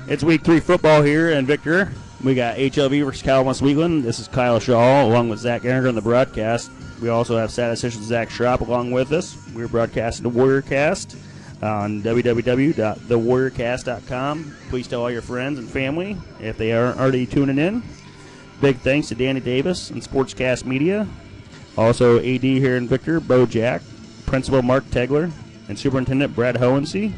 It's week 3 football here in Victor. We got HLV versus Calamus Wheatland. This is Kyle Shaw along with Zach Gallagher on the broadcast. We also have statistician Zach Schropp along with us. We're broadcasting the WarriorCast on www.thewarriorcast.com. Please tell all your friends and family if they aren't already tuning in. Big thanks to Danny Davis and Sportscast Media. Also AD here in Victor, Bo Jack, Principal Mark Tegler, and Superintendent Brad Hohensee.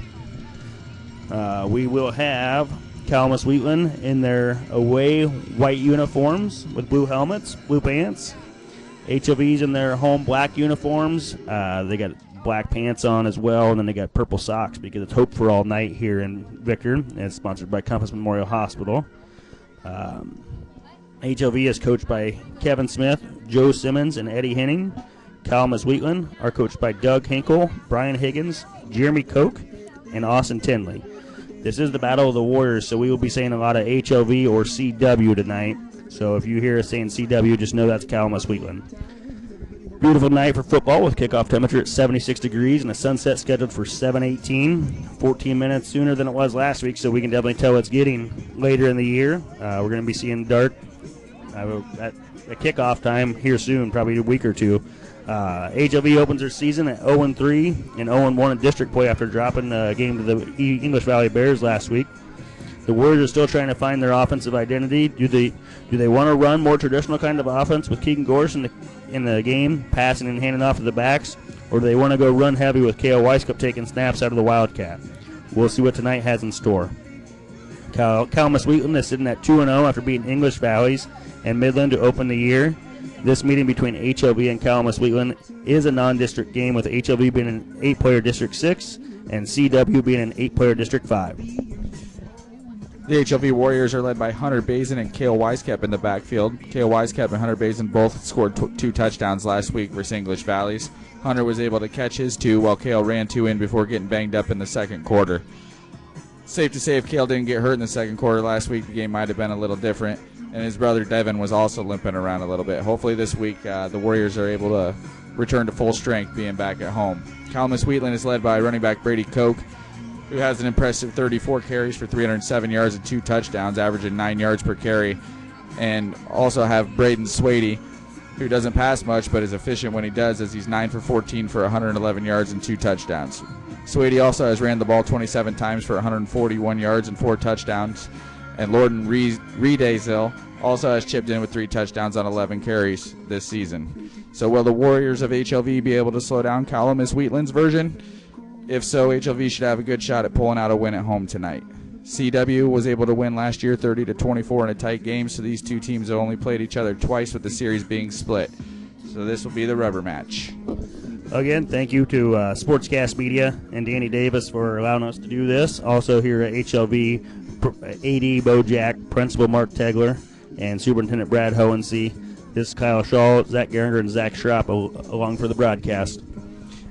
We will have Calamus Wheatland in their away white uniforms with blue helmets, blue pants. HLV's in their home black uniforms. They got black pants on as well, and then they got purple socks because it's Hope for All Night here in Victor, and it's sponsored by Compass Memorial Hospital. HLV is coached by Kevin Smith, Joe Simmons, and Eddie Henning. Calamus Wheatland are coached by Doug Hinkle, Brian Higgins, Jeremy Koch, and Austin Tinley. This is the Battle of the Warriors, so we will be saying a lot of HLV or CW tonight. So if you hear us saying CW, just know that's Calamus Wheatland. Beautiful night for football with kickoff temperature at 76 degrees and a sunset scheduled for 7:18, 14 minutes sooner than it was last week, so we can definitely tell it's getting later in the year. We're going to be seeing dark at the kickoff time here soon, probably a week or two. HLV opens their season at 0-3 and 0-1 in district play after dropping a game to the English Valley Bears last week. The Warriors are still trying to find their offensive identity. Do they want to run more traditional kind of offense with Keegan Gorse in the game, passing and handing off to the backs, or do they want to go run heavy with Kale Weiskup taking snaps out of the Wildcat? We'll see what tonight has in store. Calamus Wheatland is sitting at 2-0 after beating English Valleys and Midland to open the year. This meeting between HLV and Calamus Wheatland is a non-district game, with HLV being an 8-player District 6 and CW being an 8-player District 5. The HLV Warriors are led by Hunter Bazin and Kale Weiskup in the backfield. Kale Weiskup and Hunter Bazin both scored 2 touchdowns last week versus English Valleys. Hunter was able to catch his 2 while Kale ran 2 in before getting banged up in the second quarter. Safe to say if Kale didn't get hurt in the second quarter last week, the game might have been a little different. And his brother Devin was also limping around a little bit. Hopefully this week the Warriors are able to return to full strength being back at home. Calamus Wheatland is led by running back Brady Koch, who has an impressive 34 carries for 307 yards and 2 touchdowns, averaging 9 yards per carry. And also have Braden Swady, who doesn't pass much but is efficient when he does, as he's 9 for 14 for 111 yards and 2 touchdowns. Swady also has ran the ball 27 times for 141 yards and 4 touchdowns. And Lorden Reedazil also has chipped in with 3 touchdowns on 11 carries this season. So will the Warriors of HLV be able to slow down Calamus Wheatland's version? If so, HLV should have a good shot at pulling out a win at home tonight. CW was able to win last year 30-24 in a tight game, so these two teams have only played each other twice with the series being split. So this will be the rubber match. Again, thank you to Sportscast Media and Danny Davis for allowing us to do this. Also here at HLV, AD Bojack, Principal Mark Tegler, and Superintendent Brad Hohensee. This is Kyle Shaw, Zach Gallagher, and Zach Schropp along for the broadcast.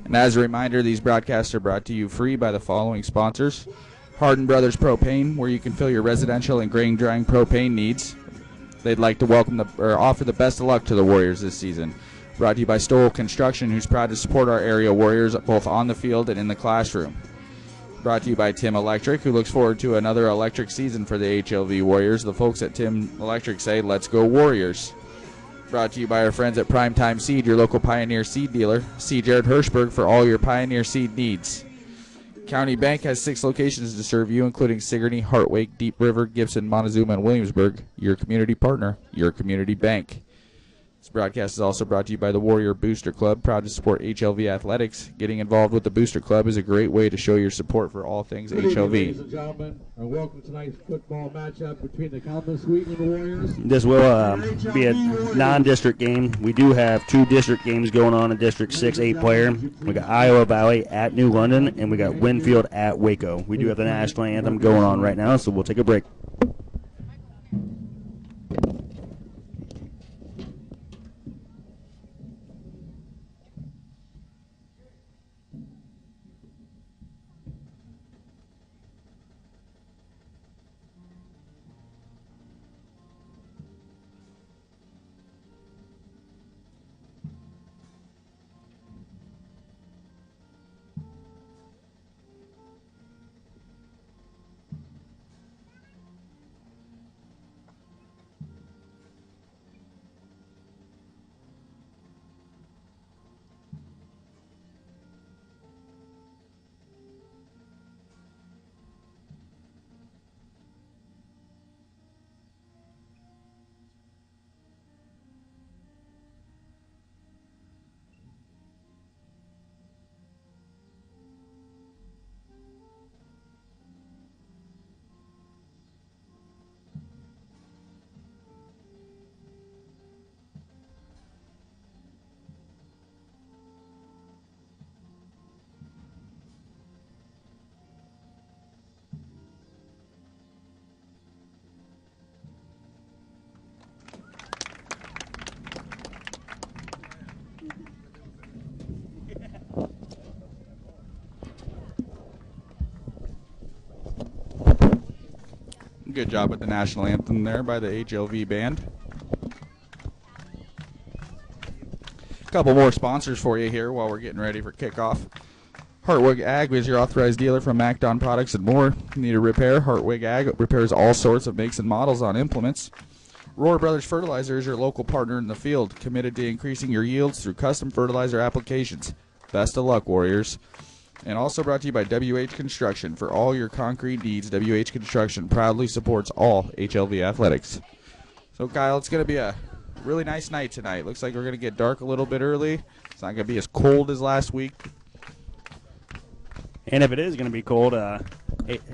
And as a reminder, these broadcasts are brought to you free by the following sponsors. Hardin Brothers Propane, where you can fill your residential and grain drying propane needs. They'd like to offer the best of luck to the Warriors this season. Brought to you by Stowell Construction, who's proud to support our area Warriors both on the field and in the classroom. Brought to you by Tim Electric, who looks forward to another electric season for the HLV Warriors. The folks at Tim Electric say, let's go Warriors. Brought to you by our friends at Primetime Seed, your local Pioneer seed dealer. See Jared Hirschberg for all your Pioneer seed needs. County Bank has 6 locations to serve you, including Sigourney, Hartwake, Deep River, Gibson, Montezuma, and Williamsburg. Your community partner, your community bank. This broadcast is also brought to you by the Warrior Booster Club, proud to support HLV athletics. Getting involved with the Booster Club is a great way to show your support for all things Good HLV. evening, ladies and gentlemen, and welcome to tonight's football matchup between the Calamus Wheatland Warriors. This will be a non-district game. We do have 2 district games going on in District 6, 8-player. We got Iowa Valley at New London, and we got Winfield at Waco. We do have the national anthem going on right now, so we'll take a break. good job with the national anthem there by the HLV band. A couple more sponsors for you here while we're getting ready for kickoff. Hartwig Ag is your authorized dealer from MacDon Products and more. Need a repair? Hartwig Ag repairs all sorts of makes and models on implements. Rohr Brothers Fertilizer is your local partner in the field, committed to increasing your yields through custom fertilizer applications. Best of luck, Warriors. And also brought to you by WH Construction. For all your concrete needs, WH Construction proudly supports all HLV athletics. So, Kyle, it's going to be a really nice night tonight. Looks like we're going to get dark a little bit early. It's not going to be as cold as last week. And if it is going to be cold,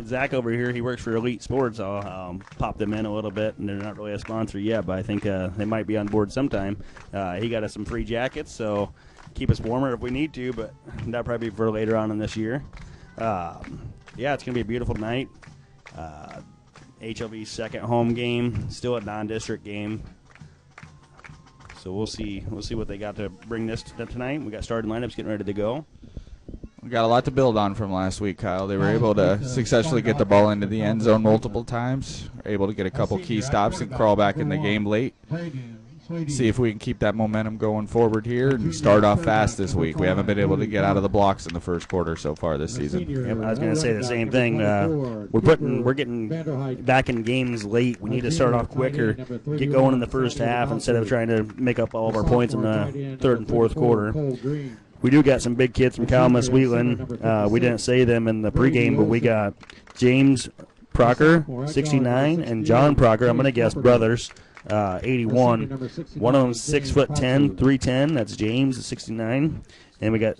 Zach over here, he works for Elite Sports. I'll pop them in a little bit, and they're not really a sponsor yet, but I think they might be on board sometime. He got us some free jackets, so keep us warmer if we need to, but that'll probably be for later on in this year. Yeah, it's going to be a beautiful night. HLV's second home game, still a non-district game. So we'll see what they got to bring this to tonight. We got starting lineups getting ready to go. We got a lot to build on from last week, Kyle. They were able to successfully get the ball into the end zone multiple times, able to get a couple key stops and crawl back in the game late. See if we can keep that momentum going forward here and start off fast this week. We haven't been able to get out of the blocks in the first quarter so far this season. Yep, I was going to say the same thing. We're getting back in games late. We need to start off quicker, get going in the first half instead of trying to make up all of our points in the third and fourth quarter. We do got some big kids from Calamus Wheatland. We didn't say them in the pregame, but we got James Procker, 69, and John Procker, I'm going to guess brothers, 81. One of them 6'10", 310. That's James, 69. And we got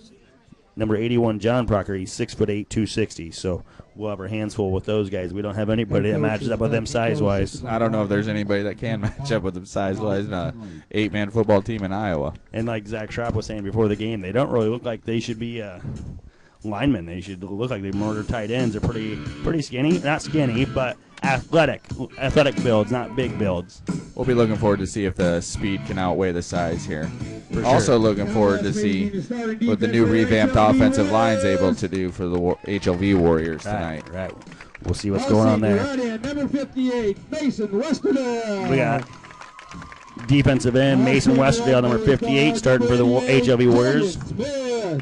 number 81, John Procker. He's 6'8", 260. So we'll have our hands full with those guys. We don't have anybody that matches up with them size-wise. I don't know if there's anybody that can match up with them size-wise in an 8-man football team in Iowa. And like Zach Schrapp was saying before the game, they don't really look like they should be linemen. They should look like they're more tight ends. They're pretty skinny. Not skinny, but athletic builds, not big builds. We'll be looking forward to see if the speed can outweigh the size here. Also looking forward to see what the new revamped offensive line's able to do for the HLV Warriors tonight. Right. We'll see what's going on there. Number 58, Mason Westerdale. We got defensive end Mason Westerdale, number 58, starting for the HLV Warriors.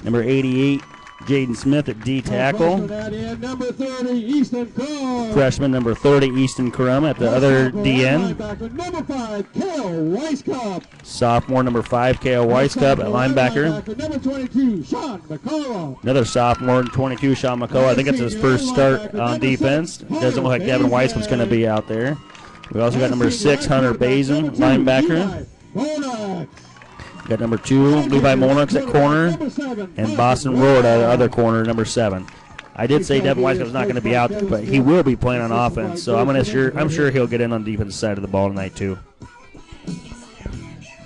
Number 88, Jaden Smith at D tackle. Number 30, Easton Crum. Freshman number 30, Easton Crum at the other DN. Number 5, Kale Weisskopf. Sophomore number 5, Kale Weisskopf at linebacker. Number 22, Sean McCullough. Another sophomore, 22, Sean McCullough. I think it's his first start on defense. Doesn't look like Devin Weissman's going to be out there. We also got number 6, Hunter Bazin, linebacker. Got number 2, Levi Molnix at corner, and Boston Road at the other corner, number 7. I did say Devin Weisskopf was not going to be out there, but he will be playing on offense, so I'm sure he'll get in on the defensive side of the ball tonight too.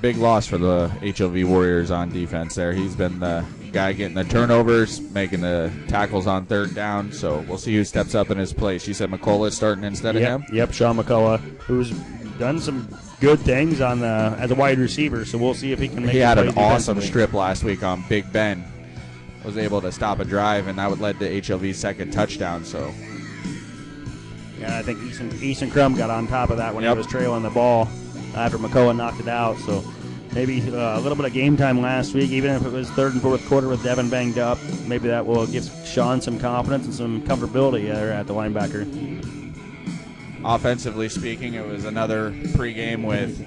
Big loss for the HLV Warriors on defense there. He's been the guy getting the turnovers, making the tackles on third down, so we'll see who steps up in his place. You said McCullough starting instead of him? Yep, Sean McCullough, who's done some good things on as a wide receiver, so we'll see if he can make. He had an awesome strip last week on Big Ben. Was able to stop a drive, and that would led to HLV's second touchdown. So, yeah, I think Easton Crum got on top of that when he was trailing the ball after McCullough knocked it out. So maybe a little bit of game time last week, even if it was third and fourth quarter with Devin banged up. Maybe that will give Sean some confidence and some comfortability there at the linebacker. Offensively speaking, it was another pregame with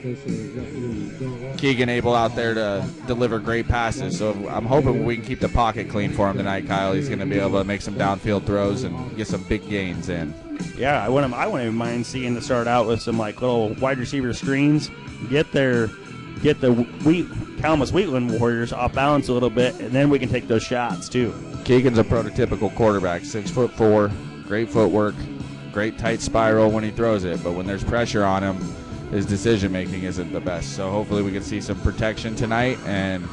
Keegan able out there to deliver great passes. So I'm hoping we can keep the pocket clean for him tonight, Kyle. He's going to be able to make some downfield throws and get some big gains in. Yeah, I wouldn't even mind seeing to start out with some like little wide receiver screens. Get the Calamus Wheatland Warriors off balance a little bit, and then we can take those shots too. Keegan's a prototypical quarterback, 6'4", great footwork. Great tight spiral when he throws it, but when there's pressure on him, his decision-making isn't the best. So hopefully we can see some protection tonight and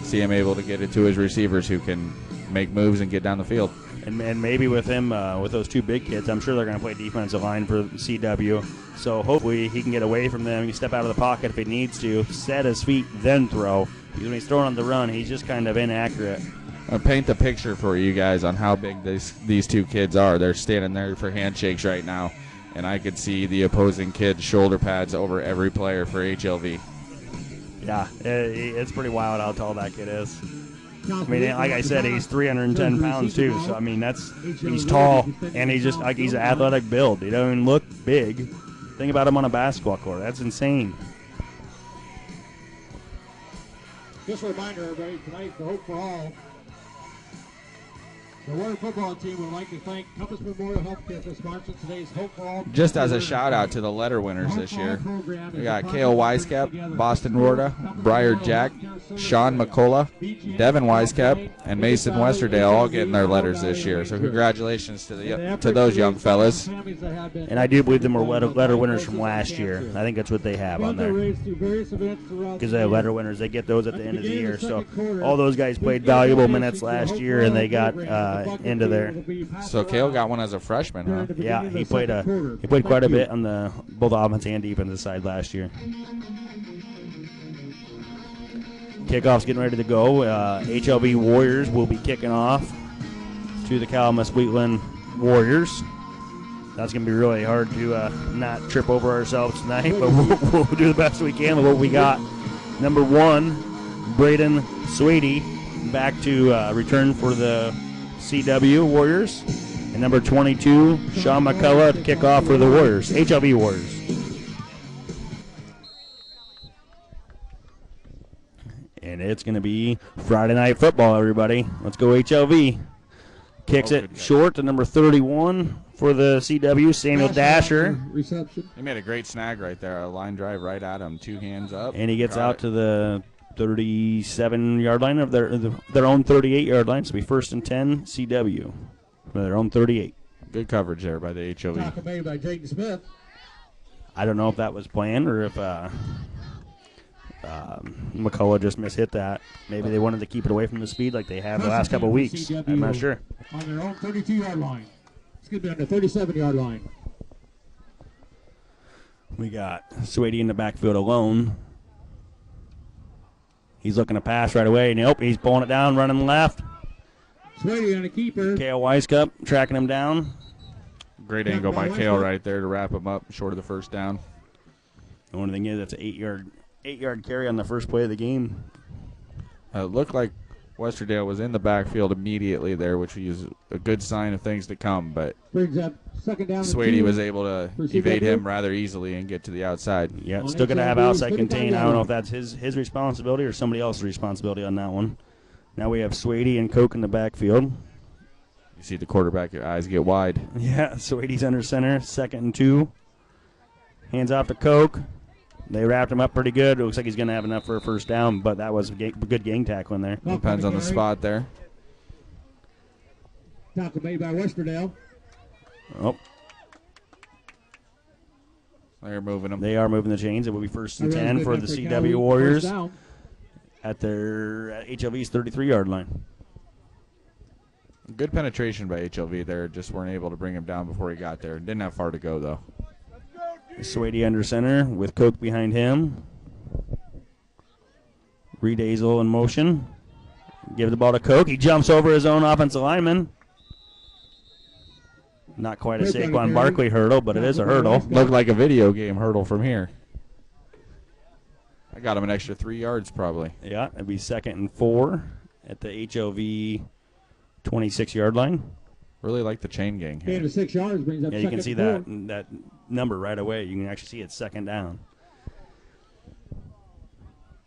see him able to get it to his receivers who can make moves and get down the field. And maybe with him, with those two big kids, I'm sure they're going to play defensive line for CW. So hopefully he can get away from them. He can step out of the pocket if he needs to, set his feet, then throw. Because when he's throwing on the run, he's just kind of inaccurate. I'll paint the picture for you guys on how big these two kids are. They're standing there for handshakes right now. and I could see the opposing kid's shoulder pads over every player for HLV. Yeah, it's pretty wild how tall that kid is. I mean, like I said, he's 310 pounds too. So I mean, he's tall and he's just like he's an athletic build. He doesn't look big. Think about him on a basketball court. That's insane. Just a reminder, everybody, tonight the Hope for All. The Warrior football team would like to thank Compass Memorial Healthcare for sponsoring today's Hope for All. Just as a shout out to the letter winners this year, we got Kale Weisskap, Boston Rorta, Briar Jack, Sean McCullough, Devin Weisskap, and Mason Westerdale all getting their letters this year. So congratulations to those young fellas. And I do believe them were letter winners from last year. I think that's what they have on there. Because they have letter winners. They get those at the end of the year. So all those guys played valuable minutes last year, and they got into there. So Kale got one as a freshman, huh? Yeah, he played quite a bit on the both offense and defensive side last year. Kickoff's getting ready to go. HLV Warriors will be kicking off to the Calamus Wheatland Warriors. That's going to be really hard to not trip over ourselves tonight, but we'll do the best we can with what we got. Number 1, Braden Sweetie, back to return for the CW Warriors. And number 22, Sean McCullough, to kick off for the Warriors, HLV Warriors. And it's going to be Friday Night Football, everybody. Let's go HLV. Kicks it short to number 31 for the CW, Samuel Dasher. He made a great snag right there, a line drive right at him, 2 hands up. And he gets out to the 37-yard line of their own 38-yard line. So it'll be 1st and 10, CW, for their own 38. Good coverage there by the HLV. Tackle made by Jaden Smith. I don't know if that was planned or if McCullough just mishit that. Maybe they wanted to keep it away from the speed like they have the last couple of weeks. I'm not sure. On their own 32-yard line. It's going to be on the 37-yard line. We got Swady in the backfield alone. He's looking to pass right away. Nope, he's pulling it down, running left. Swady on a keeper. Kale Weisskap tracking him down. Great angle by Kale right there to wrap him up, short of the first down. The only thing is that's an 8-yard carry on the first play of the game. It looked like Westerdale was in the backfield immediately there, which is a good sign of things to come, but brings up second down. Swady was able to evade him rather easily and get to the outside. Yeah, still going to have outside contain. I don't know if that's his responsibility or somebody else's responsibility on that one. Now we have Swady and Koch in the backfield. You see the quarterback, your eyes get wide. Yeah, Swady's under center, 2nd and 2. Hands off to Koch. They wrapped him up pretty good. It looks like he's going to have enough for a first down, but that was a good gang tackling there. Depends on the spot there. Tackle made by Westerdale. Oh. They're moving them. They are moving the chains. It will be 1st and 10 for the CW Warriors at their HLV's 33-yard line. Good penetration by HLV there. Just weren't able to bring him down before he got there. Didn't have far to go, though. Swady under center with Koch behind him. Reed Azel in motion. Give the ball to Koch. He jumps over his own offensive lineman. Not quite a Saquon Barkley hurdle, but it is a hurdle. Looked like a video game hurdle from here. I got him an extra 3 yards probably. Yeah, it'd be 2nd and 4 at the HLV 26-yard line. Really like the chain gang here. Gain of 6 yards brings up. Yeah, you can see that number right away. You can actually see it's 2nd down.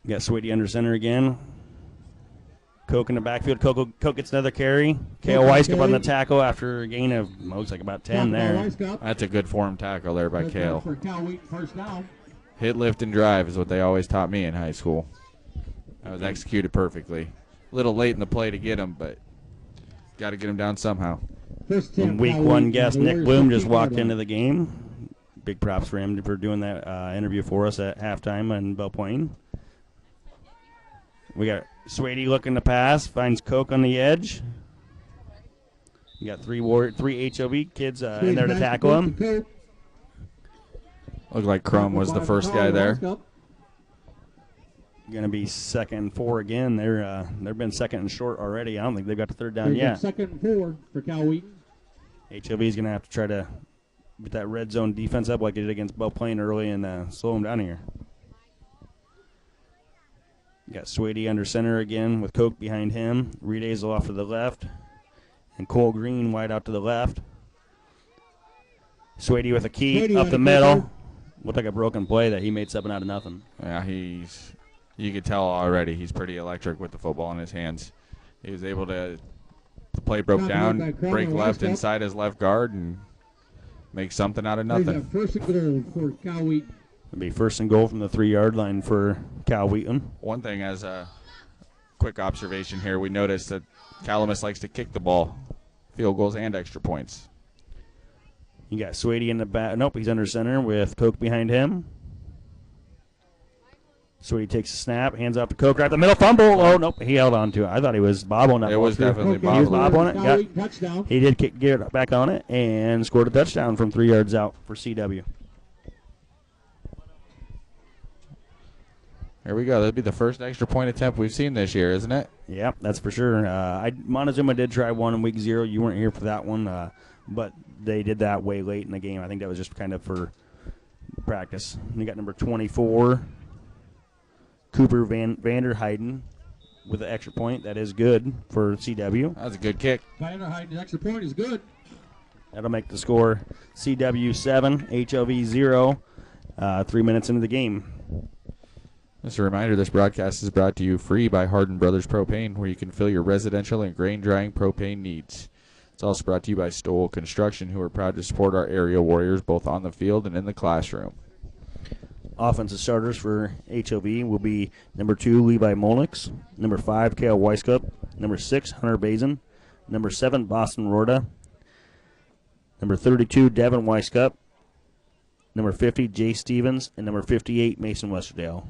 You got Swady under center again. Koch in the backfield. Koch gets another carry. Kale Weisskap on the tackle after a gain of looks like about 10 there. That's a good form tackle there by Kale. For Cal Wheaton, first down. Hit, lift, and drive is what they always taught me in high school. That was executed perfectly. A little late in the play to get him, but got to get him down somehow. And week 1 guest Nick Bloom just walked into the game. Big props for him for doing that interview for us at halftime in Belle Plaine. We got Swady looking to pass, finds Koch on the edge. You got three HLV kids in there to tackle him. Looked like Crum was the first guy there. Going to be 2nd and 4 again. They've been 2nd and short already. I don't think they've got the 3rd down yet. 2nd and 4 for Cal Wheaton. HLV is going to have to try to get that red zone defense up like they did against Belle Plaine early and slow them down here. You got Swady under center again with Koch behind him. Reed Hazel off to the left. And Cole Green wide out to the left. Swady with a key up the middle. Looked like a broken play that he made something out of nothing. Yeah, you could tell already he's pretty electric with the football in his hands. He was able to, the play broke down, break left inside his left guard, and make something out of nothing. First and goal for Cal Wheaton. It'll be first and goal from the 3-yard line for Cal Wheaton. One thing as a quick observation here, we noticed that Calamus likes to kick the ball, field goals and extra points. You got Swady in the back. Nope, he's under center with Koch behind him. Swady takes a snap, hands off to Koch right the middle, fumble. Oh, nope, he held on to it. I thought he was bobbling that. It was definitely bobbling. He was bobbling it. Touchdown. He did get back on it and scored a touchdown from 3 yards out for CW. Here we go. That'd be the first extra point attempt we've seen this year, isn't it? Yeah, that's for sure. Montezuma did try one in week 0. You weren't here for that one, but they did that way late in the game. I think that was just kind of for practice. And you got number 24, Cooper Vander Heiden with an extra point. That is good for CW. That was a good kick. Vander Heiden's extra point is good. That'll make the score CW 7, HLV 0, 3 minutes into the game. Just a reminder, this broadcast is brought to you free by Hardin Brothers Propane, where you can fill your residential and grain drying propane needs. It's also brought to you by Stowell Construction, who are proud to support our area warriors both on the field and in the classroom. Offensive starters for HLV will be number 2, Levi Molnix, number 5, Kale Weiskup, number 6, Hunter Bazin, number 7, Boston Rorda, number 32, Devin Weiskup, number 50, Jay Stevens, and number 58, Mason Westerdale.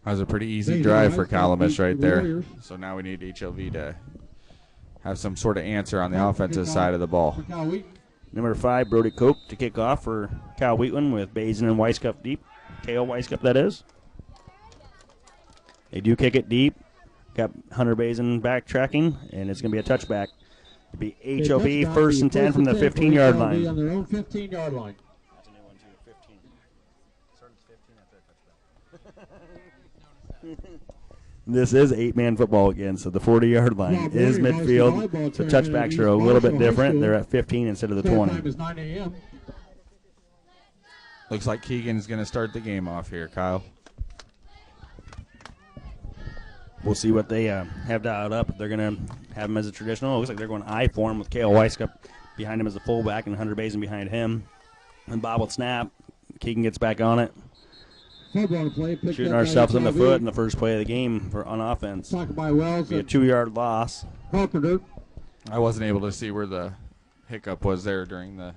That was a pretty easy drive for Calamus right there. So now we need HLV to have some sort of answer on the offensive side of the ball. Number 5, Brody Koch to kick off for Cal Wheatland with Bazin and Weiskup deep. Kale Weiskup, that is. They do kick it deep. Got Hunter Bazin backtracking, and it's going to be a touchback. It'll be HLV first and 10 from the 15-yard line. On their own 15-yard line. That's a new one, too, 15. Starts 15 after a touchdown. This is 8-man football again, so the 40-yard line is midfield. So touchbacks are a little bit different. They're at 15 instead of the 20. Time is 9 a.m. Looks like Keegan's going to start the game off here, Kyle. We'll see what they have dialed up. They're going to have him as a traditional. It looks like they're going I form with Kale Weiskup behind him as a fullback and Hunter Bazin behind him. And bobbled snap. Keegan gets back on it. Shooting ourselves in the foot in the first play of the game on offense. By Wells. Be a 2-yard loss. Carpenter. I wasn't able to see where the hiccup was there during the.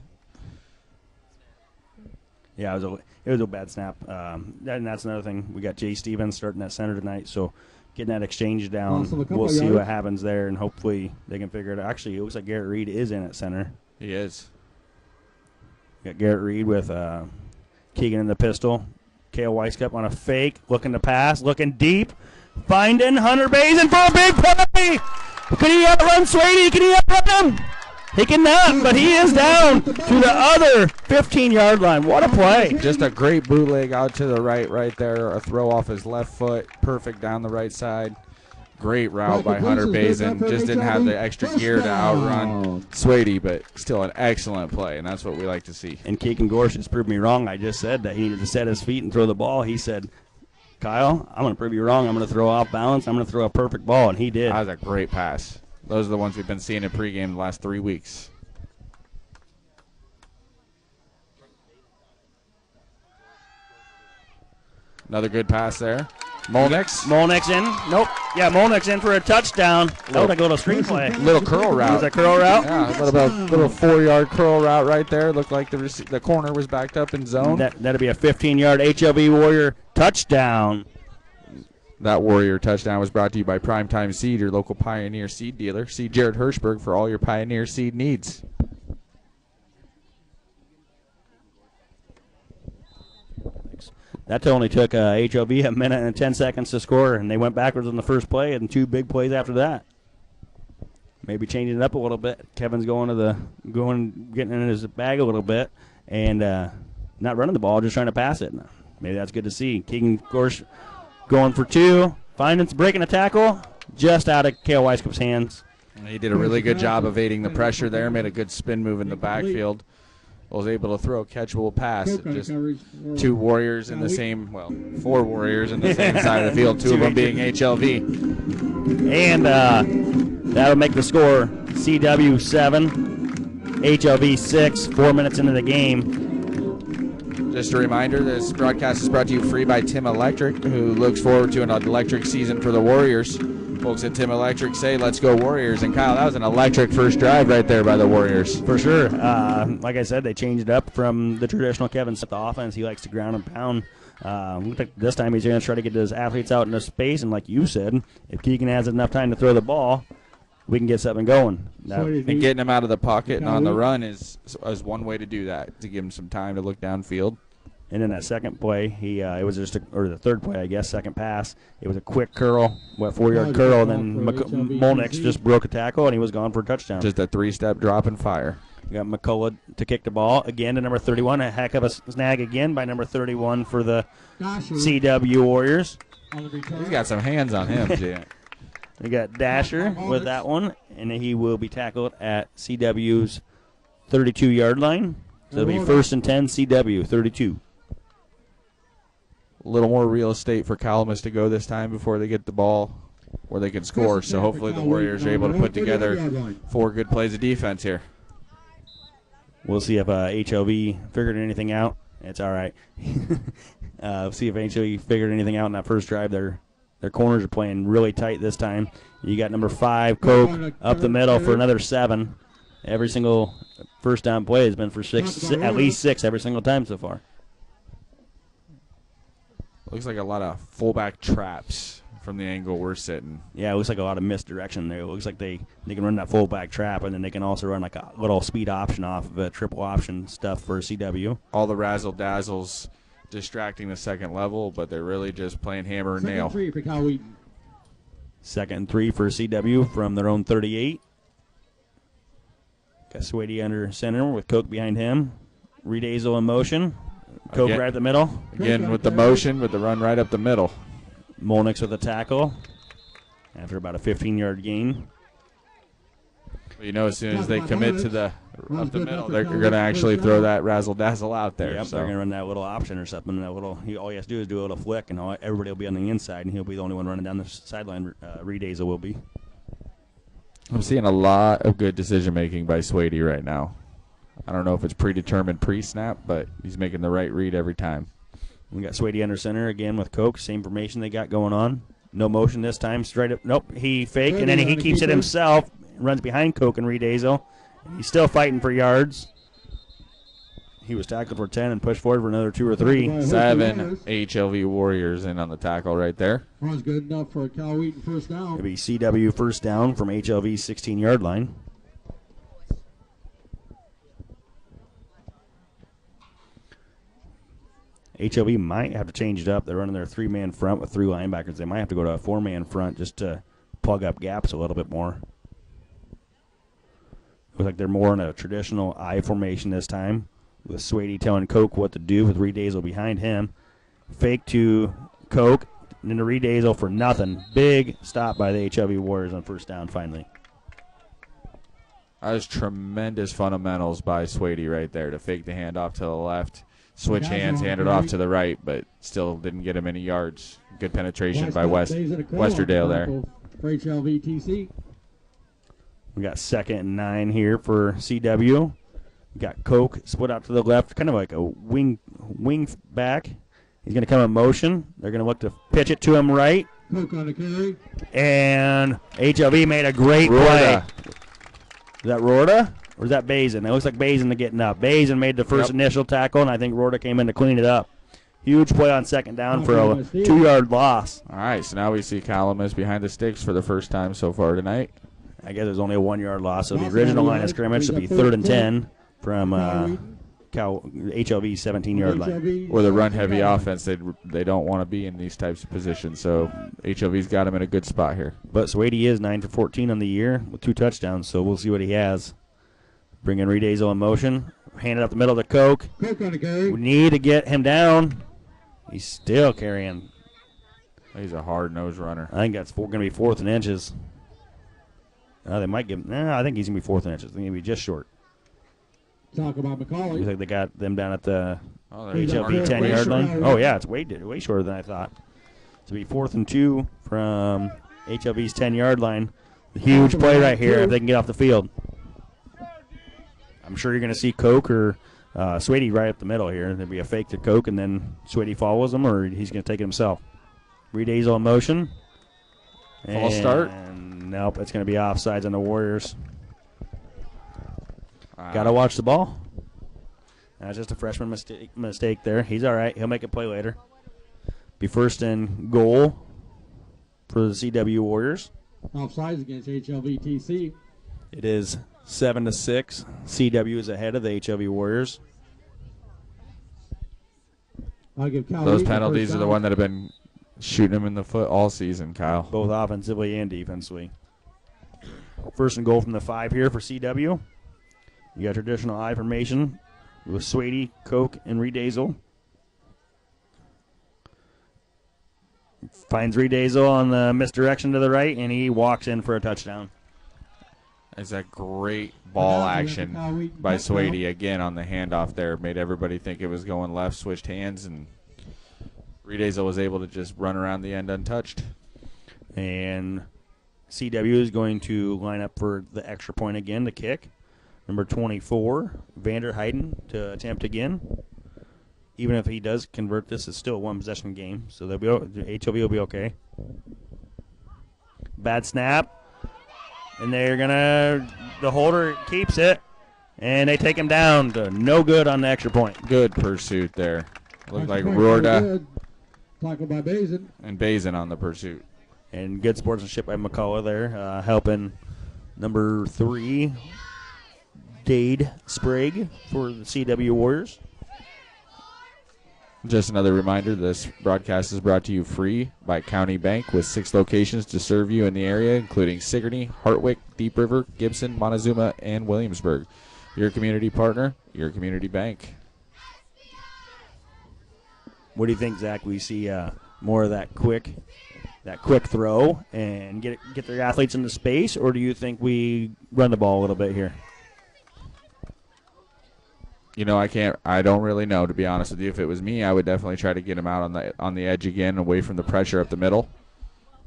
Yeah, it was a bad snap. And that's another thing. We got Jay Stevens starting at center tonight, so getting that exchange down. We'll see what happens there, and hopefully they can figure it out. Actually, it looks like Garrett Reed is in at center. He is. Got Garrett Reed with Keegan in the pistol. Kale Weiskup on a fake, looking to pass, looking deep, finding Hunter Bazin for a big play. Can he outrun Swady? Can he outrun him? He cannot, but he is down to the other 15-yard line. What a play. Just a great bootleg out to the right there. A throw off his left foot. Perfect down the right side. Great route by Hunter Bazin. Just didn't have the extra gear to outrun Swady, but still an excellent play, and that's what we like to see. And Keegan Gorsh has proved me wrong. I just said that he needed to set his feet and throw the ball. He said, Kyle, I'm going to prove you wrong. I'm going to throw off balance. I'm going to throw a perfect ball, and he did. That was a great pass. Those are the ones we've been seeing in pregame the last 3 weeks. Another good pass there. Molnix in. Nope. Yeah, Molnix in for a touchdown. That was like a little screen play. Little curl route. Was that curl route? Yeah, little 4-yard curl route right there. Looked like the corner was backed up in zone. That'd be a 15-yard HLV Warrior touchdown. That Warrior touchdown was brought to you by Primetime Seed, your local Pioneer seed dealer. See Jared Hirschberg for all your Pioneer seed needs. That only took HLV a minute and 10 seconds to score, and they went backwards on the first play and 2 big plays after that. maybe changing it up a little bit. Kevin's getting in his bag a little bit and not running the ball, just trying to pass it. Maybe that's good to see. Keegan, of course, going for two, breaking a tackle just out of Cale Weisskop's hands. He did a really good job evading the pressure there, made a good spin move in the backfield. Was able to throw a catchable pass. Just two Warriors in the same, well, 4 Warriors in the same side of the field, 2 of them being HLV. And that'll make the score CW 7, HLV 6, 4 minutes into the game. Just a reminder, this broadcast is brought to you free by Tim Electric, who looks forward to an electric season for the Warriors. Folks at Tim Electric say, let's go Warriors. And, Kyle, that was an electric first drive right there by the Warriors. For sure. Like I said, they changed it up from the traditional Kevin Smith offense. He likes to ground and pound. This time he's going to try to get his athletes out into space. And like you said, if Keegan has enough time to throw the ball, we can get something going. And getting him out of the pocket and on the run is one way to do that, to give him some time to look downfield. And then that second play, the third play, I guess, second pass, it was a quick curl, 4-yard curl, and then Molnix just broke a tackle, and he was gone for a touchdown. Just a 3-step drop and fire. We got McCullough to kick the ball again to number 31. A heck of a snag again by number 31 for the CW Warriors. He's got some hands on him, Jay. We got Dasher with that one, and he will be tackled at CW's 32-yard line. So it'll be 1st and 10, CW 32. A little more real estate for Calamus to go this time before they get the ball where they can score. So hopefully the Warriors are able to put together 4 good plays of defense here. We'll see if HLV figured anything out. It's all right. We'll see if HLV figured anything out in that first drive. Their corners are playing really tight this time. You got number 5, Coke, up the middle for another 7. Every single first down play has been for at least 6 every single time so far. Looks like a lot of fullback traps from the angle we're sitting. Yeah, it looks like a lot of misdirection there. It looks like they can run that fullback trap, and then they can also run like a little speed option off of a triple option stuff for CW. All the razzle-dazzles distracting the second level, but they're really just playing hammer and nail. 2nd and 3 for CW from their own 38. Got Swady under center with Coke behind him. Reed Azel in motion. Coke right at the middle. Again with the motion, with the run right up the middle. Molnix with a tackle after about a 15-yard gain. Well, you know, as soon as they commit to the up the middle, they're going to actually throw that razzle-dazzle out there. Yep, they're going to run that little option or something. All he has to do is do a little flick, and everybody will be on the inside, and he'll be the only one running down the sideline. Reed Azel will be. I'm seeing a lot of good decision-making by Swady right now. I don't know if it's predetermined pre-snap, but he's making the right read every time. We got Swady under center again with Coke. Same formation they got going on. No motion this time. Straight up. Nope. He faked, and then he keeps it himself. Runs behind Coke and Reed Azel. He's still fighting for yards. He was tackled for 10 and pushed forward for another 2 or 3. 7 HLV Warriors in on the tackle right there. Runs good enough for Cal Wheaton first down. It'll be CW first down from HLV's 16-yard line. HLV might have to change it up. They're running their 3-man front with 3 linebackers. They might have to go to a 4-man front just to plug up gaps a little bit more. Looks like they're more in a traditional I formation this time, with Swady telling Coke what to do with Reed Azel behind him. Fake to Coke, and then to Reed Azel for nothing. Big stop by the HLV Warriors on first down finally. That was tremendous fundamentals by Swady right there to fake the handoff to the left. Switch hands, hand it off to the right, but still didn't get him any yards. Good penetration by Westerdale there. For HLVTC. We got 2nd and 9 here for CW. We got Coke split out to the left, kind of like a wing back. He's going to come in motion. They're going to look to pitch it to him right. Coke on the carry. And HLV made a great play. Is that Rorda? Or is that Bazin? It looks like Bazin getting up. Bazin made the first initial tackle, and I think Rorda came in to clean it up. Huge play on 2nd down for a 2-yard loss. All right, so now we see Calamus behind the sticks for the first time so far tonight. I guess there's only a 1-yard loss. So the original line of scrimmage will be 3rd and 10 from HLV 17-yard line. Or the run-heavy offense, they don't want to be in these types of positions. So HLV's got him in a good spot here. But Swady is 9 for 14 on the year with 2 touchdowns, so we'll see what he has. Bring in Reed Azel in motion. Hand it up the middle to Koch. We need to get him down. He's still carrying. He's a hard-nosed runner. I think that's going to be 4th and inches. They might give him. I think he's going to be 4th and inches. I think he'll be just short. Talk about McCauley. Looks like they got them down at the HLV 10-yard line. Oh, yeah, it's way shorter than I thought. So it'll be 4th and 2 from HLV's 10-yard line. The huge play right here if they can get off the field. I'm sure you're going to see Koch or Swady right up the middle here. There'll be a fake to Koch, and then Swady follows him, or he's going to take it himself. Reed Azel in motion. False start. Nope, it's going to be offsides on the Warriors. Got to watch the ball. That's just a freshman mistake there. He's all right. He'll make a play later. Be 1st and goal for the CW Warriors. Offsides against HLV-TC. It is 7-6. CW is ahead of the HLV Warriors. Those penalties are the one that have been shooting him in the foot all season, Kyle. Both offensively and defensively. 1st and goal from the 5 here for CW. You got traditional I formation with Swady, Koch, and Reed Azel. Finds Reed Azel on the misdirection to the right, and he walks in for a touchdown. It's a great ball action by Swady again on the handoff there. Made everybody think it was going left, switched hands, and Reed Azel was able to just run around the end untouched. And CW is going to line up for the extra point again to kick. Number 24, Vander Heiden, to attempt again. Even if he does convert this, it's still a one-possession game, so HLV will be okay. Bad snap. And they're going to – the holder keeps it, and they take him down to no good on the extra point. Good pursuit there. Looked like Rorda and Bazin on the pursuit. And good sportsmanship by McCullough there, helping number 3, Dade Sprague for the CW Warriors. Just another reminder, this broadcast is brought to you free by County Bank with 6 locations to serve you in the area, including Sigourney, Hartwick, Deep River, Gibson, Montezuma, and Williamsburg. Your community partner, your community bank. What do you think, Zach? We see more of that quick throw and get their athletes into space, or do you think we run the ball a little bit here? You know, I don't really know, to be honest with you. If it was me, I would definitely try to get him out on the edge again, away from the pressure up the middle.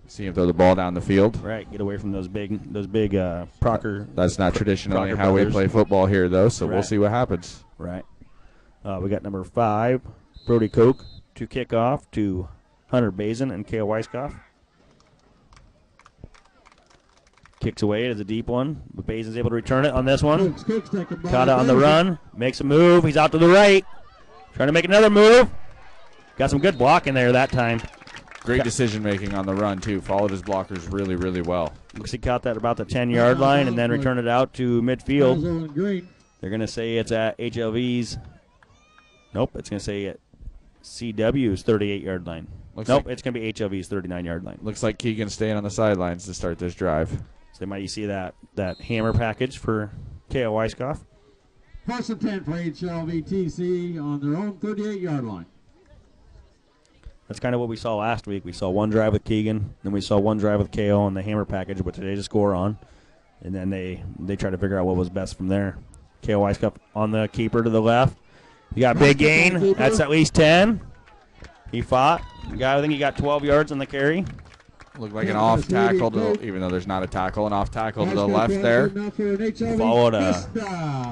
See him throw the ball down the field. Right, get away from those big Procker. That's not traditionally Procker how brothers. We play football here, though, so Right. We'll see what happens. Right. We got number 5, Brody Koch, to kick off to Hunter Bazin and Kale Weiskopf. Kicks away. It is a deep one, but Bazin's able to return it on this one. Caught it on the run. Makes a move. He's out to the right. Trying to make another move. Got some good blocking there that time. Great decision-making on the run, too. Followed his blockers really, really well. Looks he caught that about the 10-yard line and then returned it out to midfield. They're going to say it's at HLV's. Nope, it's going to say at CW's 38-yard line. It's going to be HLV's 39-yard line. Looks like Keegan's staying on the sidelines to start this drive. So they might see that hammer package for K.O. Weiskopf. 1st and 10 for HLV-TC on their own 38-yard line. That's kind of what we saw last week. We saw one drive with Keegan, then we saw one drive with KO on the hammer package, but today to score on. And then they try to figure out what was best from there. KO Weiskopf on the keeper to the left. He got big gain. That's at least 10. He fought. I think he got 12 yards on the carry. Looked like an off tackle, even though there's not a tackle, an off tackle to the left there.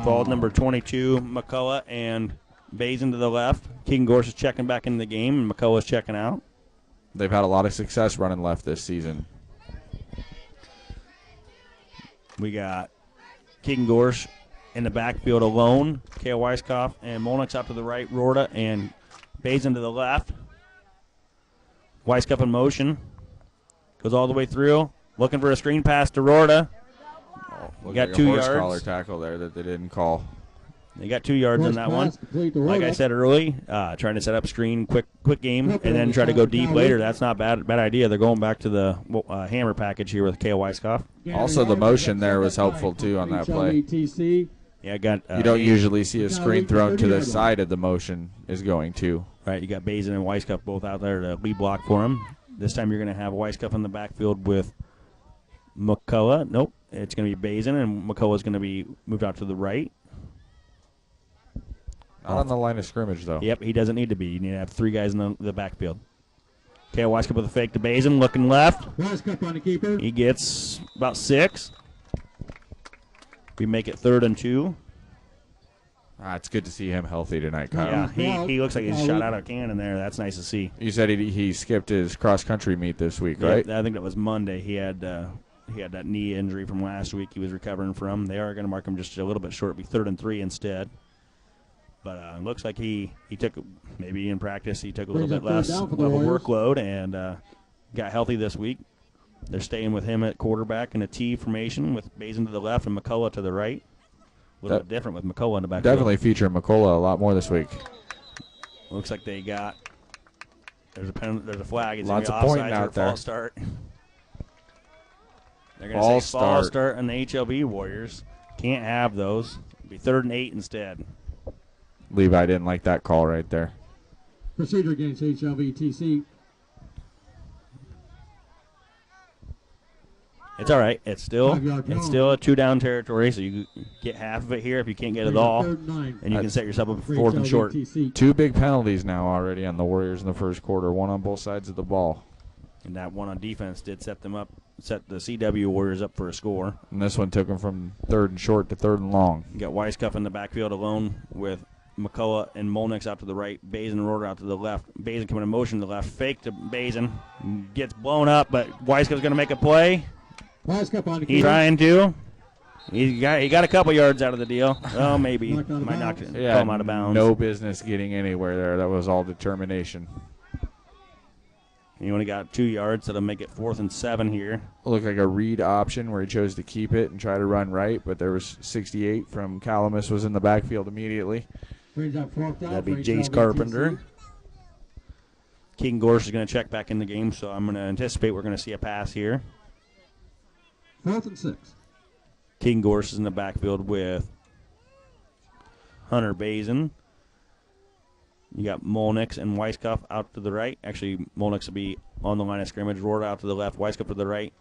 Followed number 22, McCullough, and Bazin to the left. Keegan Gorse is checking back into the game, and McCullough is checking out. They've had a lot of success running left this season. We got Keegan Gorse in the backfield alone. K.O. Weiskopf and Molnick's out to the right. Rorda and Bazin to the left. Weiskopf in motion. Goes all the way through. Looking for a screen pass to Rorda. We got 2 yards. Collar tackle there that they didn't call. They got 2 yards on that one. Like I said early, trying to set up screen, quick game, and then try to go deep later. That's not bad idea. They're going back to the hammer package here with Kale Weiskopf. Also, the motion there was helpful, too, on that play. Yeah, you don't usually see a screen thrown to the side of the motion is going to. Right, you got Bazin and Weiskopf both out there to lead block for him. This time you're going to have Weiskopf in the backfield with McCullough. Nope, it's going to be Bazin, and McCullough's going to be moved out to the right. Not on the line of scrimmage, though. Yep, he doesn't need to be. You need to have 3 guys in the backfield. Kale Weiskopf with a fake to Bazin, looking left. Weiskopf on the keeper. He gets about 6. We make it 3rd and 2. It's good to see him healthy tonight, Kyle. Yeah, he looks like he's shot out of a cannon there. That's nice to see. You said he skipped his cross-country meet this week, right? I think that was Monday. He had that knee injury from last week he was recovering from. They are going to mark him just a little bit short. It'll be 3rd and 3 instead. But it looks like he took, maybe in practice, he took a little bit less of a workload and got healthy this week. They're staying with him at quarterback in a T formation with Bazin to the left and McCullough to the right. A little bit different with McCullough in the back. Definitely featuring McCullough a lot more this week. Looks like they got, there's a flag. It's lots of pointing out there. False start. They're going to say false start on the HLV Warriors. Can't have those. It'll be 3rd and 8 instead. Levi didn't like that call right there. Procedure against HLV-TC. It's all right. It's still a 2-down territory, so you get half of it here if you can't get it all, and you can set yourself up for 4th and short. 2 big penalties now already on the Warriors in the first quarter, one on both sides of the ball. And that one on defense did set the CW Warriors up for a score. And this one took them from 3rd and short to 3rd and long. You got Weiskopf in the backfield alone with McCullough and Molnix out to the right. Bazin and Roeder out to the left. Bazin coming in motion to the left. Fake to Bazin. Gets blown up, but Weiskopf's going to make a play. He's trying to. He got a couple yards out of the deal. Oh, maybe. Might knock him out of bounds. No business getting anywhere there. That was all determination. He only got 2 yards, so that'll make it 4th and 7 here. Looked like a read option where he chose to keep it and try to run right, but there was 68 from Calamus was in the backfield immediately. That'd be Jace Carpenter. Keegan Gorse is going to check back in the game, so I'm going to anticipate we're going to see a pass here. 4th and 6. Keegan Gorse is in the backfield with Hunter Bazin. You got Molnix and Weiskopf out to the right. Actually, Molnix will be on the line of scrimmage. Roared out to the left. Weiskopf to the right.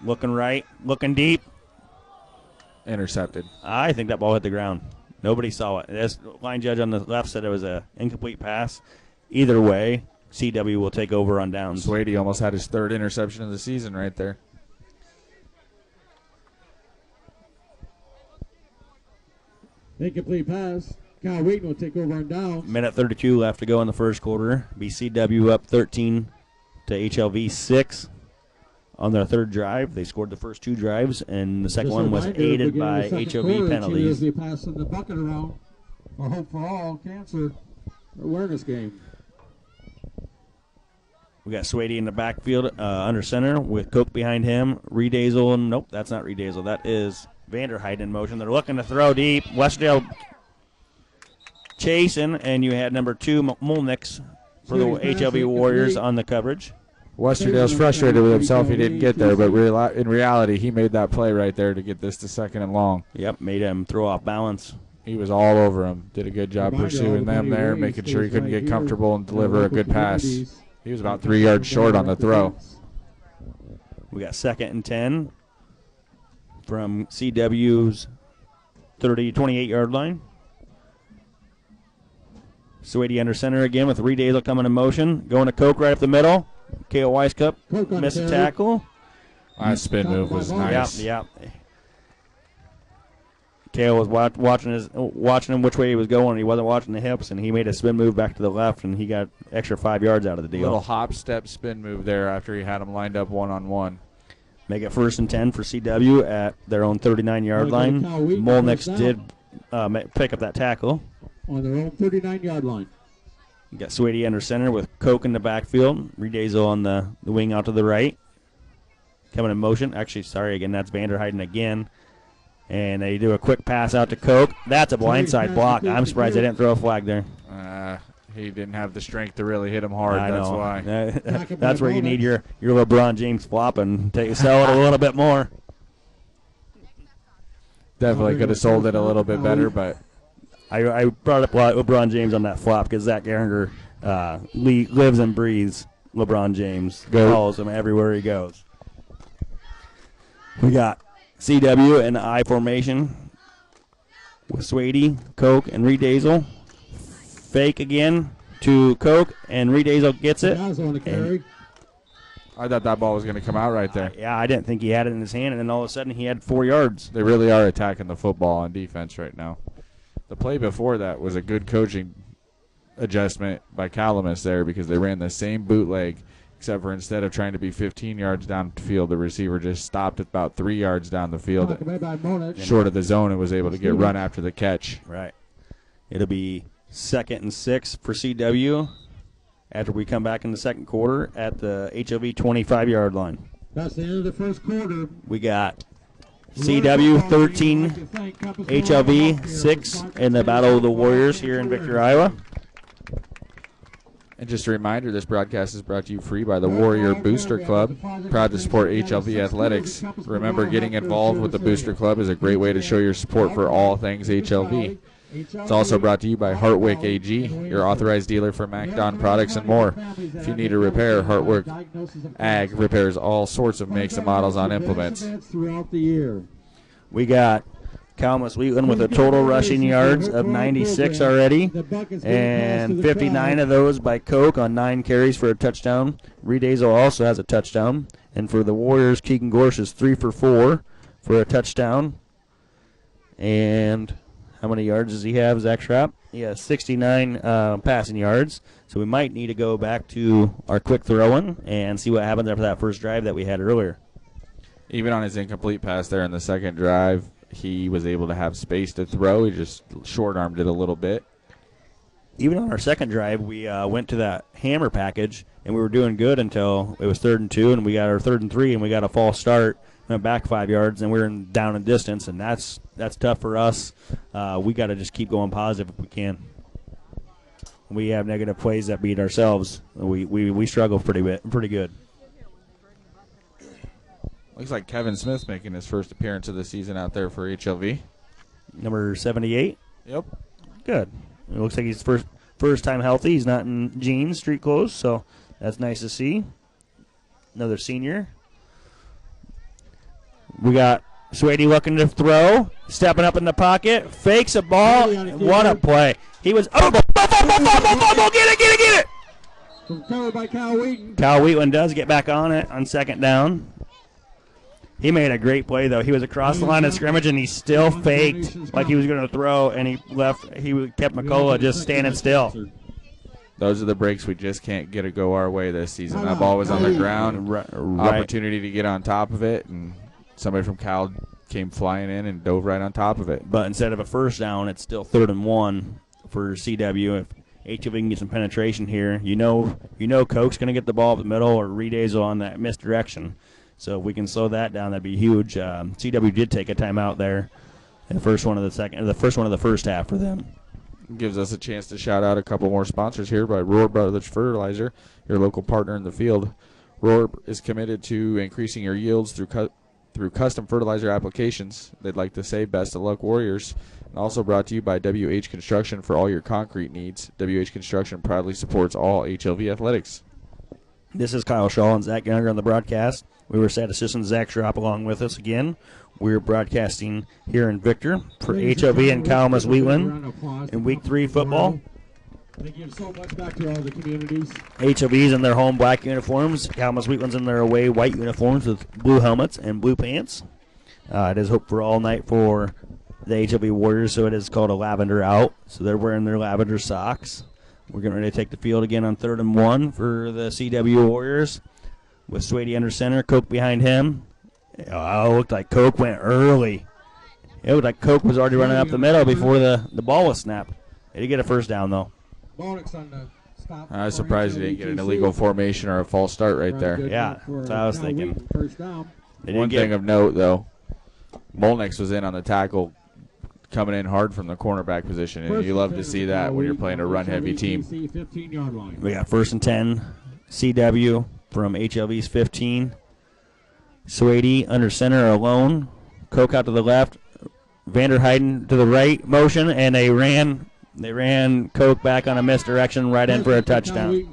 Looking right. Looking deep. Intercepted. I think that ball hit the ground. Nobody saw it. This line judge on the left said it was an incomplete pass. Either way, CW will take over on downs. Swady almost had his 3rd interception of the season right there. Incomplete pass. Kyle Wheaton will take over on downs. Minute 32 left to go in the first quarter. BCW up 13 to HLV 6 on their 3rd drive. They scored the first 2 drives, and the second one was aided by HLV penalties. HLV passing the bucket around. A Hope for All Cancer Awareness Game. We got Swady in the backfield under center with Koch behind him. Redazel, nope, that's not Redazel. That is Vanderheiden in motion. They're looking to throw deep. Westerdale chasing, and you had number 2, Molnix, for the HLV Warriors on the coverage. Westerdale's frustrated with himself. He didn't get there, but in reality, he made that play right there to get this to 2nd and long. Yep, made him throw off balance. He was all over him. Did a good job pursuing them there, making sure he couldn't get comfortable and deliver a good pass. He was about 3 yards short on the throw. We got 2nd and 10 from CW's 28-yard line. Swady under center again with Redazel coming in motion. Going to Koch right up the middle. Kale Weiskopf missed a tackle. That spin move was nice. Yep. Kale was watching him which way he was going. He wasn't watching the hips, and he made a spin move back to the left, and he got extra 5 yards out of the deal. Little hop step spin move there after he had him lined up one-on-one. Make it 1st and 10 for CW at their own 39-yard line. Molnix did pick up that tackle. On their own 39-yard line. You got Swady under center with Koch in the backfield. Redazel on the wing out to the right. Coming in motion. Actually, sorry, again, that's Vanderheiden again. And they do a quick pass out to Koch. That's a blindside block. I'm surprised they didn't throw a flag there. He didn't have the strength to really hit him hard. I That's know. why. That's where you need your LeBron James flop and sell it a little bit more. Definitely could have sold it a little bit better, but I brought up LeBron James on that flop because Zach Gehringer lives and breathes LeBron James. Follows him everywhere he goes. We got CW in the I formation with Swady, Koch, and Reed Dazel. Fake again to Koch, and Reed Dazel gets it. I thought that ball was going to come out right there. I didn't think he had it in his hand, and then all of a sudden he had 4 yards. They really are attacking the football on defense right now. The play before that was a good coaching adjustment by Calamus there because they ran the same bootleg, except for instead of trying to be 15 yards downfield, the receiver just stopped at about 3 yards down the field, short of the zone, and was able to get run after the catch. Right. It'll be 2nd and 6 for CW after we come back in the second quarter at the HLV 25-yard line. That's the end of the first quarter. We got CW 13, HLV 6 in the Battle of the Warriors here in Victor, Iowa. And just a reminder, this broadcast is brought to you free by the Warrior Booster Club, proud to support HLV athletics. Remember, getting involved with the Booster Club is a great way to show your support for all things HLV. It's also brought to you by Hartwick AG, your authorized dealer for MacDon products and more. If you need a repair, Hartwick Ag repairs all sorts of makes and models on implements. We got Calamus Wheatland with a total rushing yards of 96 already, and 59 of those by Koch on 9 carries for a touchdown. Reed Dazel also has a touchdown. And for the Warriors, Keegan Gorsh is 3 for 4 for a touchdown. And how many yards does he have, Zach Schrapp? He has 69 passing yards. So we might need to go back to our quick throwing and see what happens after that first drive that we had earlier. Even on his incomplete pass there in the second drive, he was able to have space to throw. He just short-armed it a little bit. Even on our second drive, we went to that hammer package, and we were doing good until it was 3rd and 2, and we got our 3rd and 3, and we got a false start. Went back 5 yards, and we were down in distance, and that's tough for us. We got to just keep going positive if we can. We have negative plays that beat ourselves. We struggle pretty good. Looks like Kevin Smith making his first appearance of the season out there for HLV. Number 78? Yep. Good. It looks like he's first time healthy. He's not in jeans, street clothes, so that's nice to see. Another senior. We got Swady looking to throw, stepping up in the pocket, fakes a ball. What a play. He was, get it. Covered by Cal Wheaton. Cal Wheatland does get back on it on second down. He made a great play, though. He was across the line of scrimmage, and he still faked like he was going to throw, and he kept McCullough just standing still. Those are the breaks we just can't get to go our way this season. That ball was on the ground, Right. opportunity to get on top of it, and somebody from Cal came flying in and dove right on top of it. But instead of a first down, it's still 3rd and 1 for CW. If HLV can get some penetration here, you know Koch's going to get the ball up the middle or Reed Dazel on that misdirection. So if we can slow that down, that'd be huge. CW did take a timeout there, the first one of the first half for them. Gives us a chance to shout out a couple more sponsors here by Rohr Brothers Fertilizer, your local partner in the field. Rohr is committed to increasing your yields through custom fertilizer applications. They'd like to say best of luck, Warriors. And also brought to you by WH Construction for all your concrete needs. WH Construction proudly supports all HLV athletics. This is Kyle Shaw and Zach Younger on the broadcast. We were stat assistant Zach Schrapp along with us again. We're broadcasting here in Victor for HLV and Calamus Wheatland in Week 3 football. They give so much back to all the communities. HLV's in their home black uniforms. Calamus Wheatland's in their away white uniforms with blue helmets and blue pants. It is Hope for All Night for the HLV Warriors, so it is called a lavender out. So they're wearing their lavender socks. We're getting ready to take the field again on 3rd and 1 for the CW Warriors with Swady under center, Koch behind him. Oh, it looked like Koch went early. It looked like Koch was already running up the middle before the ball was snapped. They did get a first down, though. I was surprised he didn't get an illegal formation or a false start right there. Yeah, that's what I was thinking. One thing of note, though, Molnix was in on the tackle, coming in hard from the cornerback position, and you love to see that when you're playing a run-heavy team. 15-yard line. We got 1st and 10, CW from HLV's 15. Swady under center alone. Koch out to the left. Vanderheiden to the right motion, and they ran Koch back on a misdirection right in for a touchdown.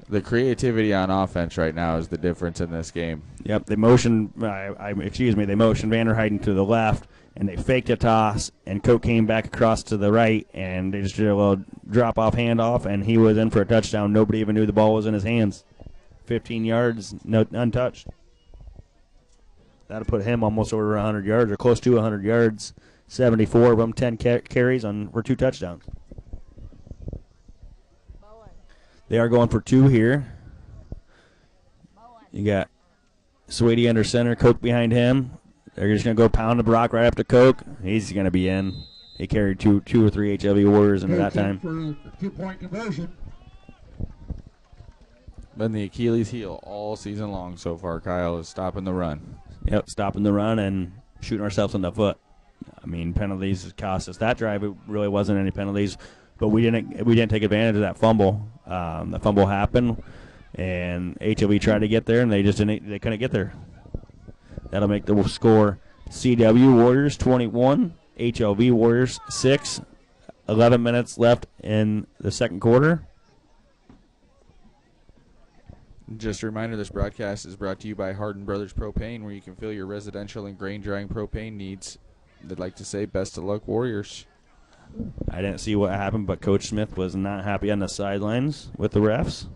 The creativity on offense right now is the difference in this game. Yep, they motioned they motioned Vanderheiden to the left, and they faked a toss, and Koch came back across to the right, and they just did a little drop-off handoff, and he was in for a touchdown. Nobody even knew the ball was in his hands. 15 yards, untouched. That'll put him almost over 100 yards, or close to 100 yards. 74 of them, 10 carries for 2 touchdowns. They are going for 2 here. You got Swady under center, Koch behind him. They're just going to go pound the block right up to Koch. He's going to be in. He carried two or three HLV Warriors into that time. For a 2-point conversion. Been the Achilles heel all season long so far, Kyle, is stopping the run. Yep, stopping the run and shooting ourselves in the foot. I mean, penalties cost us that drive. It really wasn't any penalties, but we didn't take advantage of that fumble. The fumble happened, and HLV tried to get there, and they couldn't get there. That'll make the score CW Warriors 21, HLV Warriors 6. 11 minutes left in the second quarter. Just a reminder, this broadcast is brought to you by Hardin Brothers Propane, where you can fill your residential and grain drying propane needs. They'd like to say best of luck, Warriors. I didn't see what happened, but Coach Smith was not happy on the sidelines with the refs.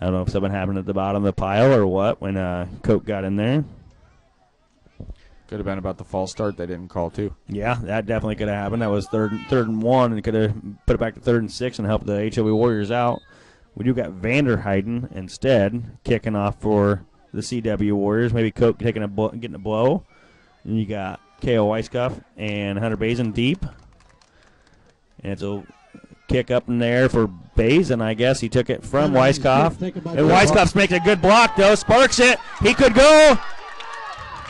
I don't know if something happened at the bottom of the pile or what when Koch got in there. Could have been about the false start they didn't call, too. Yeah, that definitely could have happened. That was third and 1, and could have put it back to 3rd and 6 and helped the HLV Warriors out. We do got Vanderheiden instead kicking off for the CW Warriors. Maybe Koch getting a blow. And you got K.O. Weisskopf and Hunter Bazin deep. And it's a kick up in there for Bazin, I guess. He took it from Weisskopf. And Weisskopf makes a good block, though. Sparks it. He could go.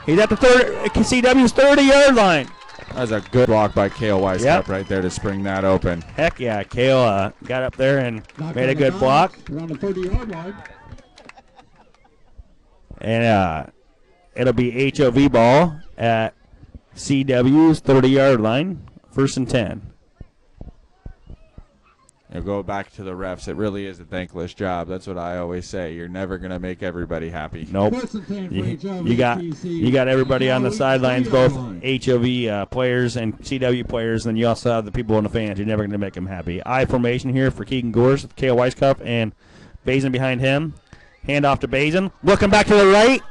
He's at the CW's 30-yard line. That was a good block by K.O. Weisskopf right there to spring that open. Heck yeah. K.O. got up there and made a good block. Around the 30-yard line. And it'll be HLV ball at CW's 30-yard line, 1st and 10. You go back to the refs. It really is a thankless job. That's what I always say. You're never going to make everybody happy. Nope. You got everybody on the sidelines, both HLV players and CW players, and then you also have the people in the fans. You're never going to make them happy. I formation here for Keegan Gorse with K.O. Weisskopf and Bazin behind him. Hand off to Bazin. Looking back to the right.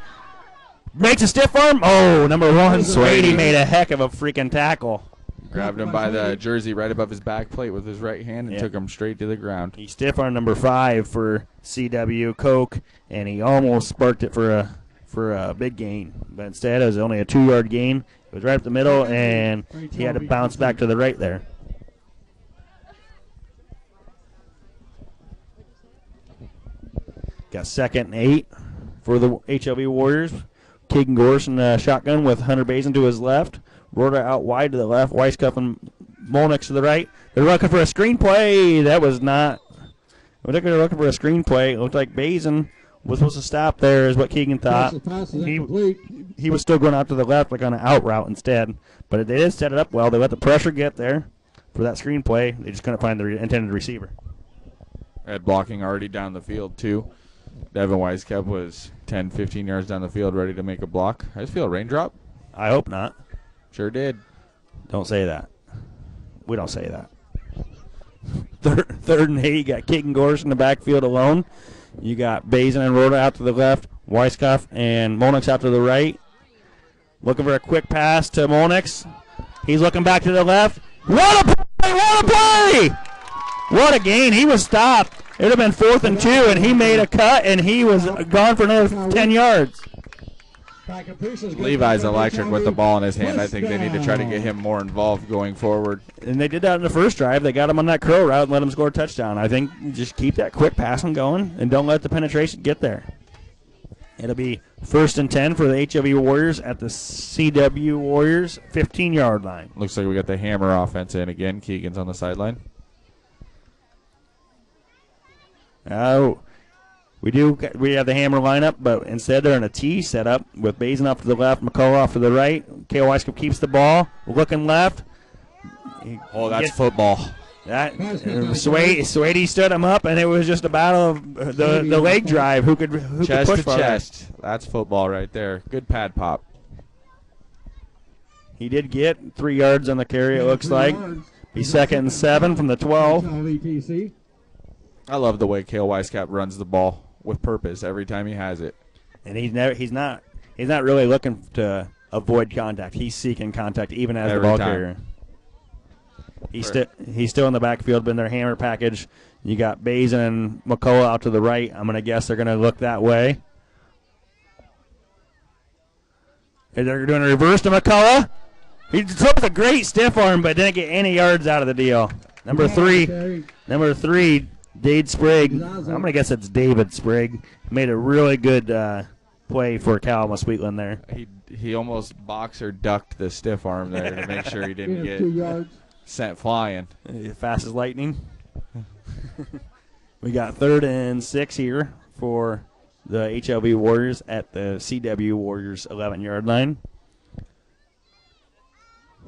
Makes a stiff arm. Oh, number 1, Swady made a heck of a freaking tackle. Grabbed him by the jersey right above his back plate with his right hand and took him straight to the ground. He stiff armed number 5 for CW, Koch, and he almost sparked it for a big gain. But instead, it was only a 2-yard gain. It was right up the middle, and he had to bounce back to the right there. Got 2nd and 8 for the HLV Warriors. Keegan Gorse in the shotgun with Hunter Bazin to his left. Rorta out wide to the left. Weisskopf and Molnix to the right. They're looking for a screenplay. That was not. They're looking for a screenplay. It looked like Bazin was supposed to stop there, is what Keegan thought. He was still going out to the left, like on an out route instead. But they did set it up well. They let the pressure get there for that screenplay. They just couldn't find the intended receiver. Had blocking already down the field, too. Devin Weisskopf was 10, 15 yards down the field ready to make a block. I just feel a raindrop. I hope not. Sure did. Don't say that. We don't say that. Third and 8, you got Keegan Gorse in the backfield alone. You got Bazin and Rorta out to the left. Weisskopf and Molnix out to the right. Looking for a quick pass to Molnix. He's looking back to the left. What a play! What a play! What a gain. He was stopped. It would have been 4th and 2, and he made a cut, and he was gone for another 10 yards. Levi's electric with the ball in his hand. I think they need to try to get him more involved going forward. And they did that in the first drive. They got him on that curl route and let him score a touchdown. I think just keep that quick passing going and don't let the penetration get there. It'll be 1st and 10 for the HLV Warriors at the CW Warriors 15-yard line. Looks like we got the hammer offense in again. Keegan's on the sideline. Oh, we have the hammer lineup, but instead they're in a T setup with Bazin off to the left, McCullough off to the right. K.O. Weiskamp keeps the ball, looking left. Oh, that's football. Swady stood him up, and it was just a battle of the leg drive. Who could chest push to farther. chest? That's football right there. Good pad pop. He did get 3 yards on the carry, it looks like. Be 2nd and 7 from the 12. I love the way K.O. Weiskamp runs the ball with purpose every time he has it. And he's not really looking to avoid contact. He's seeking contact even as Every the ball time. carrier. He's still in the backfield, been their hammer package. You got Bazin and McCullough out to the right. I'm going to guess they're going to look that way. And they're doing a reverse to McCullough. He throws a great stiff arm, but didn't get any yards out of the deal. Number three, Dade Sprague. I'm going to guess it's David Sprague. Made a really good play for Calamus Wheatland there. He almost boxer ducked the stiff arm there to make sure he didn't get sent flying. Fast as lightning. We got 3rd and 6 here for the HLV Warriors at the CW Warriors 11-yard line.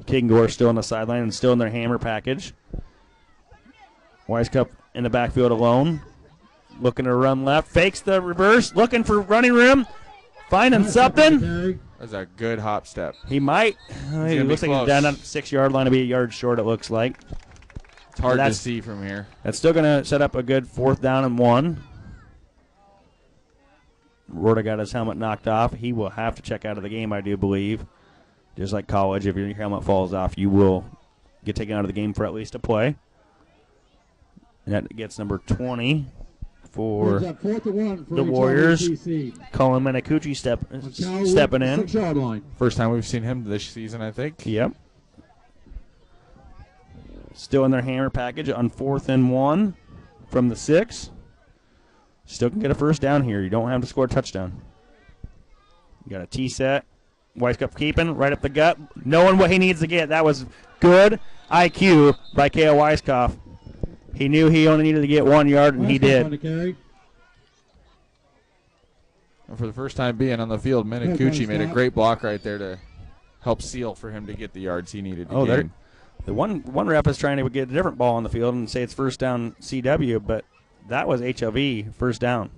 King Gore still on the sideline and still in their hammer package. Weiskamp in the backfield alone. Looking to run left. Fakes the reverse. Looking for running room. Finding something. That's a good hop step. He might. He looks like he's down on the 6-yard line to be a yard short, it looks like. It's hard to see from here. That's still going to set up a good 4th down and 1. Rorta got his helmet knocked off. He will have to check out of the game, I do believe. Just like college, if your helmet falls off, you will get taken out of the game for at least a play. And that gets number 20 for the Warriors. Colin Menacucci stepping in. First time we've seen him this season, I think. Yep. Still in their hammer package on 4th and 1 from the 6. Still can get a 1st down here. You don't have to score a touchdown. You got a T set. Weiskamp keeping right up the gut, knowing what he needs to get. That was good IQ by K.O. Weiskamp. He knew he only needed to get 1 yard, and he did. And for the first time being on the field, Menacucci made a great block right there to help seal for him to get the yards he needed to gain. The one rep is trying to get a different ball on the field and say it's 1st down CW, but that was HLV 1st down.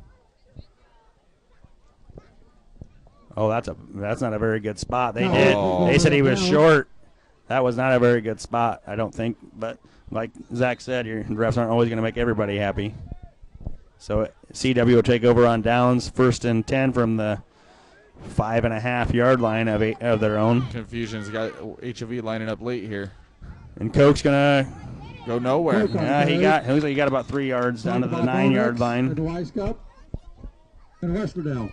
Oh, that's not a very good spot. They said he was short. That was not a very good spot, I don't think. But like Zach said, your refs aren't always going to make everybody happy. So CW will take over on downs, 1st and 10 from the 5.5-yard line of their own. Confusion's got HLV lining up late here. And Koch's going to go nowhere. Yeah, he looks like he got about 3 yards down to the 9-yard line. And Westerdale.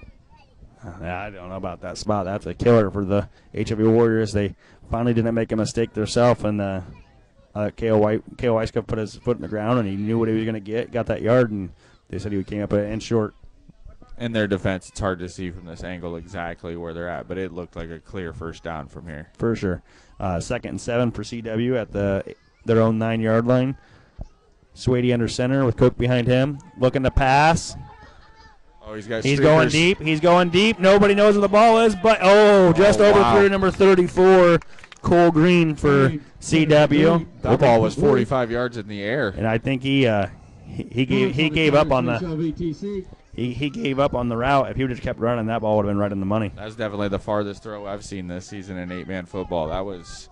I don't know about that spot. That's a killer for the HLV Warriors. They finally didn't make a mistake themselves, and K.O. Weiskamp put his foot in the ground, and he knew what he was going to get. Got that yard, and they said he came up an inch short. In their defense, it's hard to see from this angle exactly where they're at, but it looked like a clear 1st down from here. For sure. 2nd and 7 for CW at their own 9-yard line. Swady under center with Coke behind him. Looking to pass. Oh, he's going deep. He's going deep. Nobody knows where the ball is, but just overthrew number 34, Cole Green for CW. That ball was 45 yards in the air. And I think he gave up on the he gave up on the route. If he would have kept running, that ball would have been right in the money. That's definitely the farthest throw I've seen this season in 8-man football. That was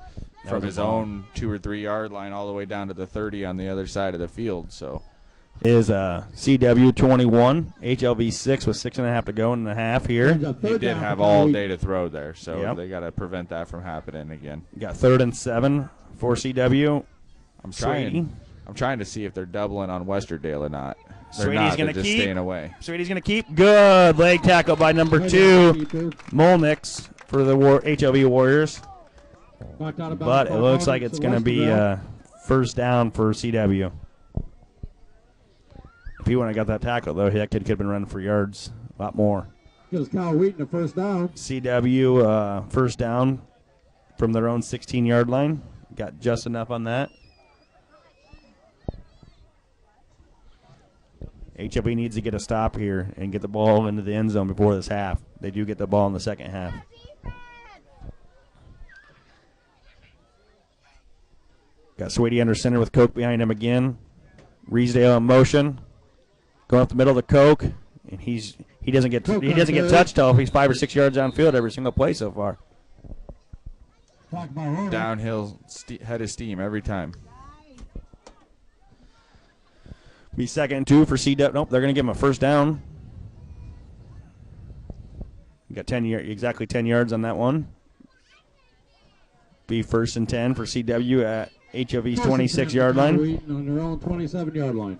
from his own 2 or 3 yard line all the way down to the 30 on the other side of the field. So is CW 21, HLV 6 with 6.5 to go in the half here. He did have all day to throw there, so they got to prevent that from happening again. You got 3rd and 7 for CW. I'm trying to see if they're doubling on Westerdale or not. Swady's going to keep. Staying away. Swady's going to keep. Good leg tackle by number 2, Molnix for the HLV Warriors. But it looks like it's going to be 1st down for CW. If he wouldn't have got that tackle, though, that kid could have been running for yards a lot more. gives Cal Wheaton a first down. CW first down from their own 16-yard line. Got just enough on that. HLV needs to get a stop here and get the ball into the end zone before this half. They do get the ball in the second half. Got Swady under center with Koch behind him again. Reesdale in motion. Going up the middle of the Koch, and he doesn't get touched till he's 5 or 6 yards downfield every single play so far. Downhill head of steam every time. Be 2nd and 2 for CW. Nope, they're going to give him a first down. Got exactly 10 yards on that one. Be 1st and 10 for CW at HLV's 26-yard line. On their own 27-yard line.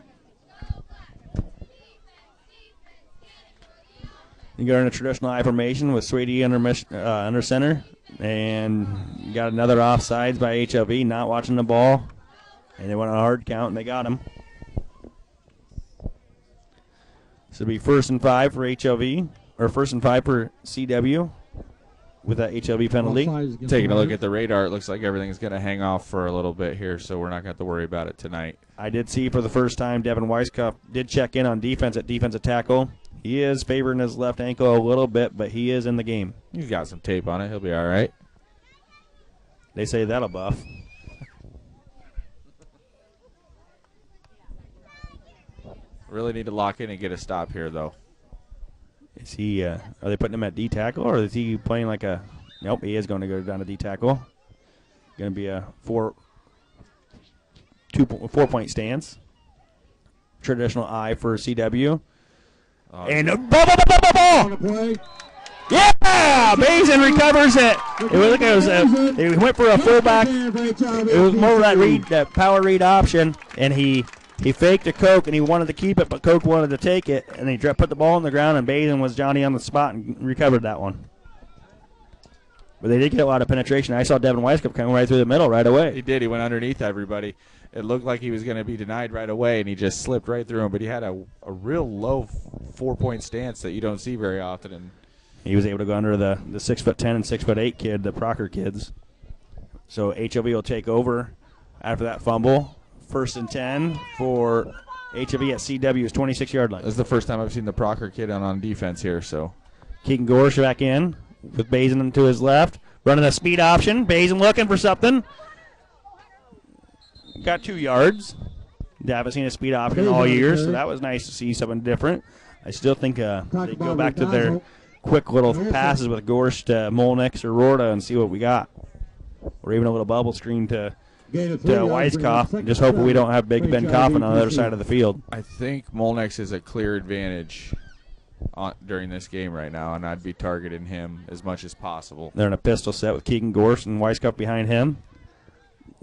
You got in a traditional I formation with Swady under center. And you got another offsides by HLV, not watching the ball. And they went on a hard count, and they got him. So it'll be 1st and 5 for HLV, or 1st and 5 for CW with that HLV penalty. Taking a look at the radar, it looks like everything's going to hang off for a little bit here, so we're not going to have to worry about it tonight. I did see for the first time Devin Weiskopf did check in on defense at defensive tackle. He is favoring his left ankle a little bit, but he is in the game. He's got some tape on it. He'll be all right. They say that'll buff. Really need to lock in and get a stop here, though. Is he? Are they putting him at D tackle, or is he playing like a? Nope, he is going to go down to D tackle. Going to be a 4-point stance. Traditional I for CW. And ball! Yeah! Mason recovers it. It was like they went for a fullback. It was more of that power read option, and he faked a Koch, and he wanted to keep it, but Koch wanted to take it, and he put the ball on the ground, and Basin was Johnny on the spot and recovered that one. But they did get a lot of penetration. I saw Devin Weiskopf coming right through the middle right away. He did. He went underneath everybody. It looked like he was going to be denied right away, and he just slipped right through him. But he had a real low 4-point stance that you don't see very often. And he was able to go under the 6'10" and 6'8" kid, the Proctor kids. So HLV will take over after that fumble. 1st and 10 for HLV at CW's 26-yard line. This is the first time I've seen the Proctor kid on defense here. So Keegan Gorsh back in with Basin to his left. Running a speed option. Basin looking for something. Got 2 yards. I haven't seen a speed option all year, so that was nice to see something different. I still think they go back to their quick little passes with Gorsh to Molnix or Rorta and see what we got. Or even a little bubble screen to Weiskopf. Just hoping we don't have Big Ben Coffin on the other side of the field. I think Molnix is a clear advantage during this game right now, and I'd be targeting him as much as possible. They're in a pistol set with Keegan Gorsh and Weiskopf behind him.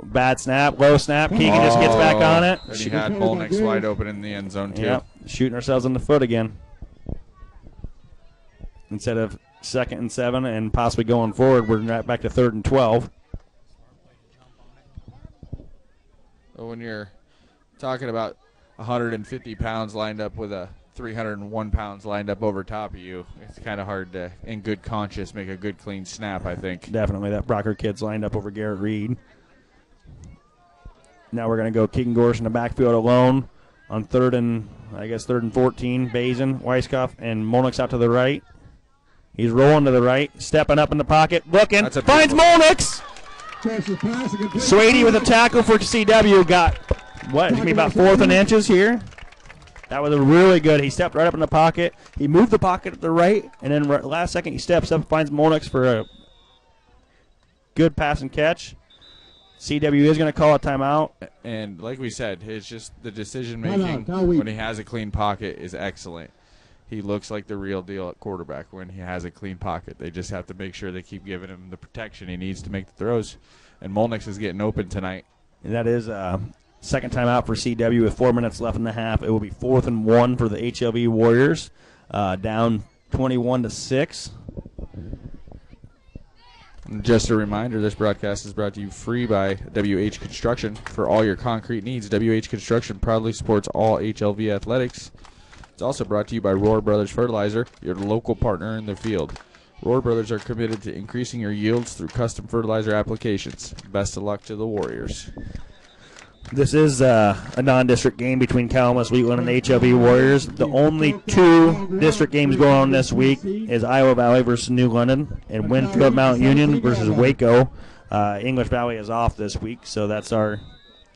Bad snap, low snap. Keegan just gets back on it. And he had Molnix wide open in the end zone, too. Yep, shooting ourselves in the foot again. Instead of 2nd and 7 and possibly going forward, we're right back to 3rd and 12. Well, when you're talking about 150 pounds lined up with a 301 pounds lined up over top of you, it's kind of hard to, in good conscience, make a good clean snap, I think. Definitely. That Brocker kid's lined up over Garrett Reed. Now we're going to go Keegan Gorsh in the backfield alone on 3rd and 14. Basin, Weiskopf, and Molnix out to the right. He's rolling to the right, stepping up in the pocket, looking, finds Molnix. Swady with a tackle for CW. Got, it's going to be about 4th and inches here. That was a really good. He stepped right up in the pocket. He moved the pocket to the right, and then last second he steps up, finds Molnix for a good pass and catch. CW is going to call a timeout. And like we said, it's just the decision-making when he has a clean pocket is excellent. He looks like the real deal at quarterback when he has a clean pocket. They just have to make sure they keep giving him the protection he needs to make the throws. And Molnix is getting open tonight. And that is second timeout for CW with 4 minutes left in the half. It will be 4th and 1 for the HLV Warriors, down 21-6. Just a reminder, this broadcast is brought to you free by WH Construction. For all your concrete needs, WH Construction proudly supports all HLV athletics. It's also brought to you by Rohr Brothers Fertilizer, your local partner in the field. Rohr Brothers are committed to increasing your yields through custom fertilizer applications. Best of luck to the Warriors. This is a non-district game between Calamus Wheatland and HLV Warriors. The only two district games going on this week is Iowa Valley versus New London and Winfield Mount Union versus Waco. English Valley is off this week, so that's our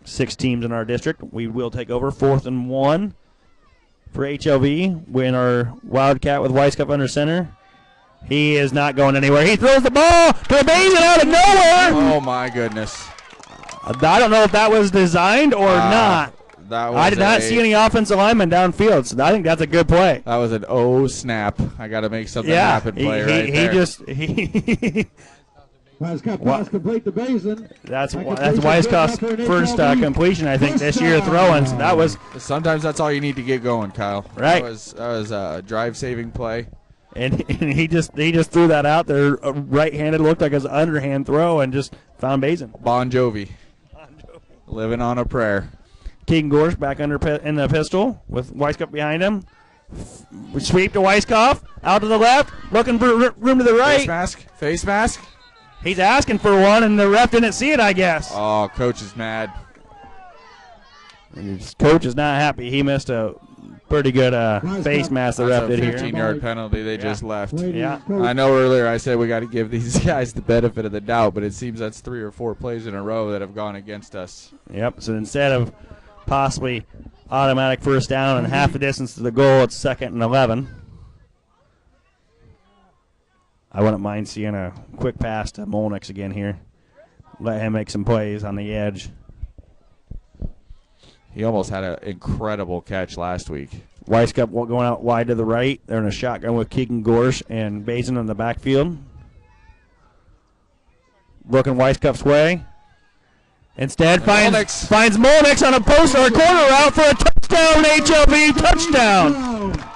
6 teams in our district. We will take over 4th and 1 for HLV. Win our Wildcat with Weisskopf under center. He is not going anywhere. He throws the ball to the basin out of nowhere. Oh, my goodness. I don't know if that was designed or not. I did not see any offensive linemen downfield, so I think that's a good play. That was an snap. I got to make something happen play right there. Weisskopf pass complete the basin. That's Weisskopf's first completion, I think, this year throwing. So that was. Sometimes that's all you need to get going, Kyle. Right. That was a drive-saving play. And he just threw that out there, right-handed, looked like his underhand throw, and just found Basin. Bon Jovi. Living on a prayer. Keegan Gorsh back in the pistol with Weisskopf behind him. Sweep to Weisskopf, out to the left, looking for room to the right. Face mask. He's asking for one, and the ref didn't see it, I guess. Oh, coach is mad. His coach is not happy. He missed a pretty good face mask the ref did here. 15-yard penalty they just left. Yeah. I know earlier I said we got to give these guys the benefit of the doubt, but it seems that's 3 or 4 plays in a row that have gone against us. Yep, so instead of possibly automatic first down and half the distance to the goal, it's 2nd and 11. I wouldn't mind seeing a quick pass to Molnix again here. Let him make some plays on the edge. He almost had an incredible catch last week. Weisskopf going out wide to the right. They're in a shotgun with Keegan Gorsh and Basin in the backfield. Looking Weisskopf's way. Instead finds Molnix on a post or a corner route for a touchdown, HLV touchdown.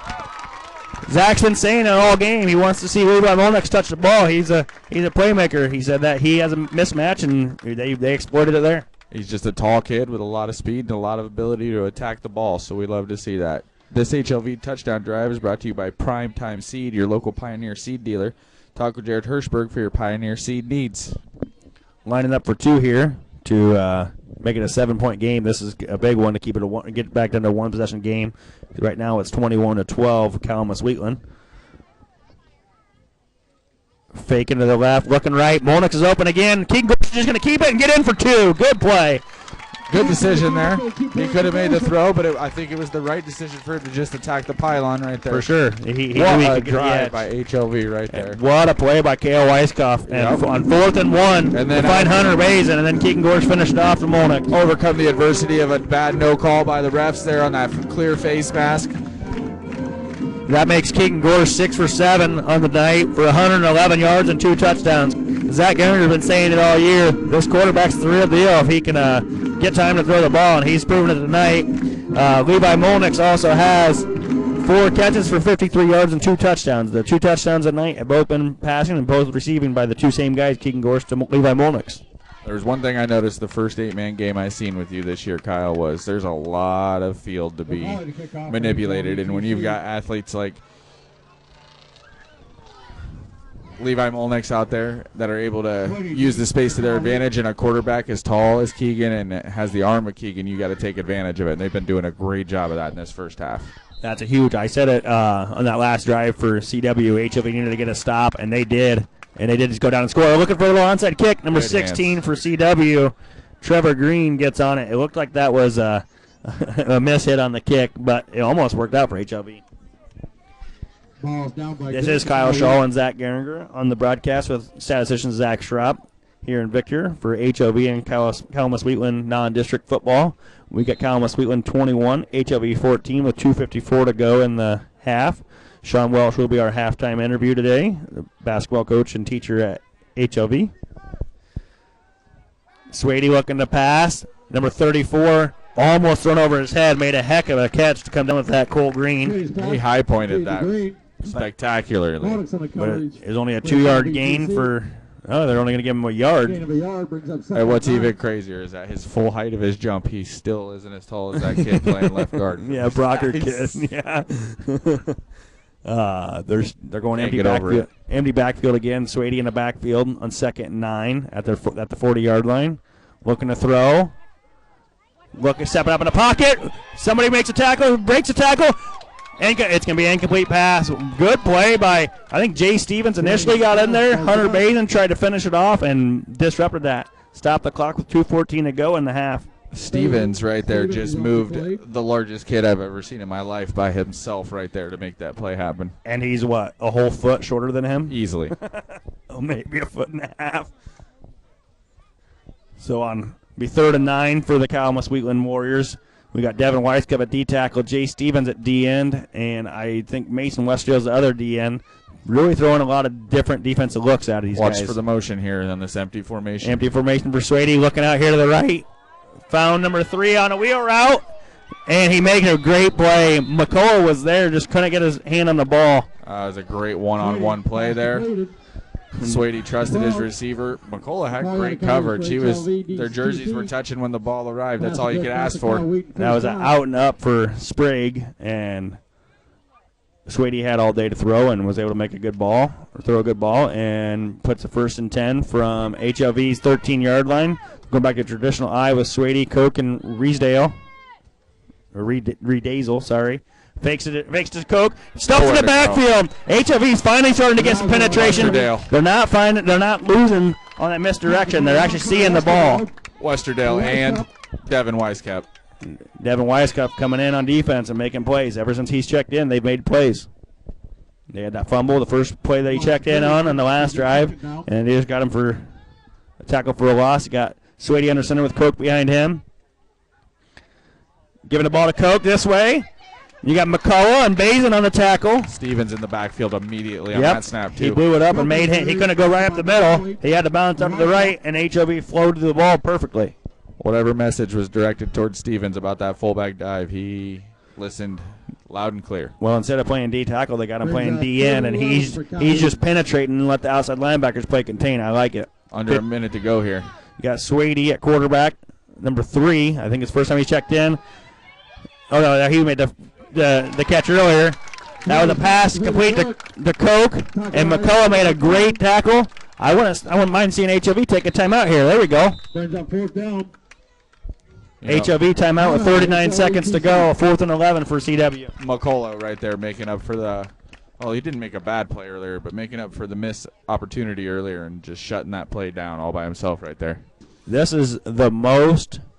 Zach's been saying it all game. He wants to see Levi Molnix touch the ball. He's a playmaker. He said that he has a mismatch, and they exploited it there. He's just a tall kid with a lot of speed and a lot of ability to attack the ball, so we love to see that. This HLV touchdown drive is brought to you by Primetime Seed, your local Pioneer seed dealer. Talk with Jared Hirschberg for your Pioneer seed needs. Lining up for 2 here to make it a 7-point game. This is a big one to keep it get back down to a 1-possession game. Right now it's 21-12, Calamus Wheatland. Faking to the left, looking right. Molnix is open again. Keegan Gorsh is just going to keep it and get in for 2. Good play. Good decision there. He could have made the throw, but I think it was the right decision for him to just attack the pylon right there. For sure. He what knew he a could drive by HLV right there. What a play by Kale Weisskopf. And on 4th and 1, and then find Hunter Basin, and then Keegan Gorsh finished off to Molnix. Overcome the adversity of a bad no call by the refs there on that clear face mask. That makes Keegan Gorsh 6 for 7 on the night for 111 yards and 2 touchdowns. Zach Gehringer has been saying it all year. This quarterback's the real deal if he can get time to throw the ball, and he's proven it tonight. Levi Molnix also has 4 catches for 53 yards and 2 touchdowns. The 2 touchdowns at night have both been passing and both receiving by the 2 same guys, Keegan Gorsh to Levi Molnix. There's one thing I noticed the first 8-man game I seen with you this year, Kyle, was there's a lot of field to be manipulated. And when you've got athletes like Levi Molnix out there that are able to use the space to their advantage, and a quarterback as tall as Keegan and has the arm of Keegan, you got to take advantage of it. And they've been doing a great job of that in this first half. That's a huge. I said it on that last drive for CW. HLV needed to get a stop, and they did. And they did just go down and score. Looking for a little onside kick. Number 16 for CW. Trevor Green gets on it. It looked like that was a miss hit on the kick, but it almost worked out for HLV. This is Kyle Shaw and Zach Gehringer on the broadcast with statistician Zach Schrapp here in Victor for HLV and Calamus Wheatland non-district football. We got Calamus Wheatland 21, HLV 14 with 2:54 to go in the half. Sean Welsh will be our halftime interview today, the basketball coach and teacher at HLV. Swady looking to pass. Number 34, almost thrown over his head, made a heck of a catch to come down with that Cole Green. He high-pointed that spectacularly. But it was only a 2-yard gain for Oh, they're only going to give him a yard. Gain of a yard brings up second And what's and even 9. crazier is that his full height of his jump, he still isn't as tall as that kid playing left guard. Yeah, Brocker Nice. kid. Yeah. They're going Can't empty get over backfield. it. Empty backfield again. Swady in the backfield on 2nd and 9 at the 40-yard line, looking to throw. Stepping up in the pocket. Somebody makes a tackle, breaks a tackle. It's going to be an incomplete pass. Good play by, I think, Jay Stevens initially got in there. Hunter Bazin tried to finish it off and disrupted that. Stopped the clock with 2:14 to go in the half. Stevens right there just moved the largest kid I've ever seen in my life by himself right there to make that play happen. And he's, what, a whole foot shorter than him? Easily. Oh, maybe a foot and a half. So on be 3rd and 9 for the Calamus Wheatland Warriors. We got Devin Weiskup at D tackle, Jay Stevens at D end, and I think Mason Westfield's the other D end. Really throwing a lot of different defensive looks out of these guys. Watch for the motion here on this empty formation. Empty formation for Swady, looking out here to the right. Found number 3 on a wheel route, and he made a great play. McCullough was there, just couldn't get his hand on the ball. It was a great one-on-one play there. Swady trusted his receiver. McCullough had great coverage. Their jerseys were touching when the ball arrived. That's all you could ask for. That was an out and up for Sprague, and Swady had all day to throw and was able to make a good ball, or throw a good ball, and puts a 1st and 10 from HLV's 13-yard line. Going back to traditional I with Swady, Koch, and Riesdale. Or Redazel, sorry. Fakes to Koch. Stuffs in the backfield. HLV's finally starting to get some penetration. They're not losing on that misdirection. They're actually seeing the ball. Westerdale and Devin Weiskup. Devin Weiskup coming in on defense and making plays. Ever since he's checked in, they've made plays. They had that fumble, the first play that he checked in on the last drive, and they just got him for a tackle for a loss. He got Swady under center with Koch behind him. Giving the ball to Koch this way. You got McCullough and Bazin on the tackle. Stevens in the backfield immediately on that snap, too. He blew it up and made him. He couldn't go right up the middle. He had to bounce up to the right, and HLV flowed to the ball perfectly. Whatever message was directed towards Stevens about that fullback dive, he listened loud and clear. Well, instead of playing D tackle, they got him playing D end, and he's just penetrating and let the outside linebackers play contain. I like it. Under a minute to go here. You got Swady at quarterback, number 3. I think it's the first time he's checked in. Oh, no, he made the catch earlier. That was a pass complete to Koch, and McCullough made a great tackle. I wouldn't mind seeing HLV take a timeout here. There we go. Brings up 4th down. HLV timeout with 39 seconds to go. 4th and 11 for CW. McCullough right there making up for the – well, he didn't make a bad play earlier, but making up for the missed opportunity earlier and just shutting that play down all by himself right there. This is the most –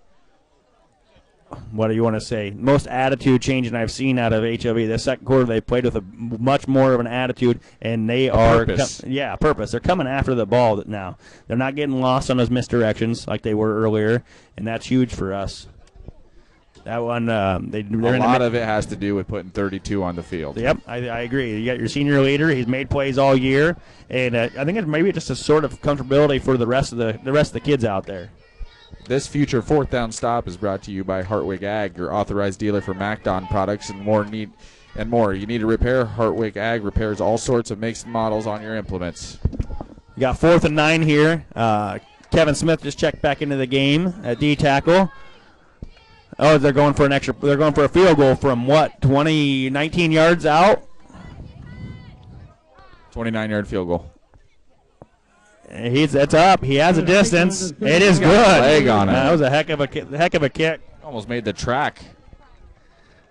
what do you want to say? Most attitude changing I've seen out of HLV. The second quarter, they played with a much more of an attitude, and they are purpose. Purpose. They're coming after the ball now. They're not getting lost on those misdirections like they were earlier, and that's huge for us. That one, a lot of it has to do with putting 32 on the field. Yep, I agree. You got your senior leader. He's made plays all year, and I think it's maybe just a sort of comfortability for the rest of the kids out there. This future 4th down stop is brought to you by Hartwig Ag, your authorized dealer for MacDon products and more. You need a repair? Hartwig Ag repairs all sorts of makes and models on your implements. You got 4th and 9 here. Kevin Smith just checked back into the game at D tackle. Oh, they're going for a field goal from what? 19 yards out. 29-yard field goal. It's up. He has a distance. It is good. Leg on it. That was a heck of a kick. Almost made the track.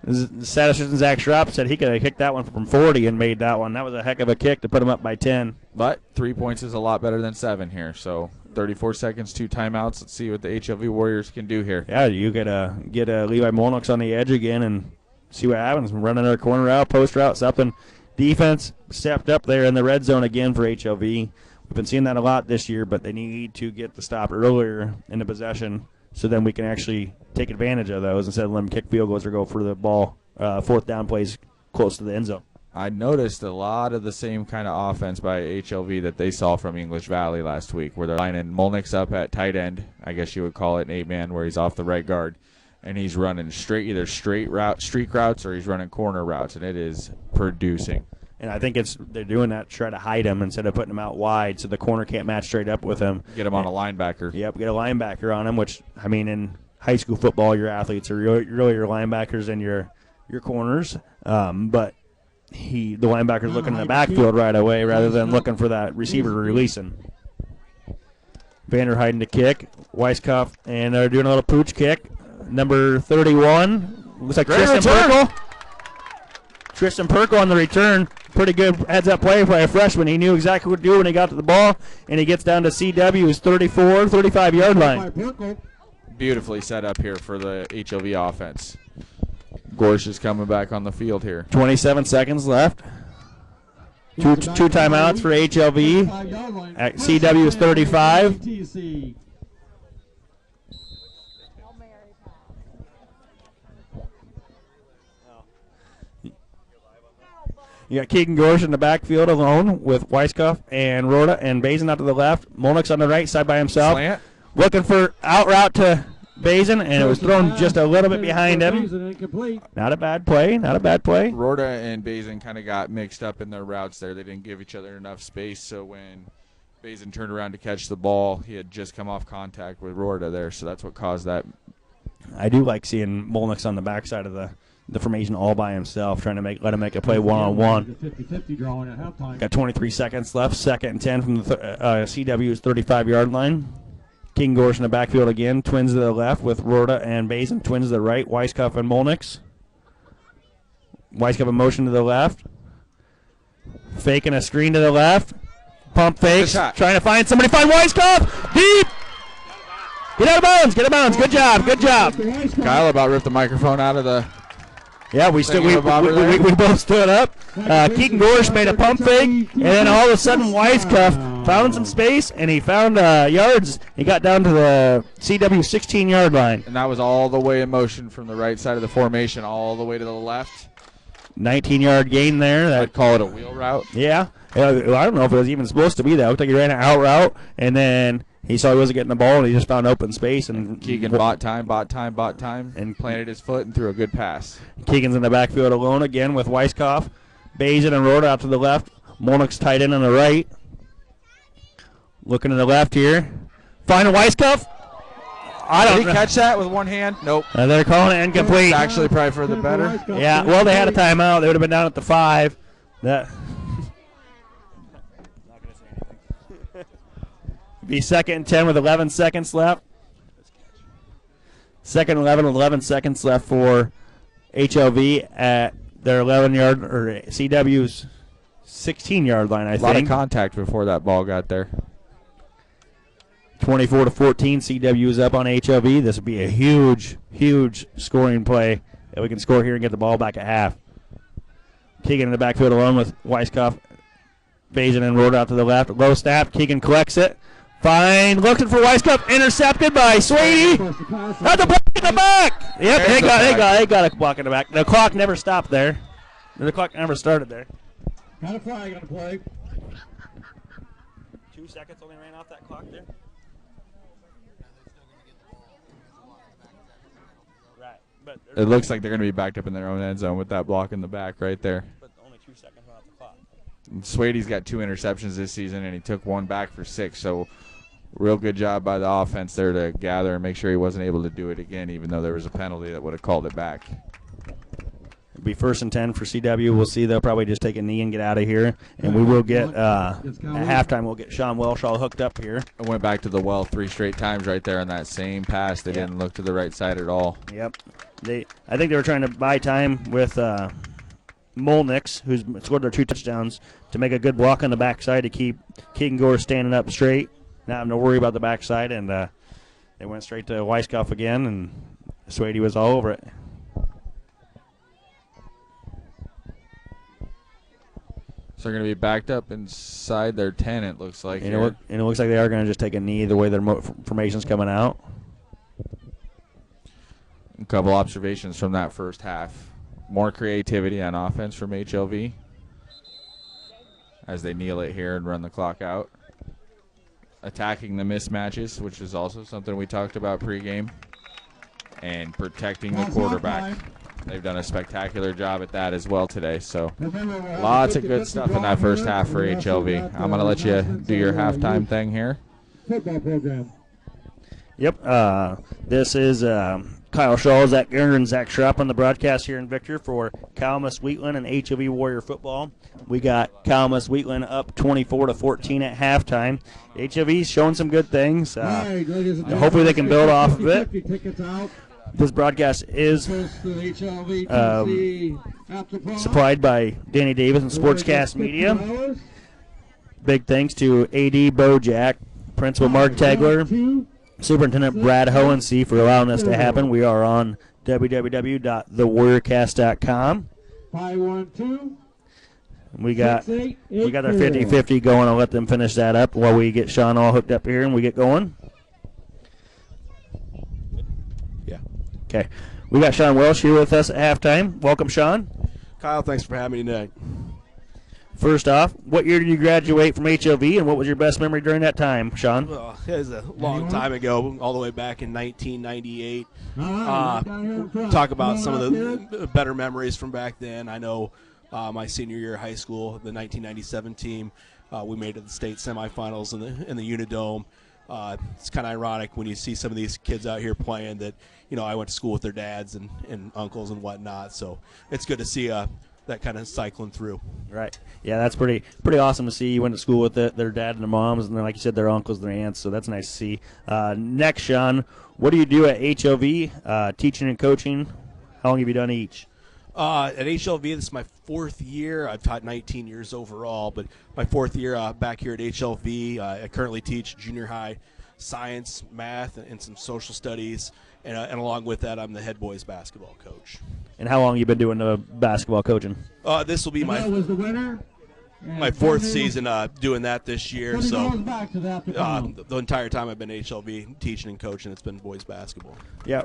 Statistician Zach Schrapp said he could have kicked that one from 40 and made that one. That was a heck of a kick to put him up by 10. But 3 points is a lot better than 7 here. So 34 seconds, 2 timeouts. Let's see what the HLV Warriors can do here. Yeah, you could get Levi Molnix on the edge again and see what happens. Run another corner route, post route, something. Defense stepped up there in the red zone again for HLV. We've been seeing that a lot this year, but they need to get the stop earlier in the possession so then we can actually take advantage of those instead of letting them kick field goals or go for the ball 4th down plays close to the end zone. I noticed a lot of the same kind of offense by HLV that they saw from English Valley last week, where they're lining Molnix up at tight end, I guess you would call it an 8-man, where he's off the right guard, and he's running either streak routes or he's running corner routes, and it is producing. And I think they're doing that to try to hide him instead of putting him out wide so the corner can't match straight up with him. Get him on a linebacker. Yep, get a linebacker on him, which, I mean, in high school football, your athletes are really your linebackers and your corners. But the linebacker's looking in the backfield right away rather than looking for that receiver to release him. Vanderheiden to kick. Weiskopf, and they're doing a little pooch kick. Number 31. Looks like Tristan Perkle. Tristan Perkle on the return. Pretty good heads-up play by a freshman. He knew exactly what to do when he got to the ball, and he gets down to CW's 35-yard line. Beautifully set up here for the HLV offense. Gorsh is coming back on the field here. 27 seconds left. Two timeouts for HLV at CW's 35. You got Keegan Gorsh in the backfield alone with Weiskopf and Rhoda and Bazin out to the left. Molnick's on the right side by himself. Slant. Looking for out route to Bazin, and it was thrown just a little bit behind him. Not a bad play. Rhoda and Bazin kind of got mixed up in their routes there. They didn't give each other enough space, so when Bazin turned around to catch the ball, he had just come off contact with Rhoda there, so that's what caused that. I do like seeing Molnick's on the backside of the formation all by himself, trying to let him make a play one-on-one. Got 23 seconds left, 2nd and 10 from the CW's 35-yard line. King Gorsh in the backfield again, twins to the left with Rhoda and Bazin, twins to the right, Weiskopf and Molnick's. Weiskopf in motion to the left. Faking a screen to the left. Pump fakes, trying to find somebody, find Weiskopf, deep! Get out of bounds, good job. Kyle about ripped the microphone out of the... Yeah, we both stood up. Keaton Gorsh made a pump fake, and then all of a sudden Weiskopf found some space, and he found yards. He got down to the CW 16-yard line. And that was all the way in motion from the right side of the formation, all the way to the left. 19-yard gain there. I'd call it a wheel route. Yeah. I don't know if it was even supposed to be that. It looked like he ran an out route, and then he saw he wasn't getting the ball, and he just found open space. And Keegan bought time, and planted his foot and threw a good pass. Keegan's in the backfield alone again with Weiskopf. Bazin and Rhoda out to the left. Molnick's tight end on the right. Looking to the left here. Finding Weiskopf. Did he catch that with one hand? Nope. They're calling it incomplete. Actually, probably for the better. Yeah, well, they had a timeout. They would have been down at the 5. That be 2nd and 10 with 11 seconds left. 2nd and 11 seconds left for HLV at their 11-yard or CW's 16-yard line, I think. A lot of contact before that ball got there. 24-14, CW is up on HLV. This would be a huge scoring play that we can score here and get the ball back at half. Keegan in the backfield alone with Weiskopf. Bazin and Rhoda out to the left. Low snap. Keegan collects it. Fine. Looking for Weiskopf. Intercepted by Swady. Got the block in the back. Yep, they got a block in the back. The clock never stopped there. The clock never started there. Got a flag on the play. 2 seconds only ran off that clock there. Right. But it looks like they're going to be backed up in their own end zone with that block in the back right there. But only 2 seconds went off the clock. Swady's got 2 interceptions this season, and he took 1 back for 6. So real good job by the offense there to gather and make sure he wasn't able to do it again, even though there was a penalty that would have called it back. It'll be 1st and 10 for CW. We'll see. They'll probably just take a knee and get out of here. And we will get, at halftime, we'll get Sean Welshaw hooked up here. I went back to the well 3 straight times right there on that same pass. They didn't look to the right side at all. Yep. I think they were trying to buy time with Molnick's, who's scored their 2 touchdowns, to make a good block on the backside to keep Keegan Gore standing up straight, not having to worry about the backside. And they went straight to Weiskopf again, and Swady was all over it. So they're going to be backed up inside their 10, it looks like. And it looks like they are going to just take a knee the way their formation's coming out. A couple observations from that first half. More creativity on offense from HLV as they kneel it here and run the clock out. Attacking the mismatches, which is also something we talked about pregame. And protecting the quarterback. They've done a spectacular job at that as well today. So lots of good stuff in that first half for HLV. I'm going to let you do your halftime thing here. Football program. Yep. This is Kyle Shaw, Zach Garner, and Zach Schrapp on the broadcast here in Victor for Calamus Wheatland and HLV Warrior football. We got Calamus Wheatland up 24-14 at halftime. HLV's showing some good things. Hopefully they can build off of it. This broadcast is supplied by Danny Davis and Sportscast Media. Big thanks to AD Bojack, Principal Mark Tegler, Superintendent Brad Hohensee for allowing this to happen. We are on www.thewarriorcast.com. 512. We got our 50-50 going. I'll let them finish that up while we get Sean all hooked up here and we get going. Yeah. Okay. We got Sean Welsh here with us at halftime. Welcome, Sean. Kyle, thanks for having me tonight. First off, what year did you graduate from HLV, and what was your best memory during that time, Sean? Well, it was a long time ago, all the way back in 1998. Talk about some of the better memories from back then. I know my senior year of high school, the 1997 team, we made it to the state semifinals in the Unidome. It's kind of ironic when you see some of these kids out here playing that, I went to school with their dads and uncles and whatnot. So it's good to see that kind of cycling through. Right. Yeah, that's pretty awesome to see. You went to school with their dad and their moms, and then, like you said, their uncles and their aunts, so that's nice to see. Next, Sean, what do you do at HLV, teaching and coaching? How long have you done each? At HLV, this is my fourth year. I've taught 19 years overall, but my fourth year back here at HLV. I currently teach junior high science, math, and some social studies, and along with that, I'm the head boys basketball coach. And how long have you been doing the basketball coaching? This will be my fourth season doing that this year. So the entire time I've been at HLV teaching and coaching, it's been boys basketball. Yeah,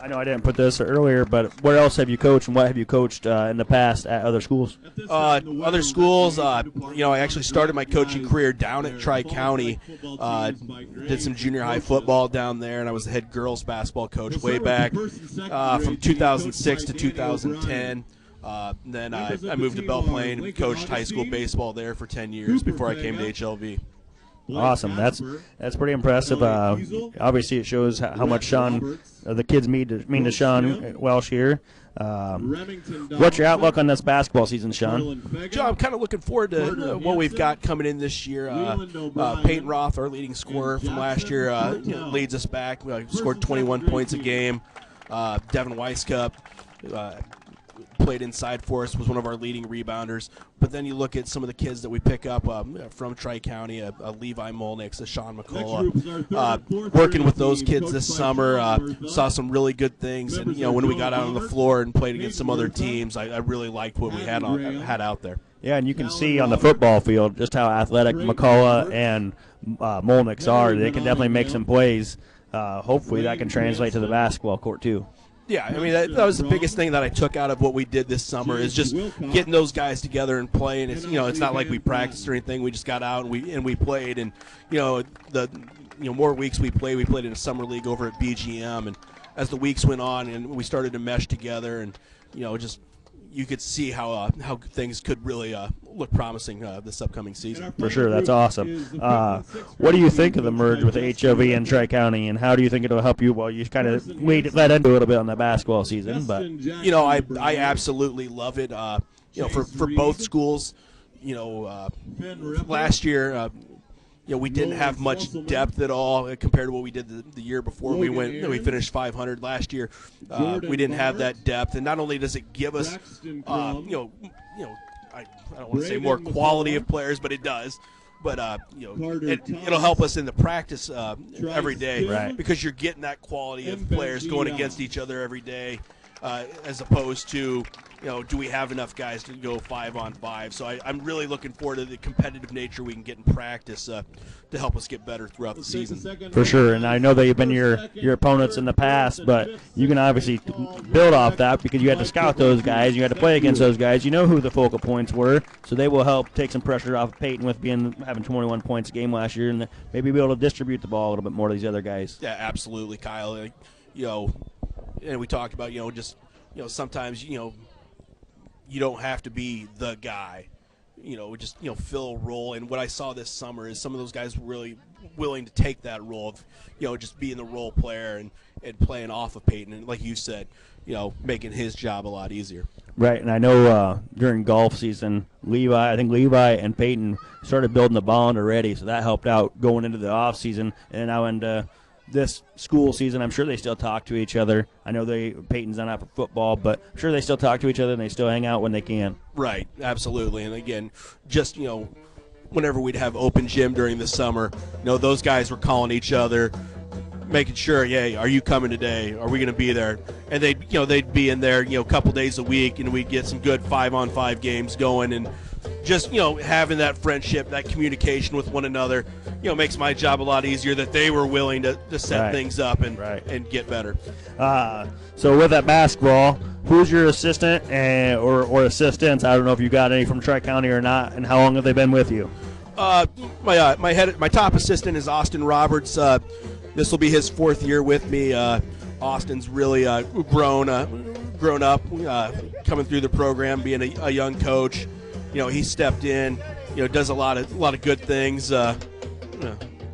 I know I didn't put this earlier, but where else have you coached, and what have you coached in the past at other schools? Other schools, I actually started my coaching career down at Tri-County. Did some junior high football down there, and I was the head girls basketball coach way back from 2006 to 2010. Then I moved to Belle Plaine and coached high school baseball there for 10 years before I came to HLV. Awesome. That's pretty impressive. Obviously, it shows how much Sean, the kids mean to Sean Welsh here. What's your outlook on this basketball season, Sean? Joe, I'm kind of looking forward to what we've got coming in this year. Peyton Roth, our leading scorer from last year, leads us back. We scored 21 points a game. Devin Weiskup played inside for us, was one of our leading rebounders. But then you look at some of the kids that we pick up from Tri-County, Levi Molnix, Sean McCullough. Working with those kids this summer, saw some really good things. And, when we got out on the floor and played against some other teams, I really liked what we had out there. Yeah, and you can see on the football field just how athletic McCullough and Molnix are. They can definitely make some plays. Hopefully that can translate to the basketball court, too. Yeah, I mean, that was the biggest thing that I took out of what we did this summer is just getting those guys together and playing. It's it's not like we practiced or anything. We just got out and we played. And more weeks we played in a summer league over at BGM. And as the weeks went on and we started to mesh together, and just you could see how things could really look promising this upcoming season. For sure, that's awesome. What do you think of the merge with HLV and Tri-County, and how do you think it'll help you? Well, you kind of led into a little bit on the basketball season, but I absolutely love it. For both schools, last year. We didn't have much depth at all compared to what we did the year before. We finished 500 last year. We didn't have that depth, and not only does it give us, I don't want to say more quality of players, but it does. But it'll help us in the practice every day, right? Because you're getting that quality of players going against each other every day, as opposed to. Do we have enough guys to go 5-on-5? So I'm really looking forward to the competitive nature we can get in practice to help us get better throughout the season. For sure, and I know that you've been your opponents in the past, but you can obviously build off that because you had to scout those guys, you had to play against those guys. You know who the focal points were, so they will help take some pressure off of Peyton with having 21 points a game last year, and maybe be able to distribute the ball a little bit more to these other guys. Yeah, absolutely, Kyle. And we talked about just sometimes, you don't have to be the guy. Just fill a role. And what I saw this summer is some of those guys were really willing to take that role of just being the role player and playing off of Peyton, and like you said, making his job a lot easier. Right, and I know during golf season, I think Levi and Peyton started building the bond already, so that helped out going into the off season, and now into this school season. I'm sure they still talk to each other. I know Peyton's not out for football, but I'm sure they still talk to each other and they still hang out when they can. Right, absolutely. And again, just whenever we'd have open gym during the summer, those guys were calling each other, making sure, are you coming today? Are we going to be there? And they'd be in there, a couple days a week, and we'd get some good 5-on-5 games going, and just having that friendship, that communication with one another, makes my job a lot easier. That they were willing to set things up and get better. So with that basketball, who's your assistant or assistants? I don't know if you got any from Tri-County or not, and how long have they been with you? My top assistant is Austin Roberts. This will be his 4th year with me. Austin's really grown up, coming through the program, being a young coach. He stepped in, does a lot of good things. A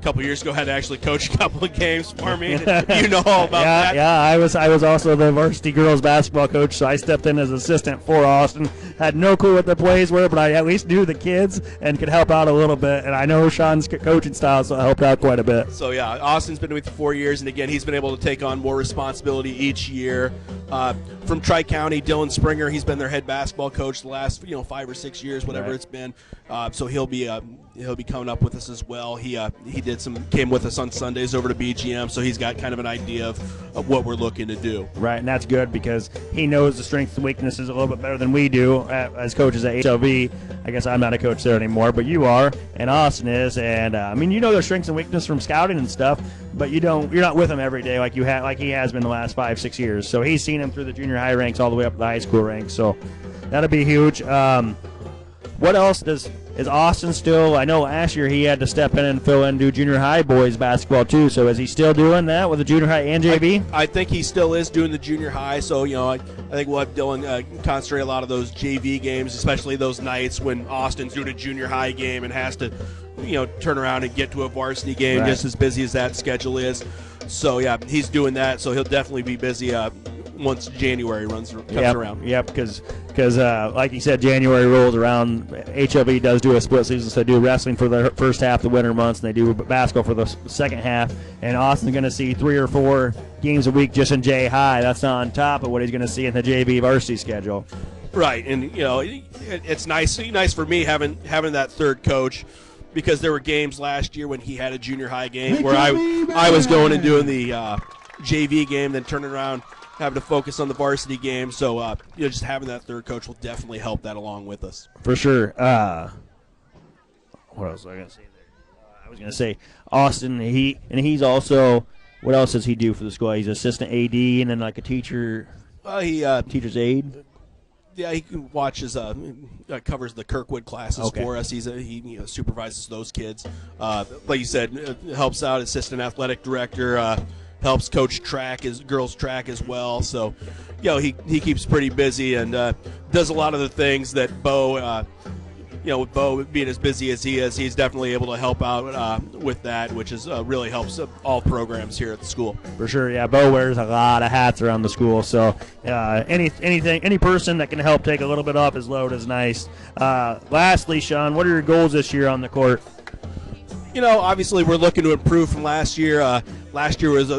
couple years ago, had to actually coach a couple of games for me. All about that. Yeah, I was also the varsity girls basketball coach, so I stepped in as assistant for Austin. Had no clue what the plays were, but I at least knew the kids and could help out a little bit. And I know Sean's coaching style, so I helped out quite a bit. So yeah, Austin's been with me for 4 years, and again, he's been able to take on more responsibility each year. From Tri-County, Dylan Springer, he's been their head basketball coach the last 5 or 6 years, whatever it's been. So he'll be coming up with us as well. He came with us on Sundays over to BGM, so he's got kind of an idea of what we're looking to do. Right, and that's good because he knows the strengths and weaknesses a little bit better than we do as coaches at HLV. I guess I'm not a coach there anymore, but you are, and Austin is, and their strengths and weaknesses from scouting and stuff, but you're not with him every day like he has been the last 5-6 years. So he's seen him through the junior high ranks all the way up to the high school ranks. So that'll be huge. What else is Austin still? I know last year he had to step in and fill in, do junior high boys basketball too. So is he still doing that with the junior high and JV? I think he still is doing the junior high. So I think we'll have Dylan concentrate a lot of those JV games, especially those nights when Austin's doing a junior high game and has to turn around and get to a varsity game, just as busy as that schedule is. So yeah, he's doing that. So he'll definitely be busy once January comes around. Yep, because like you said, January rolls around. HLV does do a split season, so they do wrestling for the first half of the winter months, and they do basketball for the second half. And Austin's going to see 3 or 4 games a week just in J High. That's not on top of what he's going to see in the JV varsity schedule. Right, and it's nice for me having that third coach, because there were games last year when he had a junior high game where I was going and doing the JV game, then turning around, having to focus on the varsity game. So just having that third coach will definitely help that along with us. For sure. What else was I going to say there? I was going to say Austin, he's also, what else does he do for the school? He's assistant AD and then like a teacher, teacher's aide. Yeah, he watches, covers the Kirkwood classes for us. He supervises those kids. Like you said, helps out, assistant athletic director, helps coach girls track as well. So, he keeps pretty busy and does a lot of the things that Bo, with Bo being as busy as he is, he's definitely able to help out with that, which is really helps all programs here at the school. For sure, yeah. Bo wears a lot of hats around the school, so any person that can help take a little bit off his load is nice. Lastly, Sean, what are your goals this year on the court? Obviously we're looking to improve from last year. Last year was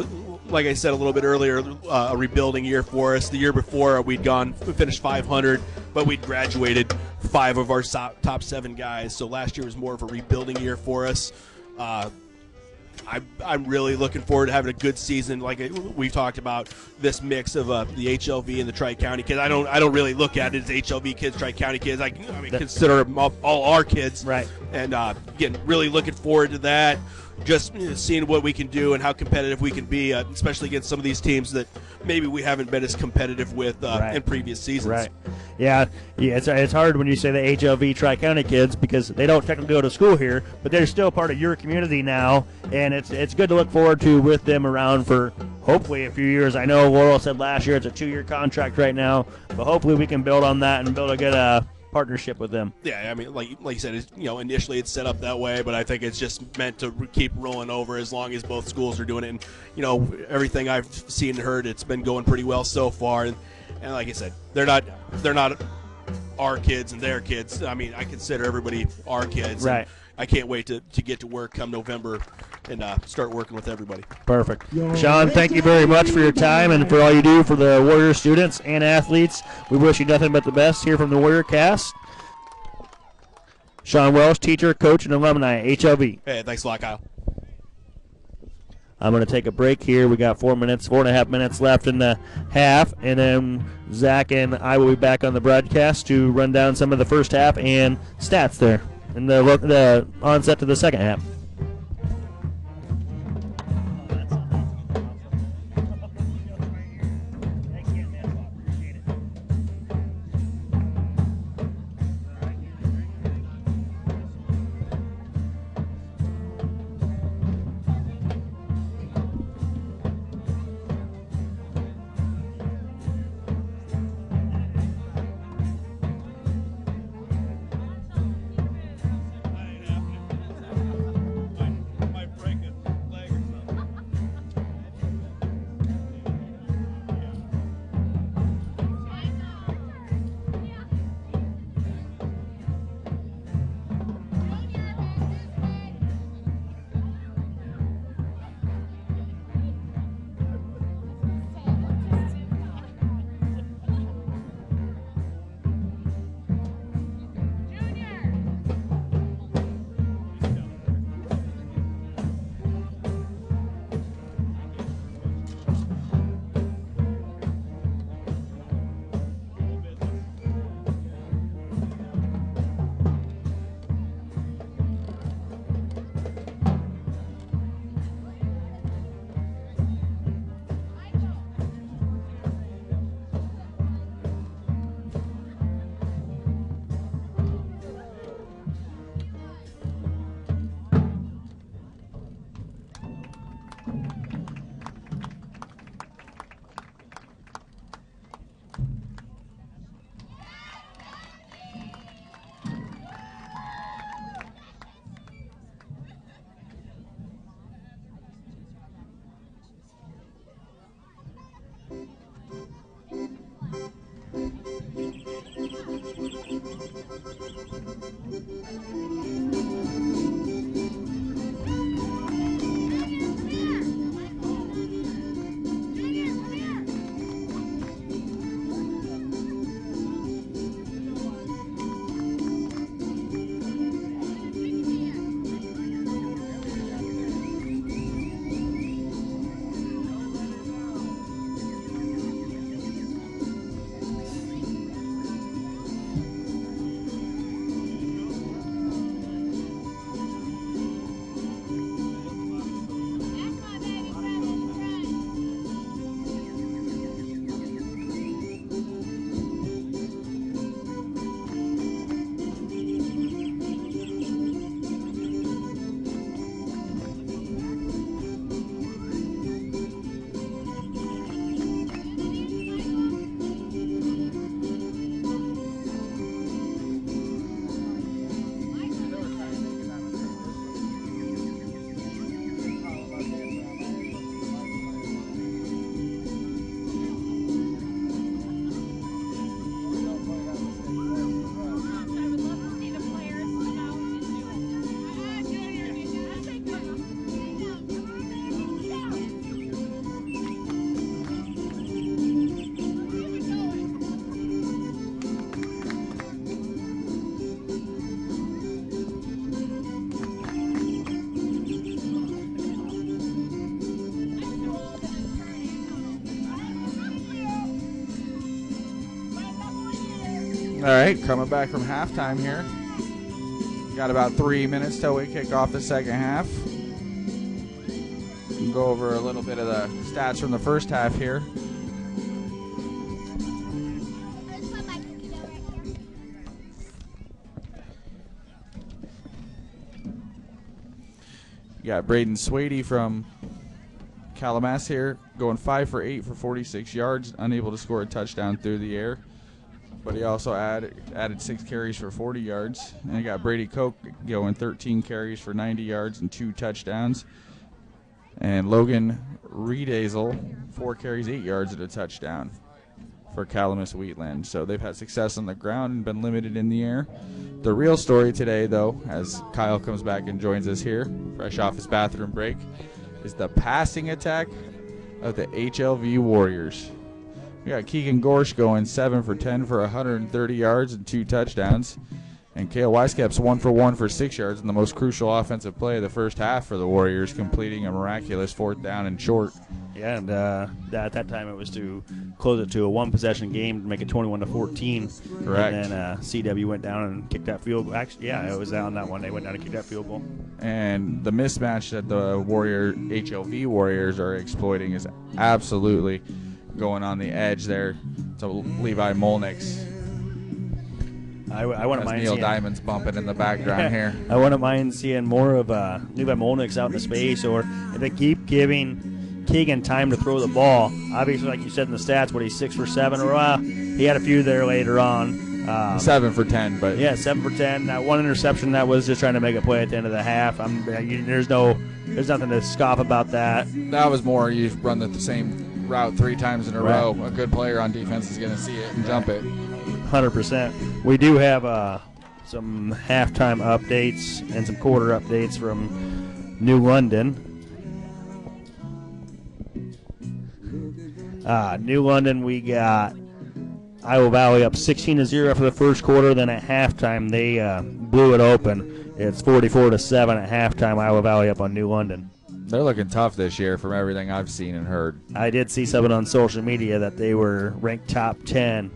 like I said a little bit earlier, a rebuilding year for us. The year before we finished 500, but we'd graduated 5 of our top 7 guys. So last year was more of a rebuilding year for us. I'm really looking forward to having a good season. Like we talked about, this mix of the HLV and the Tri-County kids. I don't really look at it as HLV kids, Tri-County kids. Consider them all our kids. Right. And again, really looking forward to that. just seeing what we can do and how competitive we can be, especially against some of these teams that maybe we haven't been as competitive with in previous seasons. Right. Yeah, it's hard when you say the HLV Tri-County kids because they don't technically go to school here, but they're still part of your community now, and it's good to look forward to with them around for hopefully a few years. I know Laurel said last year it's a 2-year contract right now, but hopefully we can build on that and build a good partnership with them. Yeah, I mean, like you said, initially it's set up that way, but I think it's just meant to keep rolling over as long as both schools are doing it. And everything I've seen and heard, it's been going pretty well so far. And like I said, they're not our kids and their kids. I mean, I consider everybody our kids. Right. I can't wait to get to work come November and start working with everybody. Perfect. Sean, thank you very much for your time and for all you do for the Warrior students and athletes. We wish you nothing but the best here from the Warrior Cast. Sean Welsh, teacher, coach, and alumni at HLV. Hey, thanks a lot, Kyle. I'm going to take a break here. We got 4.5 minutes left in the half, and then Zach and I will be back on the broadcast to run down some of the first half and stats there in the onset to the second half. All right, coming back from halftime here. Got about 3 minutes till we kick off the second half. go over a little bit of the stats from the first half here. You got Braden Swady from Calamus here going 5 for 8 for 46 yards, unable to score a touchdown through the air. But he also added 6 carries for 40 yards. And you got Brady Koch going 13 carries for 90 yards and 2 touchdowns. And Logan Reedazel, 4 carries, 8 yards and a touchdown for Calamus Wheatland. So they've had success on the ground and been limited in the air. The real story today, though, as Kyle comes back and joins us here, fresh off his bathroom break, is the passing attack of the HLV Warriors. We got Keegan Gorsh going 7 for 10 for 130 yards and 2 touchdowns. And Kale Weisskop's 1 for 1 for 6 yards in the most crucial offensive play of the first half for the Warriors, completing a miraculous 4th down and short. Yeah, and at that time it was to close it to a one-possession game to make it 21-14. Correct. And then CW went down and kicked that field goal. Actually, yeah, it was on that one. They went down and kicked that field goal. And the mismatch that the HLV Warriors are exploiting is absolutely going on the edge there to Levi Molnick's. I wouldn't mind Neil seeing Diamond's bumping in the background here. I wouldn't mind seeing more of Levi Molnick's out in the space, or if they keep giving Keegan time to throw the ball. Obviously, like you said in the stats, he's 6 for 7, or he had a few there later on. 7 for 10, but yeah, 7 for 10. That one interception that was just trying to make a play at the end of the half. There's nothing to scoff about that. That was more you run the same route 3 times in a row. A good player on defense is going to see it and jump it. 100%. We do have some halftime updates and some quarter updates from New London. New London, we got Iowa Valley up 16-0 for the first quarter. Then at halftime, they blew it open. It's 44-7 at halftime. Iowa Valley up on New London. They're looking tough this year from everything I've seen and heard. I did see something on social media that they were ranked top 10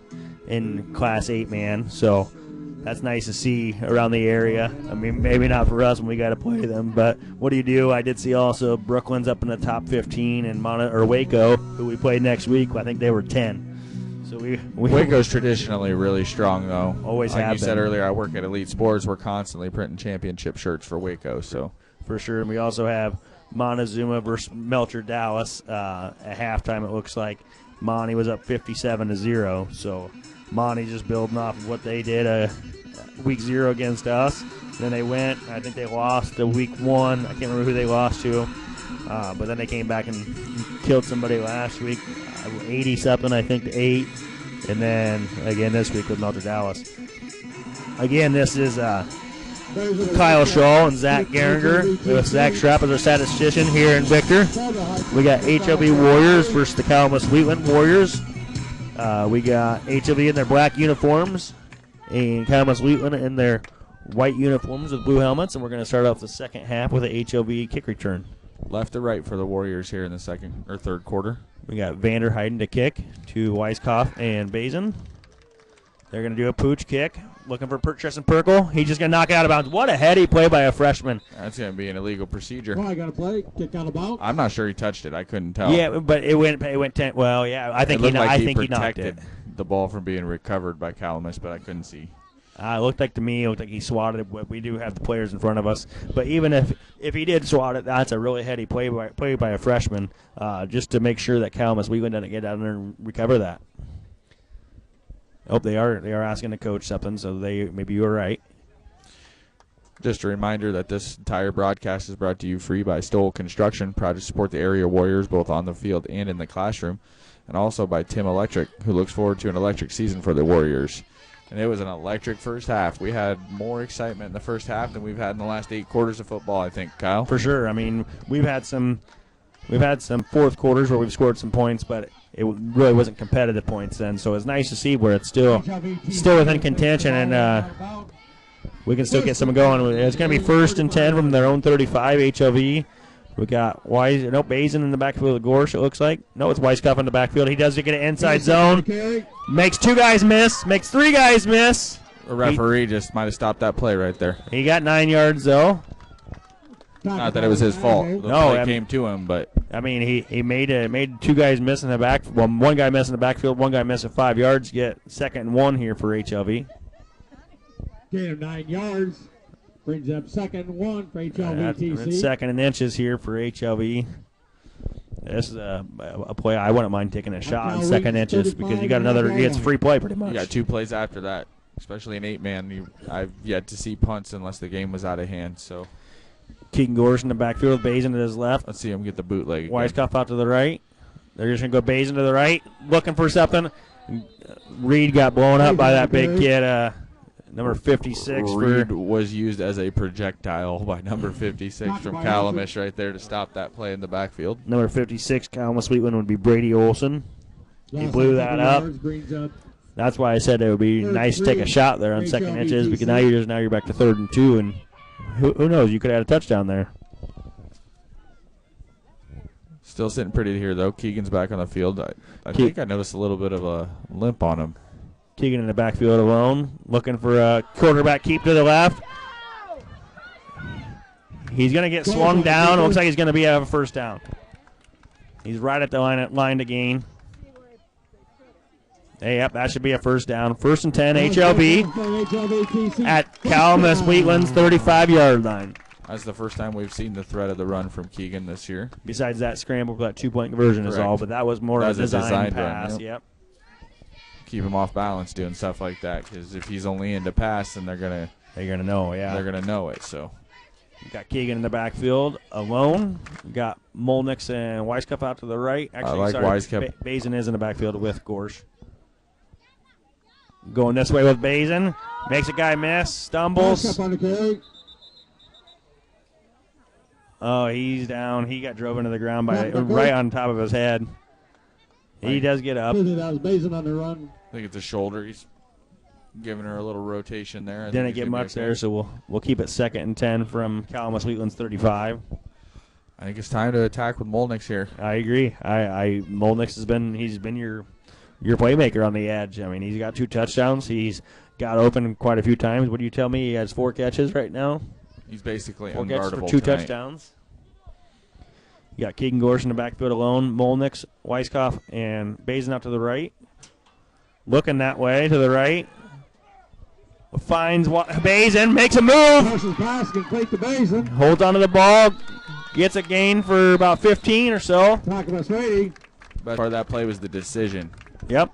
in Class 8 man, so that's nice to see around the area. I mean, maybe not for us when we got to play them, but what do you do? I did see also Brooklyn's up in the top 15, and Waco, who we play next week, I think they were 10. So Waco's traditionally really strong, though. Always like have you been. said earlier, I work at Elite Sports. We're constantly printing championship shirts for Waco, so for sure. And we also have Montezuma versus Melcher Dallas at halftime. It looks like Monty was up 57-0, so Monty just building off of what they did week 0 against us. Then they went, I think they lost the week 1. I can't remember who they lost to, but then they came back and killed somebody last week, 80-something, I think, to 8. And then again this week with Melcher Dallas. Again, this is Kyle Shaw and Zach Geringer with Zach Schrapp as our statistician here in Victor. We got HLV Warriors versus the Calamus Wheatland Warriors. We got HLV in their black uniforms and Calamus Wheatland in their white uniforms with blue helmets. And we're going to start off the second half with an HLV kick return. left to right for the Warriors here in the second or third quarter. We got Vander Heiden to kick to Weiskopf and Bazin. They're going to do a pooch kick. Looking for Tristan Perkle. He's just going to knock it out of bounds. What a heady play by a freshman. That's going to be an illegal procedure. Oh, I got to play. Kick out of bounds. I'm not sure he touched it. I couldn't tell. Yeah, but it went 10. Well, yeah, I think it looked like he knocked protected it. the ball from being recovered by Calamus, but I couldn't see. It looked like to me, it looked like he swatted it, but we do have the players in front of us. But even if he did swat it, that's a really heady play by a freshman, just to make sure that Calamus Wheatland doesn't get down there and recover that. Oh, they are asking the coach something, so maybe you were right. Just a reminder that this entire broadcast is brought to you free by Stoll Construction, proud to support the area Warriors both on the field and in the classroom, and also by Tim Electric, who looks forward to an electric season for the Warriors. And it was an electric first half. We had more excitement in the first half than we've had in the last 8 quarters of football, I think, Kyle. For sure. I mean, we've had some fourth quarters where we've scored some points, but it really wasn't competitive points then. So it's nice to see where it's still within contention, and we can still get some going. It's going to be 1st and 10 from their own 35, HLV. We got Bazin in the backfield of Gorsh, it looks like. No, it's Weiskopf in the backfield. He does get an inside zone. Makes 2 guys miss. Makes 3 guys miss. The referee just might have stopped that play right there. He got 9 yards, though. Not that it was his fault. The play came to him, but I mean, he made two guys miss in the back. Well, one guy missing the backfield, one guy missing 5 yards. Get 2nd and 1 here for HLV. Gain of 9 yards. Brings up 2nd and 1 for HLV-TC. That's 2nd and inches here for HLV. This is a play I wouldn't mind taking a shot on 2nd inches because you got another. It's a free play pretty much. You got 2 plays after that, especially an 8-man. I've yet to see punts unless the game was out of hand. So Keegan Gorsh in the backfield, Bazin to his left. Let's see him get the bootleg. Weisskopf out to the right. They're just going to go Bazin to the right, looking for something. Reed got blown up by that big kid, number 56. Reed was used as a projectile by number 56 from Calamus right there to stop that play in the backfield. Number 56, Calamus Wheatland, would be Brady Olson. He blew that up. That's why I said it would be nice to take a shot there on 2nd inches because now you're back to 3rd and 2, and who knows? You could have had a touchdown there. Still sitting pretty here, though. Keegan's back on the field. I think I noticed a little bit of a limp on him. Keegan in the backfield alone, looking for a quarterback keep to the left. He's going to get swung down. It looks like he's going to have a 1st down. He's right at the line to gain. Hey, yep, that should be a 1st down. 1st and 10, HLV at Calamus Wheatland's 35-yard line. That's the first time we've seen the threat of the run from Keegan this year. Besides that scramble for that 2-point conversion is all, but that was more of a design pass. Run, yep. Keep him off balance doing stuff like that because if he's only in to pass, then they're gonna know. Yeah, they're gonna know it. So you got Keegan in the backfield alone. You got Molnix and Weisskopf out to the right. Actually, Weisskopf. Bazin is in the backfield with Gorsh. Going this way with Bazin. Makes a guy miss. Stumbles. Oh, he's down. He got drove into the ground by right on top of his head. He does get up. That was Bazin on the run. I think it's a shoulder. He's giving her a little rotation there. Didn't get much there, so we'll keep it 2nd and 10 from Calamus Wheatland's 35. I think it's time to attack with Molnix here. I agree. Molnix has been your playmaker on the edge. I mean, he's got 2 touchdowns. He's got open quite a few times. What do you tell me? He has 4 catches right now. He's basically 4 unguardable catches for 2 tonight. touchdowns. You got Keegan Gorsh in the backfield alone. Molnix, Weisskopf, and Bazin out to the right. Looking that way to the right. Finds Bazin, makes a move. Holds onto the ball. Gets a gain for about 15 or so. But part of that play was the decision. Yep.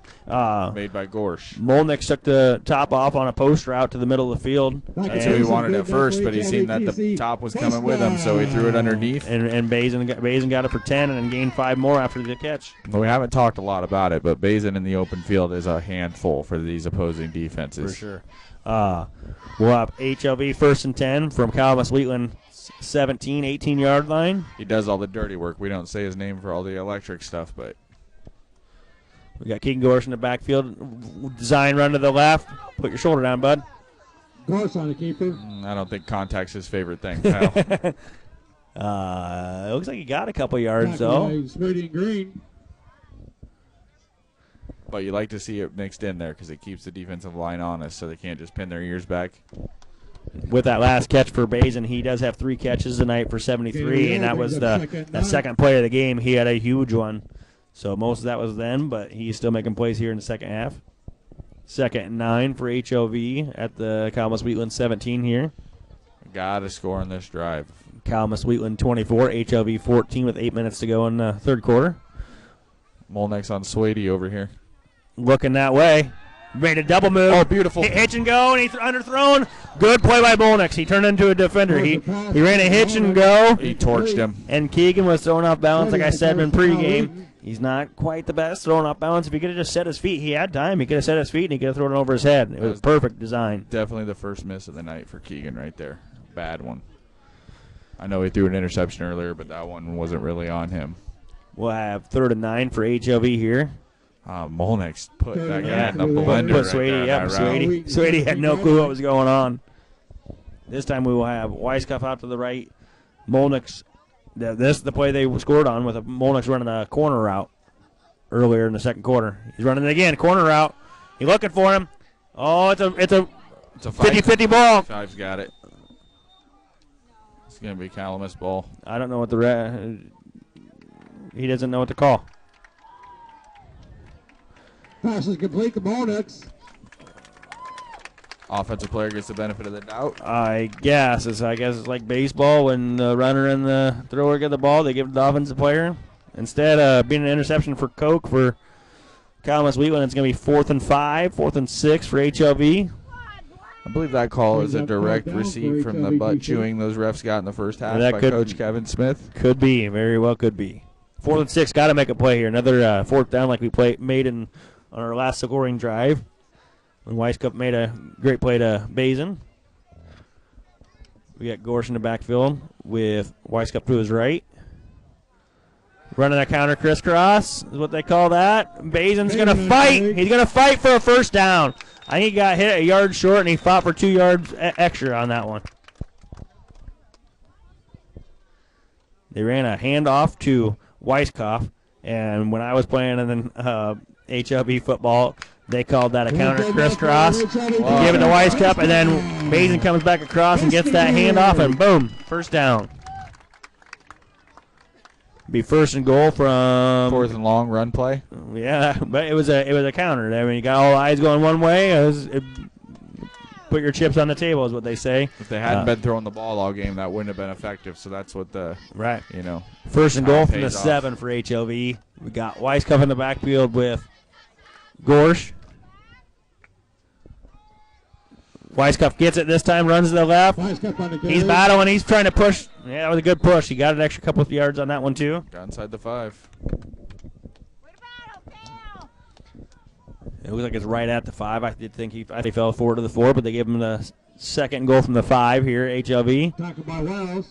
Made by Gorsh. Molnix took the top off on a post route to the middle of the field. That's who he wanted at first, but he seen that the top was coming with him, so he threw it underneath. And Bazin got it for 10 and then gained 5 more after the catch. Well, we haven't talked a lot about it, but Bazin in the open field is a handful for these opposing defenses. For sure. We'll have HLV 1st and 10 from Calamus Wheatland 17, 18-yard line. He does all the dirty work. We don't say his name for all the electric stuff, but we got Keegan Gorsh in the backfield. Design run to the left. Put your shoulder down, bud. Gorsh on the keeper. I don't think contact's his favorite thing, pal. It looks like he got a couple yards, though. Smitty and Green. But you like to see it mixed in there because it keeps the defensive line honest so they can't just pin their ears back. With that last catch for Bazin, he does have 3 catches tonight for 73, and that was the second play of the game. He had a huge one. So most of that was then, but he's still making plays here in the second half. 2nd and 9 for HLV at the Calamus Wheatland 17 here. Got to score on this drive. Calamus Wheatland 24, HLV 14 with 8 minutes to go in the 3rd quarter. Molnix on Swady over here. Looking that way. Made a double move. Oh, beautiful. Hitch and go, and he's underthrown. Good play by Molnix. He turned into a defender. He ran a hitch and go. He torched him. And Keegan was thrown off balance, like I said in pregame. He's not quite the best throwing off balance. If he could have just set his feet, he had time. He could have set his feet, and he could have thrown it over his head. It was perfect design. Definitely the first miss of the night for Keegan right there. Bad one. I know he threw an interception earlier, but that one wasn't really on him. We'll have 3rd and 9 for HLV here. Molnix put that guy in the blender. Put Swady, Swady had no clue what was going on. This time we will have Weisskopf out to the right. Molnix, this is the play they scored on with Molnix running a corner route earlier in the 2nd quarter. He's running it again, corner route. He's looking for him. Oh, it's a 50-50 ball. Five's got it. It's going to be Calamus ball. I don't know what he doesn't know what to call. Pass is complete to Monix. Offensive player gets the benefit of the doubt. I guess it's like baseball when the runner and the thrower get the ball, they give it to the offensive player. Instead of being an interception for Coke for Calamus Wheatland, it's going to be 4th and 5, 4th and 6 for HLV. I believe that call is a direct receipt from the butt chewing those refs got in the first half by Coach Kevin Smith. Could be, very well could be. 4th and 6, got to make a play here. Another 4th down like we made on our last scoring drive. When Weisskopf made a great play to Bazin. We got Gorsh in the backfield with Weisskopf to his right. Running a counter crisscross is what they call that. Bazin's going to fight. He's going to fight for a first down. I think he got hit a yard short, and he fought for 2 yards extra on that one. They ran a handoff to Weisskopf, and when I was playing in HLV football, they called that a counter crisscross. They give it to Weisskopf, and then Bazin comes back across and gets that handoff, and boom, first down. Be 1st and goal from 4th and long run play. Yeah, but it was a counter. I mean, you got all eyes going one way. Put your chips on the table is what they say. If they hadn't been throwing the ball all game, that wouldn't have been effective. So that's what the 1st and goal from the 7 for HLV. We got Weisskopf in the backfield with Gorsh. Weisskopf gets it this time, runs to the left. He's battling. He's trying to push. Yeah, that was a good push. He got an extra couple of yards on that one, too. Got inside the 5. It looks like it's right at the 5. I did think he fell forward to the 4, but they gave him the 2nd goal from the 5 here, HLV. Tackled by Wells.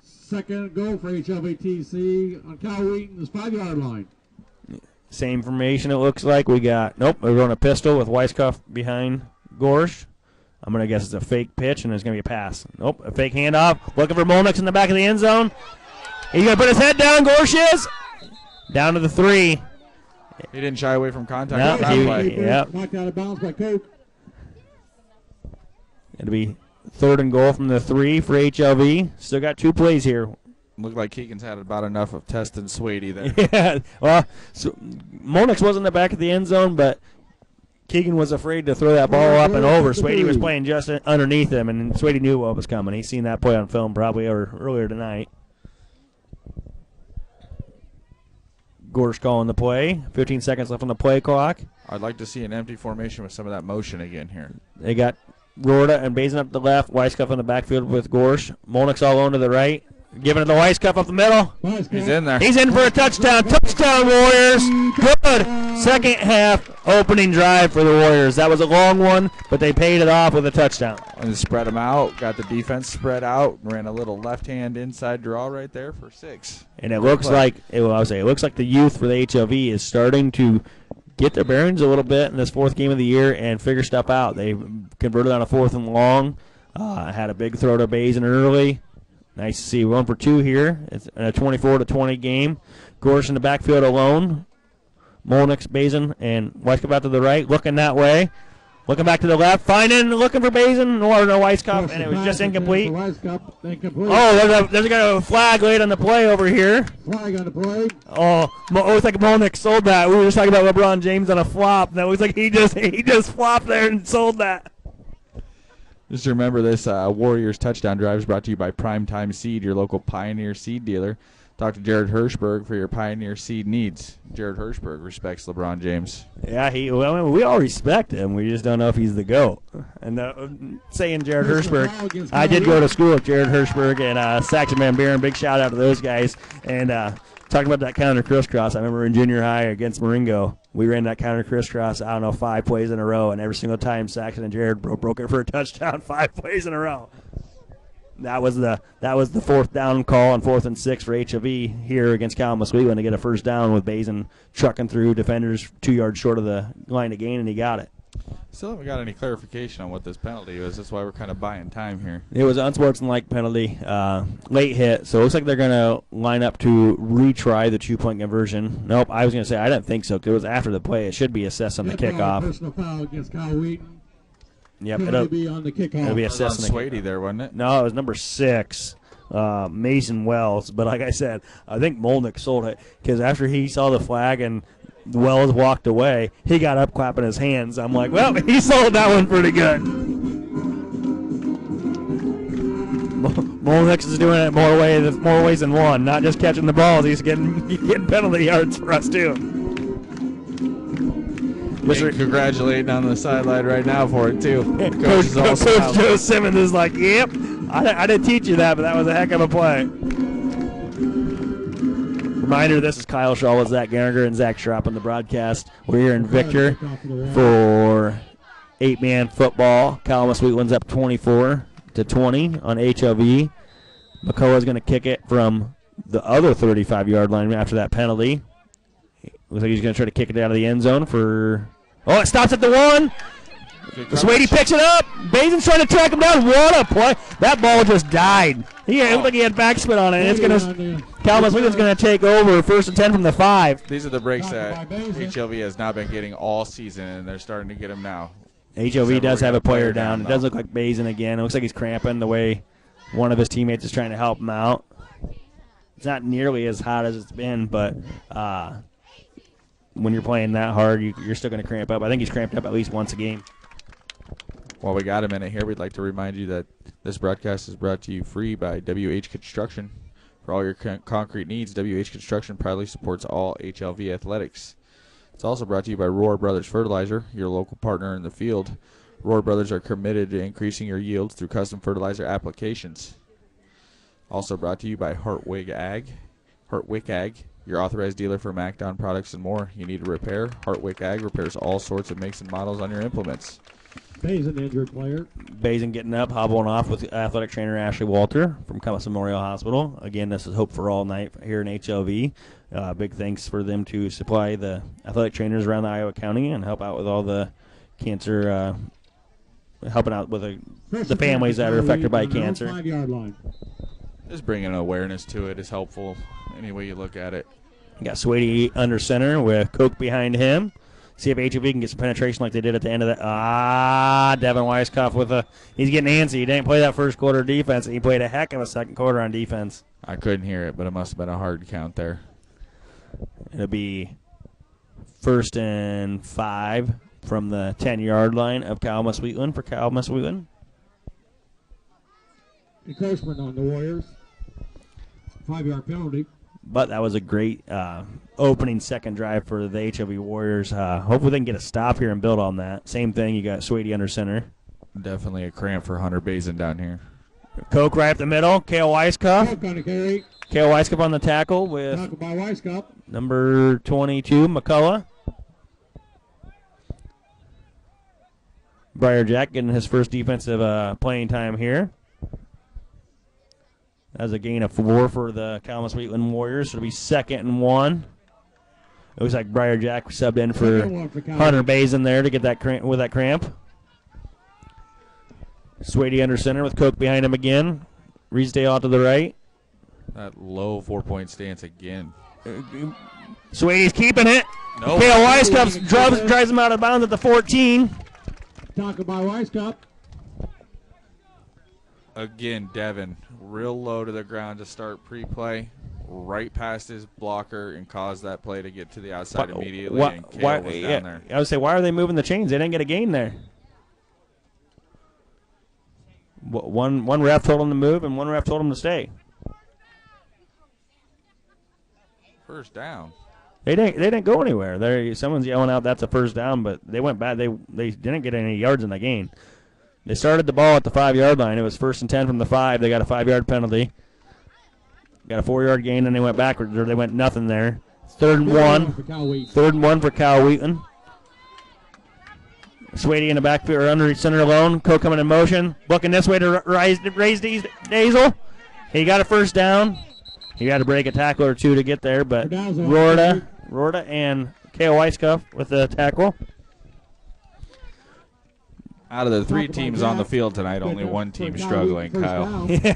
2nd goal for HLV-TC on Cal Wheaton's 5-yard line. Same formation it looks like. We got, we're going a pistol with Weisskopf behind Gorsh. I'm going to guess it's a fake pitch, and there's going to be a pass. Nope, a fake handoff. Looking for Monix in the back of the end zone. He's going to put his head down. Gorsh is down to the 3. He didn't shy away from contact. Knocked out of bounds by Coke. It'll be 3rd and goal from the 3 for HLV. Still got 2 plays here. Looked like Keegan's had about enough of testing Swady there. Yeah, well, so Monix was in the back of the end zone, but Keegan was afraid to throw that ball up and over. Swady was playing just underneath him, and Swady knew what was coming. He's seen that play on film probably earlier tonight. Gorsh calling the play. 15 seconds left on the play clock. I'd like to see an empty formation with some of that motion again here. They got Rorda and Bazin up to the left. Weisskopf in the backfield with Gorsh. Monix all on to the right. Giving it to Weisskopf up the middle. He's in there. He's in for a touchdown. Touchdown, Warriors. Good. 2nd half opening drive for the Warriors. That was a long one, but they paid it off with a touchdown. And spread them out. Got the defense spread out. Ran a little left-hand inside draw right there for 6. And it looks like it looks like the youth for the HLV is starting to get their bearings a little bit in this 4th game of the year and figure stuff out. They converted on a 4th and long. Had a big throw to Bazin early. Nice to see 1 for 2 here. It's a 24-20 game. Gorsh in the backfield alone. Monix, Bazin, and Weisskopf out to the right, looking that way. Looking back to the left, looking for Bazin, or no Weisskopf, and it was just incomplete. Oh, there's a flag laid on the play over here. Flag on the play. Oh, it looks like Monix sold that. We were just talking about LeBron James on a flop. That looks like he just flopped there and sold that. Just remember this Warriors touchdown drive is brought to you by Primetime Seed, your local Pioneer seed dealer. Talk to Jared Hirschberg for your Pioneer seed needs. Jared Hirschberg respects LeBron James. Yeah, we all respect him. We just don't know if he's the GOAT. And saying Jared Hirschberg, I did go to school with Jared Hirschberg and Saxon Van Buren. Big shout out to those guys. And talking about that counter crisscross, I remember in junior high against Marengo, we ran that counter crisscross, 5 plays in a row, and every single time Saxon and Jared broke it for a touchdown, 5 plays in a row. That was the 4th down call on 4th and 6 for HLV here against Calamus Wheatland to get a first down with Bazin trucking through defenders 2 yards short of the line to gain, and he got it. Still haven't got any clarification on what this penalty was. That's why we're kind of buying time here. It was an unsportsmanlike penalty, late hit, so it looks like they're going to line up to retry the 2-point conversion. Nope, I was going to say I didn't think so because it was after the play. It should be assessed on the kickoff. Personal foul against Kyle Wheaton. Yep, It'll be on the kickoff. It'll be on assessing. Swady there, wasn't it? No, it was number 6, Mason Wells. But like I said, I think Molnick sold it because after he saw the flag and Wells walked away, he got up clapping his hands. I'm like, well, he sold that one pretty good. Molnick is doing it more ways than one. Not just catching the balls, he's getting penalty yards for us too. Congratulating on the sideline right now for it too. Coach Joe Simmons is like, yep, I didn't teach you that, but that was a heck of a play. Reminder, this is Kyle Shaw with Zach Gallagher and Zach Schropp on the broadcast. We're here in Victor for 8-man football. Calamus Wheatland's up 24-20 on HLV. McCullough's going to kick it from the other 35-yard line after that penalty. Looks like he's going to try to kick it out of the end zone for... Oh, it stops at the 1. Swady picks it up. Basin's trying to track him down. What a play. That ball just died. It looked like he had backspin on it. It's going to... Calamus Wheatland's going to take over 1st and 10 from the 5. These are the breaks that HLV has not been getting all season, and they're starting to get them now. HLV does have a player down. It does look like Basin again. It looks like he's cramping the way one of his teammates is trying to help him out. It's not nearly as hot as it's been, but... when you're playing that hard, you're still going to cramp up. I think he's cramped up at least once a game. While we got a minute here, we'd like to remind you that this broadcast is brought to you free by WH Construction. For all your concrete needs, WH Construction proudly supports all HLV athletics. It's also brought to you by Rohr Brothers Fertilizer, your local partner in the field. Rohr Brothers are committed to increasing your yields through custom fertilizer applications. Also brought to you by Hartwig Ag, your authorized dealer for MacDon products and more. You need a repair? Hartwig Ag repairs all sorts of makes and models on your implements. Basin injured player. Basin getting up, hobbling off with athletic trainer Ashley Walter from Columbus Memorial Hospital. Again, this is Hope for All Night here in HLV. Big thanks for them to supply the athletic trainers around the Iowa County and help out with all the cancer, helping out with the families that are affected by cancer. 5-yard line. Just bringing awareness to it is helpful any way you look at it. You got Swady under center with Coke behind him. See if HLV can get some penetration like they did at the end of that. Devin Weiskopf he's getting antsy. He didn't play that first quarter defense. He played a heck of a second quarter on defense. I couldn't hear it, but it must have been a hard count there. It'll be 1st and 5 from the 10-yard line of Calamus Wheatland for Calamus Wheatland. Encouragement on the Warriors. 5-yard penalty. But that was a great opening second drive for the HLV Warriors. Hopefully they can get a stop here and build on that. Same thing, you got Swady under center. Definitely a cramp for Hunter Basin down here. Coke right up the middle. Kale Weiskopf. Coke on the carry. Kale Weiskopf on the tackle with Tackle by Weiskopf. number 22, McCullough. Briar Jack getting his first defensive playing time here. That's a gain of 4 for the Calamus Wheatland Warriors. So it'll be 2nd and 1. It looks like Briar Jack subbed in for Hunter Basin there to get that cramp. Swady under center with Coke behind him again. Reesdale out to the right. That low 4-point stance again. Swady's keeping it. No. Kale Weiskopf drives him out of bounds at the 14. Tackle by Weiskopf. Again, Devin, real low to the ground to start pre-play, right past his blocker and caused that play to get to the outside immediately, and Kale was down there. I would say, why are they moving the chains? They didn't get a gain there. One ref told him to move, and one ref told him to stay. First down. They didn't go anywhere. Someone's yelling out that's a first down, but they went back. They didn't get any yards in the gain. They started the ball at the 5-yard line. It was 1st and 10 from the 5. They got a 5-yard penalty. Got a 4-yard gain, and they went backwards, or they went nothing there. 3rd and 1. 3rd and 1 for Cal Wheatland. Swady in the backfield, or under center alone. Coke coming in motion. Looking this way to raise Dazel. He got a first down. He had to break a tackle or two to get there, but Rorda and Kale Weiskopf with the tackle. Out of the 3 teams on the field tonight, only one team struggling, Kyle. Yeah,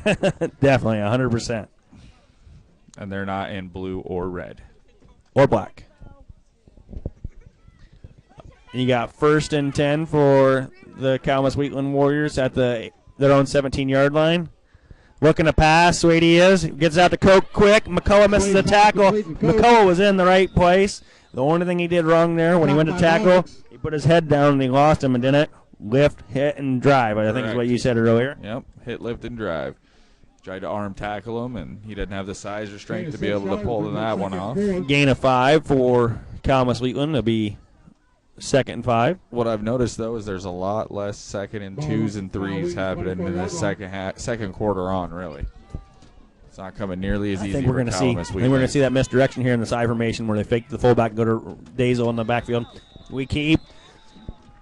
definitely, 100%. And they're not in blue or red. Or black. You got 1st and 10 for the Calamus Wheatland Warriors at their own 17-yard line. Looking to pass, Swady gets out to Coke quick. McCullough misses the tackle. McCullough was in the right place. The only thing he did wrong there when he went to tackle, he put his head down and he lost him and didn't lift, hit, and drive. I think is what you said earlier. Yep, hit, lift, and drive. Tried to arm tackle him, and he didn't have the size or strength to be able to pull that one off. Gain of 5 for Calamus Wheatland. It'll be 2nd and 5. What I've noticed, though, is there's a lot less 2nd and 2s and 3s happening in the second quarter on, really. It's not coming nearly as easy for Calamus Wheatland. I think we're going to see that misdirection here in the side formation where they fake the fullback and go to Dazel in the backfield. We keep.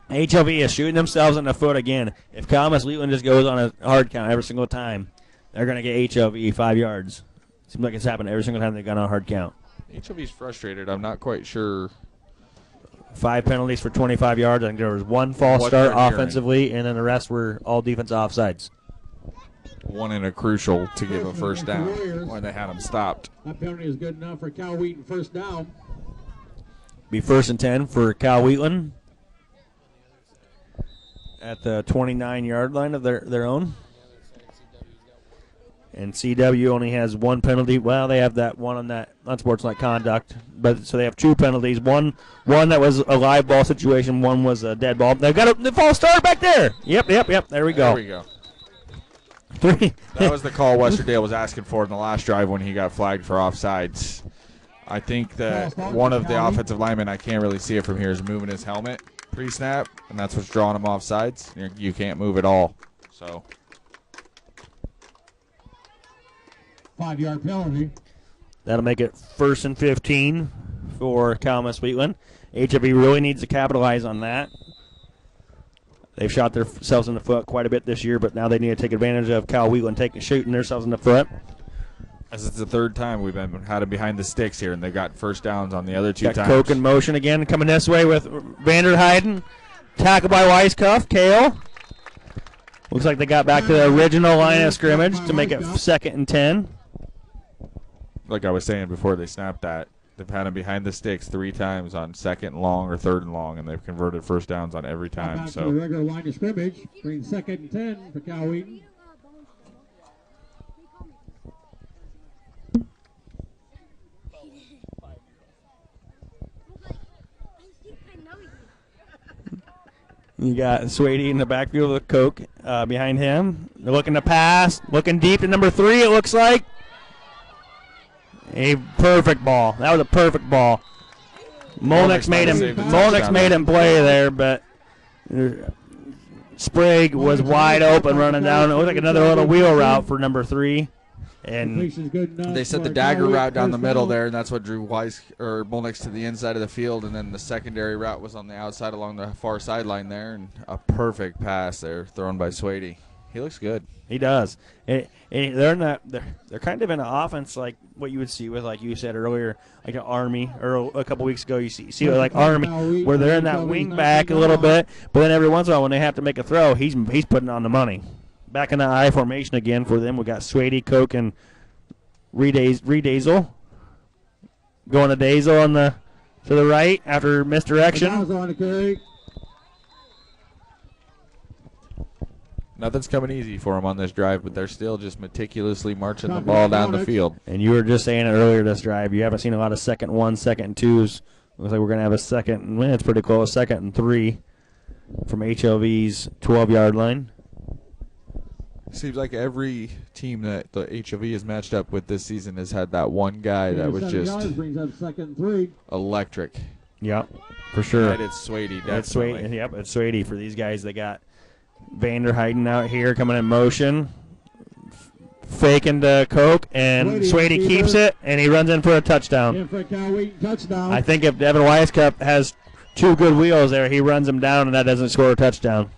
HLV is shooting themselves in the foot again. If Calamus Wheatland just goes on a hard count every single time, they're going to get HLV 5 yards. Seems like it's happened every single time they've gone on a hard count. HLV's frustrated. I'm not quite sure. 5 penalties for 25 yards. I think there was 1 false start offensively, and then the rest were all defensive offsides. 1 in a crucial to give a first down when they had him stopped. That penalty is good enough for Cal Wheaton first down. Be 1st and 10 for Cal Wheatland at the 29-yard line of their own. And CW only has 1 penalty. Well, they have that one on that unsportsmanlike conduct. But so they have 2 penalties. One that was a live ball situation. One was a dead ball. They've got the false start back there. Yep. There we go. There we go. 3. That was the call Westerdale was asking for in the last drive when he got flagged for offsides. I think that one of the offensive linemen, I can't really see it from here, is moving his helmet pre-snap, and that's what's drawing him offsides. You can't move at all. So 5-yard penalty. That'll make it 1st and 15 for Calamus Wheatland. HLV really needs to capitalize on that. They've shot themselves in the foot quite a bit this year, but now they need to take advantage of Cal Wheatland shooting themselves in the foot. As it's the 3rd time we've had it behind the sticks here, and they've got first downs on the other 2 times. Coke in motion again, coming this way with Vanderheiden. Tackle by Weisskopf. Kale. Looks like they got back to the original line of scrimmage to make it 2nd and 10. Like I was saying before they snapped that, they've had him behind the sticks 3 times on 2nd and long or 3rd and long, and they've converted first downs on every time. Back so to the regular line of scrimmage, brings 2nd and 10 for Cal Wheaton. You got Swady in the backfield with Coke behind him. They're looking to pass, looking deep to number 3, it looks like. A perfect ball. That was a perfect ball. Molnick's made him play there, but Sprague was wide open running down. It looked like another little wheel route for number 3. And they set the dagger route down the middle there, and that's what drew Molnick's to the inside of the field, and then the secondary route was on the outside along the far sideline there, and a perfect pass there thrown by Swady. He looks good. He does. They're kind of in an offense like what you would see with, like you said earlier, like an Army, or a couple weeks ago you see like Army, where they're in that wing back a little bit, but then every once in a while when they have to make a throw, he's putting on the money. Back in the I formation again for them. We got Swady, Coke, and Dazel. Going to Dazel to the right after misdirection. Nothing's coming easy for them on this drive, but they're still just meticulously marching the ball down the field. And you were just saying it earlier this drive. You haven't seen a lot of 2nd and 1, 2nd and 2s. Looks like we're going to have a 2nd, it's pretty close, 2nd and 3 from HLV's 12-yard line. Seems like every team that the HLV has matched up with this season has had that one guy that was just brings up 2nd and 3. Electric. Yep, for sure. Right, it's Swady, definitely. It's Swady for these guys. They got Vanderheiden out here coming in motion, faking to Coke, and Swady keeps it, and he runs in for a touchdown. I think if Devin Weisskopf has 2 good wheels there, he runs him down, and that doesn't score a touchdown.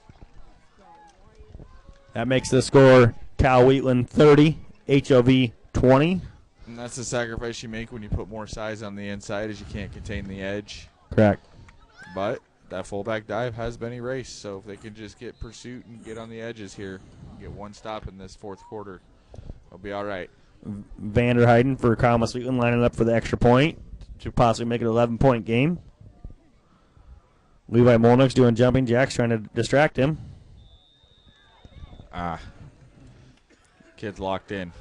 That makes the score Cal Wheatland 30, HLV 20. And that's the sacrifice you make when you put more size on the inside, is you can't contain the edge. Correct. But that fullback dive has been erased, so if they can just get pursuit and get on the edges here, get 1 stop in this 4th quarter, they'll be all right. Vanderheiden for Calamus Wheatland lining up for the extra point to possibly make it an 11-point game. Levi Molnick's doing jumping jacks, trying to distract him. Kid's locked in.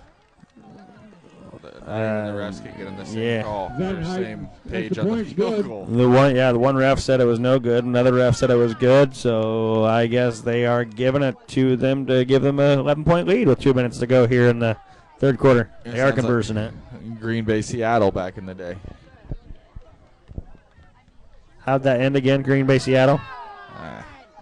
The refs can get on the same Yeah. call. They're same page on the field goal. The one ref said it was no good. Another ref said it was good. So I guess they are giving it to them to give them a 11-point lead with 2 minutes to go here in the third quarter. They are conversing it. Green Bay, Seattle back in the day. How'd that end again? Green Bay, Seattle.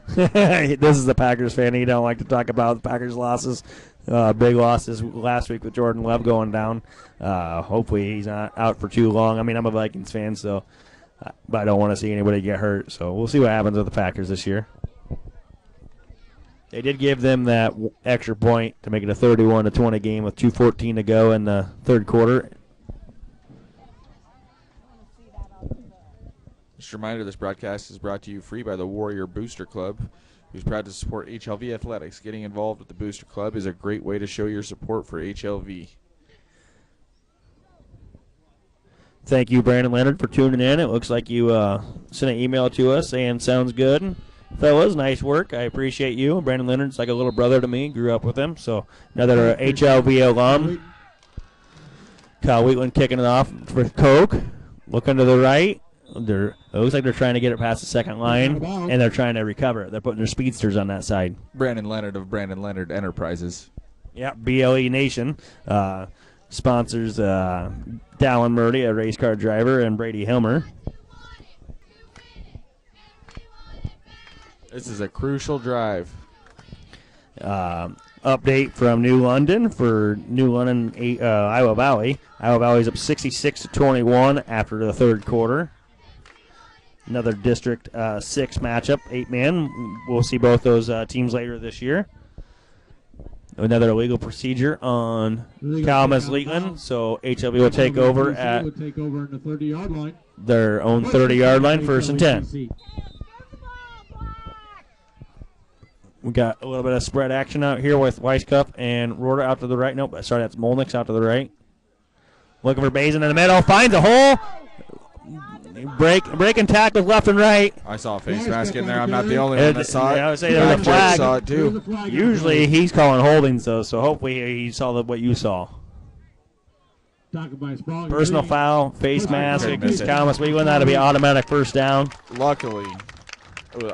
This is the Packers fan. He don't like to talk about the Packers' losses. Big losses last week with Jordan Love going down. Hopefully he's not out for too long. I mean, I'm a Vikings fan, so but I don't want to see anybody get hurt. So we'll see what happens with the Packers this year. They did give them that extra point to make it a 31-20 game with 2:14 to go in the third quarter. Just a reminder, this broadcast is brought to you free by the Warrior Booster Club, who's proud to support HLV Athletics. Getting involved with the Booster Club is a great way to show your support for HLV. Thank you, Brandon Leonard, for tuning in. It looks like you sent an email to us saying sounds good. Fellas, nice work. I appreciate you. Brandon Leonard's like a little brother to me. Grew up with him. So another HLV alum. Kyle Wheatland kicking it off for Coke. Looking to the right. It looks like they're trying to get it past the second line, and they're trying to recover it. They're putting their speedsters on that side. Brandon Leonard of Brandon Leonard Enterprises. Yeah, BLE Nation sponsors Dallin Murdy, a race car driver, and Brady Hilmer. This is a crucial drive. Update from New London for New London, Iowa Valley. Iowa Valley's up 66-21 after the third quarter. Another District 6 matchup, 8-man. We'll see both those teams later this year. Another illegal procedure on Calamus Wheatland, so HLV will take over at their own 30-yard line, 1st and 10. We got a little bit of spread action out here with Weisskopf and Rohrer out to the right. Nope, sorry, that's Molnick's out to the right. Looking for Bazin in the middle. Finds a hole. Breaking tackles left and right. I saw a face mask in there. I'm not the only one that saw it. I would say there was a flag. Saw it too. Usually he's calling holdings, though, so hopefully he saw what you saw. Personal foul, face mask against Calamus Wheatland. That'll be automatic first down. Luckily,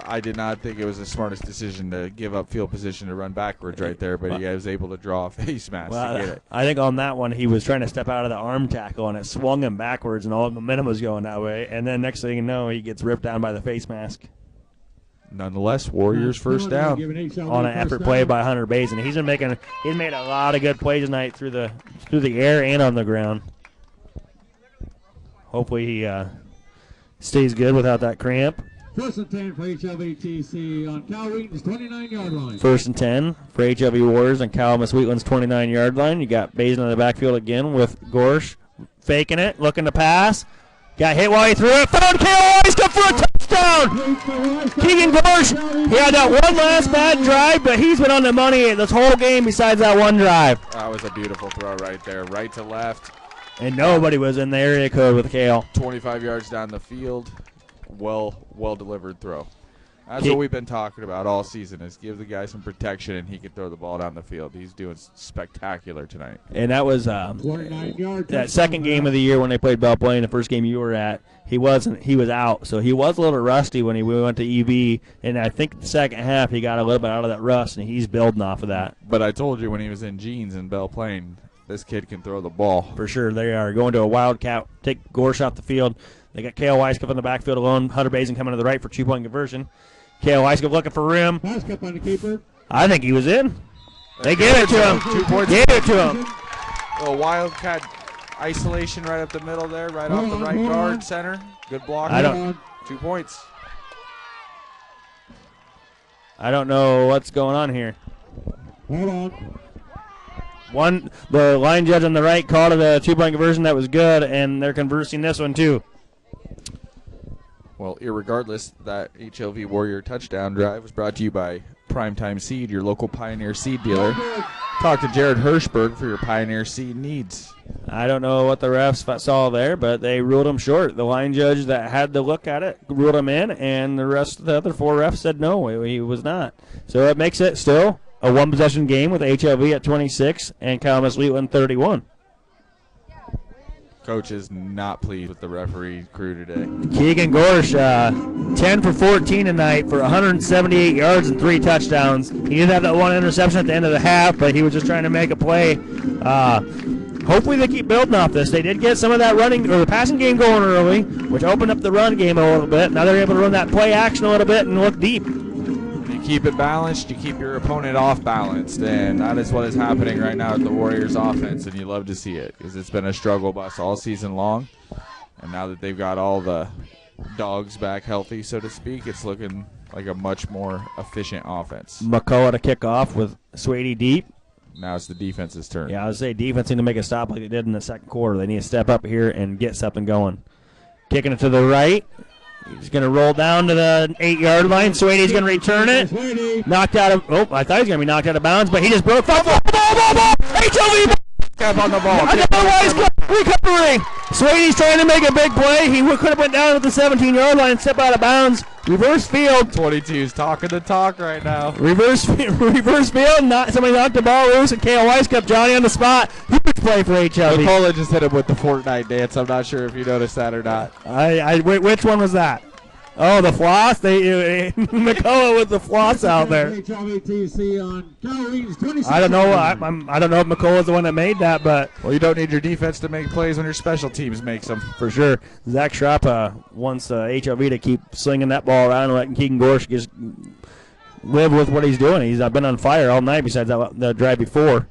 I did not think it was the smartest decision to give up field position to run backwards right there, but he was able to draw a face mask to get it. I think on that one he was trying to step out of the arm tackle, and it swung him backwards, and all the momentum was going that way. And then next thing you know, he gets ripped down by the face mask. Nonetheless, Warriors first down. On an effort play by Hunter Bazin. He's made a lot of good plays tonight through the air and on the ground. Hopefully he stays good without that cramp. 1st and 10 for HLV-TC on Cal Wheatland's 29-yard line. 1st and 10 for HLV Warriors on Calamus Wheatland's 29-yard line. You got Bazin in the backfield again with Gorsh faking it, looking to pass. Got hit while he threw it. Found Kale Weisskopf for a touchdown. Keegan Gorsh, he had that one last bad drive, but he's been on the money this whole game besides that one drive. That was a beautiful throw right there, right to left. And nobody was in the area code with Kale. 25 yards down the field. Well delivered throw. That's what we've been talking about all season, is give the guy some protection and he can throw the ball down the field. He's doing spectacular tonight. And that was that second game of the year when they played Belle Plaine, the first game you were at. He was out, so he was a little rusty when we went to EV, and I think the second half he got a little bit out of that rust, and he's building off of that. But I told you when he was in jeans in Belle Plaine, this kid can throw the ball. For sure, they are going to a wildcat, take Gorsh off the field. They got Kale Weisskopf in the backfield alone. Hunter Bazin coming to the right for 2-point conversion. Kale Weisskopf looking for rim. Weisskopf on the keeper. I think he was in. They gave it to him. 2 points. Gave it to him. A wildcat isolation right up the middle there, right off the right guard, center. Good block. 2 points. I don't know what's going on here. Hold on. The line judge on the right called it a 2-point conversion. That was good, and they're conversing this one too. Well, irregardless, that HLV Warrior touchdown drive was brought to you by Primetime Seed, your local Pioneer Seed dealer. Talk to Jared Hirschberg for your Pioneer Seed needs. I don't know what the refs saw there, but they ruled him short. The line judge that had to look at it ruled him in, and the rest of the other 4 refs said no, he was not. So it makes it still a one-possession game with HLV at 26 and Calamus Wheatland 31. Coach is not pleased with the referee crew today. Keegan Gorsh, 10 for 14 tonight for 178 yards and 3 touchdowns. He did have that 1 interception at the end of the half, but he was just trying to make a play. Hopefully they keep building off this. They did get some of that running or the passing game going early, which opened up the run game a little bit. Now they're able to run that play action a little bit and look deep. You keep it balanced, you keep your opponent off balanced, and that is what is happening right now at the Warriors offense, and you love to see it because it's been a struggle bus all season long, and now that they've got all the dogs back healthy, so to speak, it's looking like a much more efficient offense. McCullough to kick off with Swady deep. Now it's the defense's turn. Yeah, I would say defense need to make a stop like they did in the second quarter. They need to step up here and get something going. Kicking it to the right. He's going to roll down to the 8-yard line. Swady's going to return it. Knocked out of, I thought he was going to be knocked out of bounds, but he just broke. Ball! HLV on the ball. Otherwise, recovery. Swady's trying to make a big play. He could have went down at the 17-yard line and stepped out of bounds. Reverse field. 22's talking the talk right now. Reverse field. Somebody knocked the ball loose, and Kale Weiss kept Johnny on the spot. Huge play for HLV. McCullough just hit him with the Fortnite dance. I'm not sure if you noticed that or not. Which one was that? Oh, the floss. McCullough with the floss out there. I don't know. I don't know if McCullough's the one that made that, but well, you don't need your defense to make plays when your special teams makes them. For sure. Zach Schrapp wants HLV to keep slinging that ball around and letting Keegan Gorsh just live with what he's doing. He's been on fire all night besides that drive before.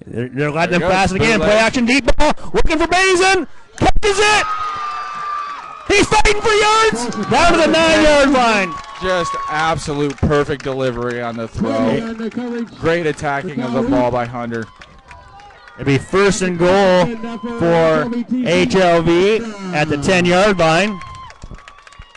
They're letting him pass it again. Play action, deep ball. Looking for Bazin. Catches it. He's fighting for yards. Down to the 9-yard line. Just absolute perfect delivery on the throw. Great attacking of the ball by Hunter. It'll be 1st and goal for HLV at the 10-yard line.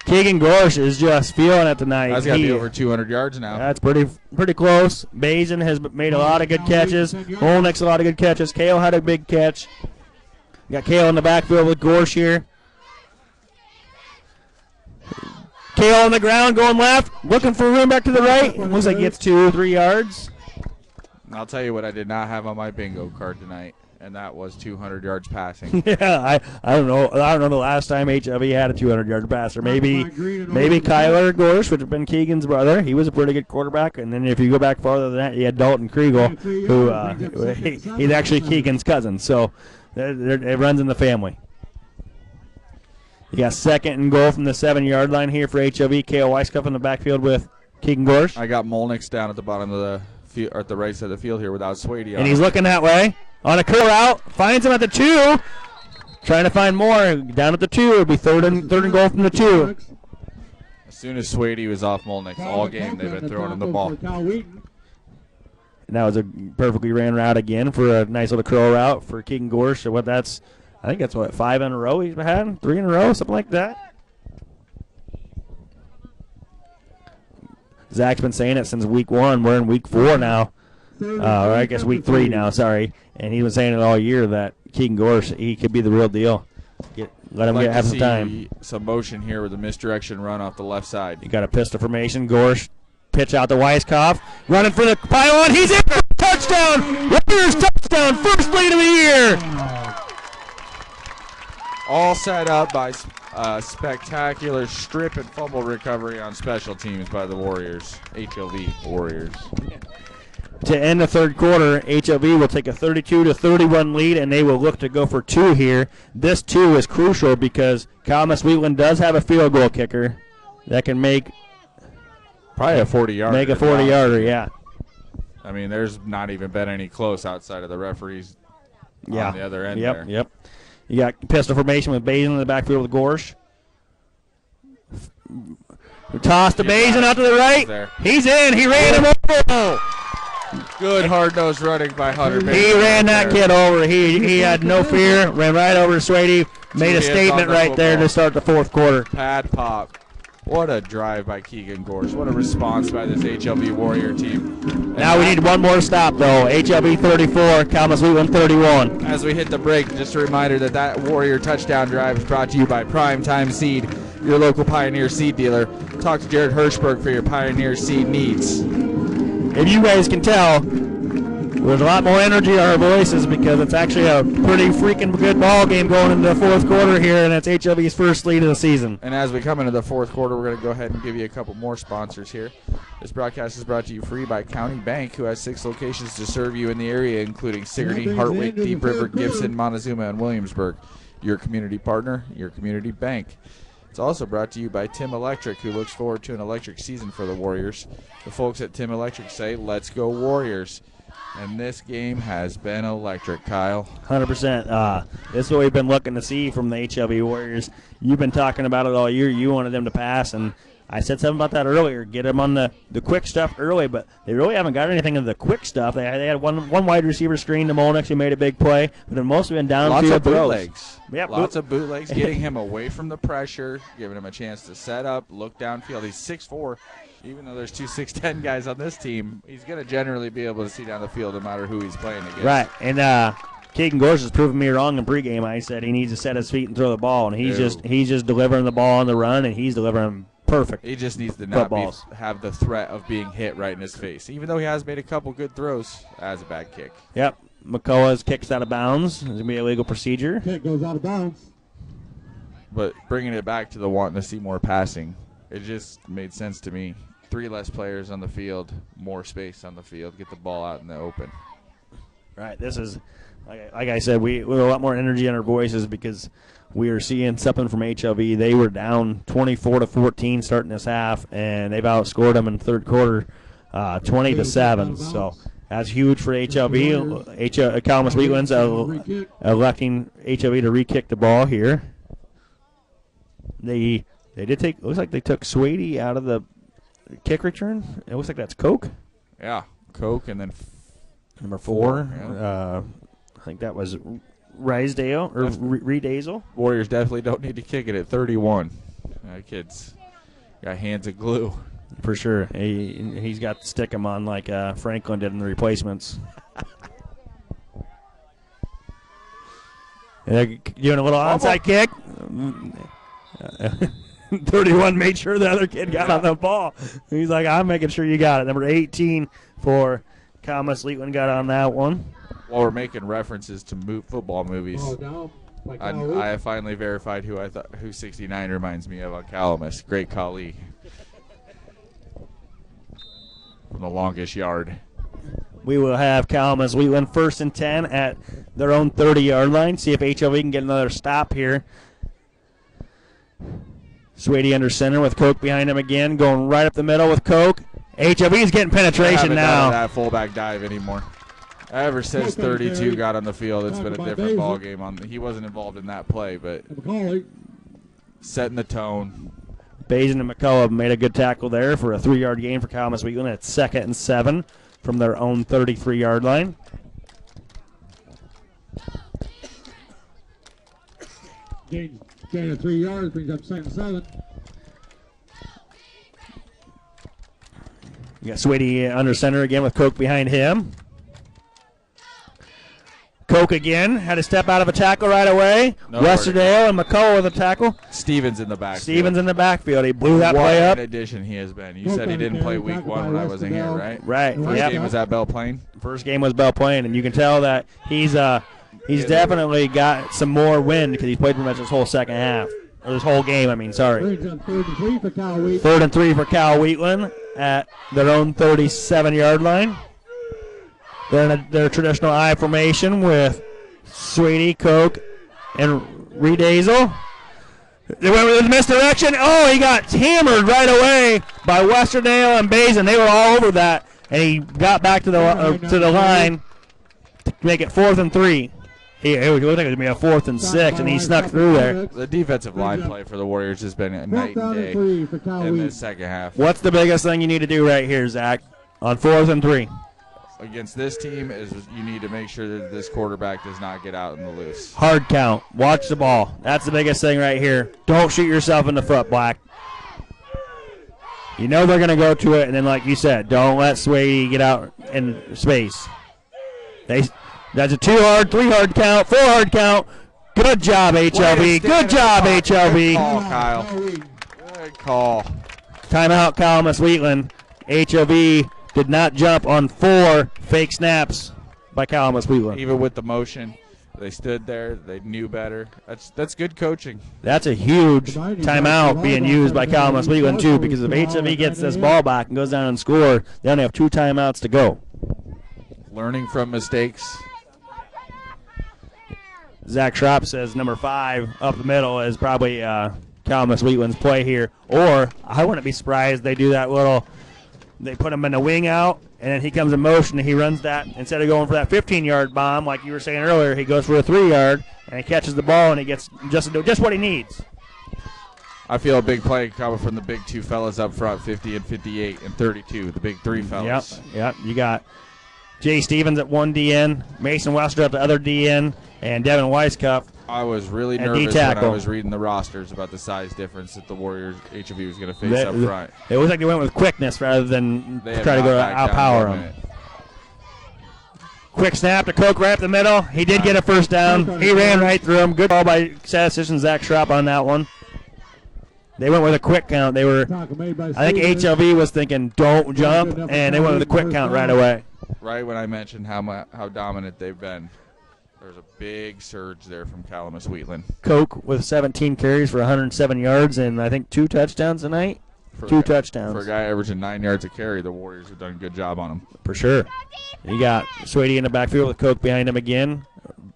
Keegan Gorsh is just feeling it tonight. That's got to be over 200 yards now. That's pretty close. Bazin has made a lot of good catches. Olnick's a lot of good catches. Kale had a big catch. Got Kale in the backfield with Gorsh here. Kale on the ground, going left, looking for room back to the right. Looks like he gets 2 or 3 yards. I'll tell you what I did not have on my bingo card tonight, and that was 200 yards passing. Yeah, I don't know. I don't know the last time HLV had a 200-yard passer. Maybe Kyler Gorsh, which would have been Keegan's brother. He was a pretty good quarterback. And then if you go back farther than that, you had Dalton Kriegel, who he's actually Keegan's cousin. So it runs in the family. You got 2nd and goal from the 7-yard line here for HLV. Kale Weisskopf in the backfield with Keegan Gorsh. I got Molnick's down at the bottom of the field, or at the right side of the field here without Swady. And he's looking that way. On a curl out. Finds him at the 2. Trying to find more. Down at the 2. It'll be third and goal from the 2. As soon as Swady was off Molnick, all game they've been throwing him the ball. And that was a perfectly ran route again for a nice little curl route for Keegan Gorsh. So I think that's 5 in a row he's had, 3 in a row, something like that. Zach's been saying it since week 1. We're in week 4 now. Or I guess week 3 now, sorry. And he's been saying it all year that Keegan Gorsh, he could be the real deal. Let him have some time. Some motion here with a misdirection run off the left side. You got a pistol formation. Gorsh, pitch out to Weisskopf. Running for the pylon. He's in for touchdown. Warriors touchdown. First lead of the year. All set up by spectacular strip and fumble recovery on special teams by the Warriors, HLV Warriors. To end the third quarter, HLV will take a 32-31 lead, and they will look to go for 2 here. This 2 is crucial because Calamus Wheatland does have a field goal kicker that can make probably a 40-yarder. Make a 40-yarder, yeah. I mean, there's not even been any close outside of the referees on the other end there. Yep. You got pistol formation with Bazin in the backfield with Gorsh. Toss to Bazin out to the right. He's in. He ran him over. Good hard-nosed running by Hunter. He ran that kid over. He had no fear, ran right over Swady, made a statement right there to start the fourth quarter. Pad pop. What a drive by Keegan Gorse. What a response by this HLV Warrior team. And now we need one more stop, though. HLV 34, Calamus Wheatland 31. As we hit the break, just a reminder that Warrior touchdown drive is brought to you by Prime Time Seed, your local Pioneer seed dealer. Talk to Jared Hirschberg for your Pioneer seed needs. If you guys can tell, there's a lot more energy in our voices because it's actually a pretty freaking good ball game going into the fourth quarter here, and it's HLV's first lead of the season. And as we come into the fourth quarter, we're going to go ahead and give you a couple more sponsors here. This broadcast is brought to you free by County Bank, who has 6 locations to serve you in the area, including Sigourney, Hartwick, Deep River, Gibson, Montezuma, and Williamsburg. Your community partner, your community bank. It's also brought to you by Tim Electric, who looks forward to an electric season for the Warriors. The folks at Tim Electric say, let's go Warriors. And this game has been electric, Kyle. 100%. This is what we've been looking to see from the HLV Warriors. You've been talking about it all year. You wanted them to pass, and I said something about that earlier. Get them on the quick stuff early, but they really haven't got anything of the quick stuff. They had one wide receiver screen to Molnix who made a big play, but they've mostly been downfield Lots of throws. bootlegs. Yep. Lots of bootlegs, getting him away from the pressure, giving him a chance to set up, look downfield. He's 6'4". Even though there's 2 6'10" guys on this team, he's going to generally be able to see down the field no matter who he's playing against. Right, and Keegan Gorse has proven me wrong in pregame. I said he needs to set his feet and throw the ball, and he's just delivering the ball on the run, and he's delivering perfect. He just needs to not have the threat of being hit right in his face. Even though he has made a couple good throws, that's a bad kick. Yep, McCullough's kicks out of bounds. It's going to be a legal procedure. Kick goes out of bounds. But bringing it back to the wanting to see more passing, it just made sense to me. 3 less players on the field, more space on the field, get the ball out in the open. Right, this is, like I said, we have a lot more energy in our voices because we are seeing something from HLV. They were down 24-14 starting this half, and they've outscored them in the third quarter 20-7. So that's huge for HLV. Calamus Wheatland's electing HLV to re-kick the ball here. They did take, it looks like they took Swady out of the kick return. It looks like that's Coke. Yeah, Coke, and then number 4. Yeah. I think that was Risedale or Redazel. Warriors definitely don't need to kick it at 31. Kid's got hands of glue. For sure. He's got to stick him on like Franklin did in the replacements. And they're doing a little onside kick. 31 made sure the other kid got on the ball. He's like, I'm making sure you got it. Number 18 for Calamus Wheatland got on that one. While we're making references to football movies, I finally verified who 69 reminds me of on Calamus. Great Khali from the longest yard. We will have Calamus Wheatland 1st and 10 at their own 30-yard line. See if HLV can get another stop here. Swady under center with Coke behind him again, going right up the middle with Coke. HLV's getting penetration now. That fullback dive anymore. Ever since 32 got on the field, it's been a different ball game. He wasn't involved in that play, but setting the tone. Bazin and McCullough made a good tackle there for a 3-yard gain for Calamus Wheatland at 2nd and 7 from their own 33-yard line. Gain of 3 yards, brings up 2nd and 7. You got Swady under center again with Coke behind him. Coke again had to step out of a tackle right away. Westerdale and McCullough with a tackle. Stevens in the backfield. He blew that play up. What an addition he has been. You said he didn't play week 1 when I wasn't here, right? Right. First game was at Belle Plaine. First game was Belle Plaine, and you can tell that he's definitely got some more wind because he's played pretty much this whole second half. Or this whole game, I mean, sorry. 3rd and 3 for Cal Wheatland at their own 37-yard line. They're in their traditional I formation with Swady, Coke, and Redazel. They went with misdirection. Oh, he got hammered right away by Westerdale and Bazin. They were all over that, and he got back to the line to make it 4th and 3. It looked like it was going to be a 4th and 6, and he snuck through there. The defensive line play for the Warriors has been a night and day in the second half. What's the biggest thing you need to do right here, Zach, on 4th and 3? against this team is you need to make sure that this quarterback does not get out in the loose. Hard count. Watch the ball. That's the biggest thing right here. Don't shoot yourself in the foot, Black. You know they're going to go to it, and then like you said, don't let Swady get out in space. That's a 2 hard, 3 hard count, 4 hard count. Good job, HLV. Good job, HLV. Good call, Kyle. Good call. Timeout, Calamus Wheatland. HLV did not jump on 4 fake snaps by Calamus Wheatland. Even with the motion, they stood there. They knew better. That's good coaching. That's a huge timeout being used by Calamus Wheatland, too, because if HLV gets this ball back and goes down and score, they only have 2 timeouts to go. Learning from mistakes. Zach Schrapp says number 5 up the middle is probably Calamus Wheatland's play here. Or I wouldn't be surprised they do that little, they put him in the wing out, and then he comes in motion and he runs that. Instead of going for that 15-yard bomb like you were saying earlier, he goes for a 3-yard, and he catches the ball and he gets just what he needs. I feel a big play coming from the big 2 fellas up front, 50 and 58 and 32, the big 3 fellas. Yep. You got Jay Stevens at 1 DN, Mason Wester at the other DN, and Devin Weisskopf. I was really nervous when I was reading the rosters about the size difference that the Warriors HLV was going to face up front. It was like they went with quickness rather than try to go outpower them. Quick snap to Koch right up the middle. He did get a first down. He ran right through him. Good ball by statistician Zach Schrapp on that one. They went with a quick count. I think HLV was thinking don't jump, and they went with a quick count right away. Right when I mentioned how dominant they've been. There's a big surge there from Calamus Wheatland. Koch with 17 carries for 107 yards and I think 2 touchdowns tonight. 2 touchdowns. For a guy averaging 9 yards a carry, the Warriors have done a good job on him. For sure. You got Swady in the backfield with Koch behind him again.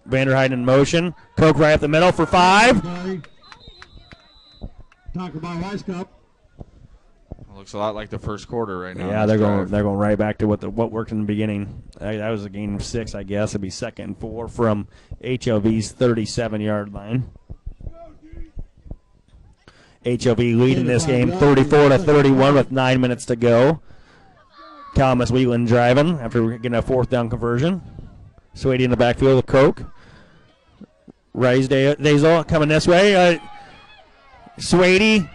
Vanderheiden in motion. Koch right up the middle for 5. Talking about Weisskopf. Looks a lot like the first quarter right now. Yeah, they're going right back to what worked in the beginning. That was a gain of 6, I guess. It'd be 2nd and 4 from HLV's 37-yard line. HLV leading this game 34-31 with 9 minutes to go. Calamus Wheatland driving after getting a 4th down conversion. Swady in the backfield with Koch. Rise Dazel coming this way. Swady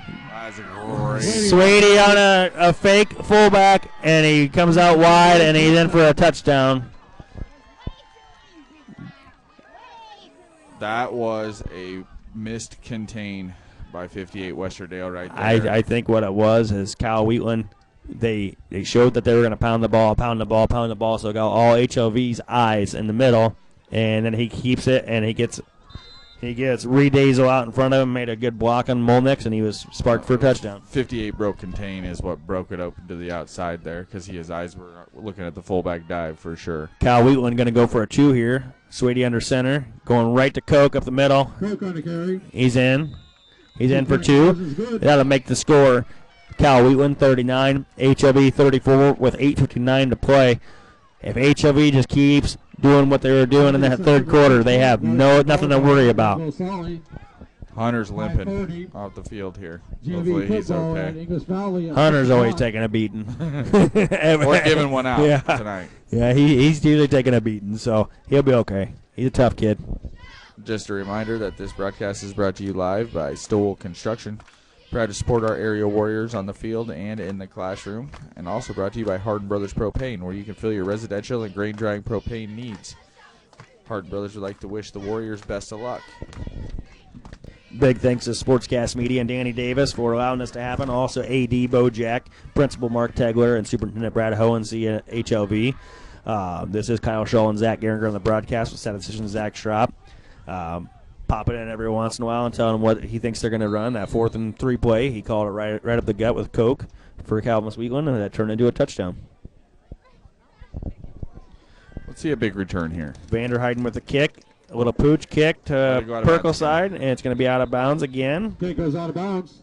on a fake fullback, and he comes out wide, and he's in for a touchdown. That was a missed contain by 58 Westerdale right there. I think what it was is Cal Wheatland, they showed that they were going to pound the ball, so it got all HLV's eyes in the middle, and then he keeps it, and he gets Reed Dazel out in front of him, made a good block on Molnix, and he was sparked for a touchdown. 58 broke contain is what broke it open to the outside there because his eyes were looking at the fullback dive for sure. Cal Wheatland going to go for a 2 here. Swady under center, going right to Koch up the middle. Koch on the carry. He's in. He's in for 2. That'll make the score. Cal Wheatland 39, HLV 34 with 8:59 to play. If HLV just keeps doing what they were doing in that 3rd quarter, they have nothing to worry about. Hunter's limping off the field here. Hopefully he's okay. Hunter's always taking a beating. Or giving one out tonight. Yeah, he's usually taking a beating, so he'll be okay. He's a tough kid. Just a reminder that this broadcast is brought to you live by Stowell Construction. Proud to support our area warriors on the field and in the classroom. And also brought to you by Hardin Brothers Propane, where you can fill your residential and grain drying propane needs. Hardin Brothers would like to wish the Warriors best of luck. Big thanks to Sportscast Media and Danny Davis for allowing this to happen. Also AD Bo Jack, Principal Mark Tegler, and Superintendent Brad Hohensee at HLV. This is Kyle Shull and Zach Geringer on the broadcast with statistician Zach Schrapp. Popping in every once in a while and telling him what he thinks they're going to run. That 4th and 3 play, he called it right up the gut with Koch for Calamus Wheatland, and that turned into a touchdown. Let's see a big return here. Vanderheiden with a kick, a little pooch kick to Perkle side, and it's going to be out of bounds again. Kick goes out of bounds.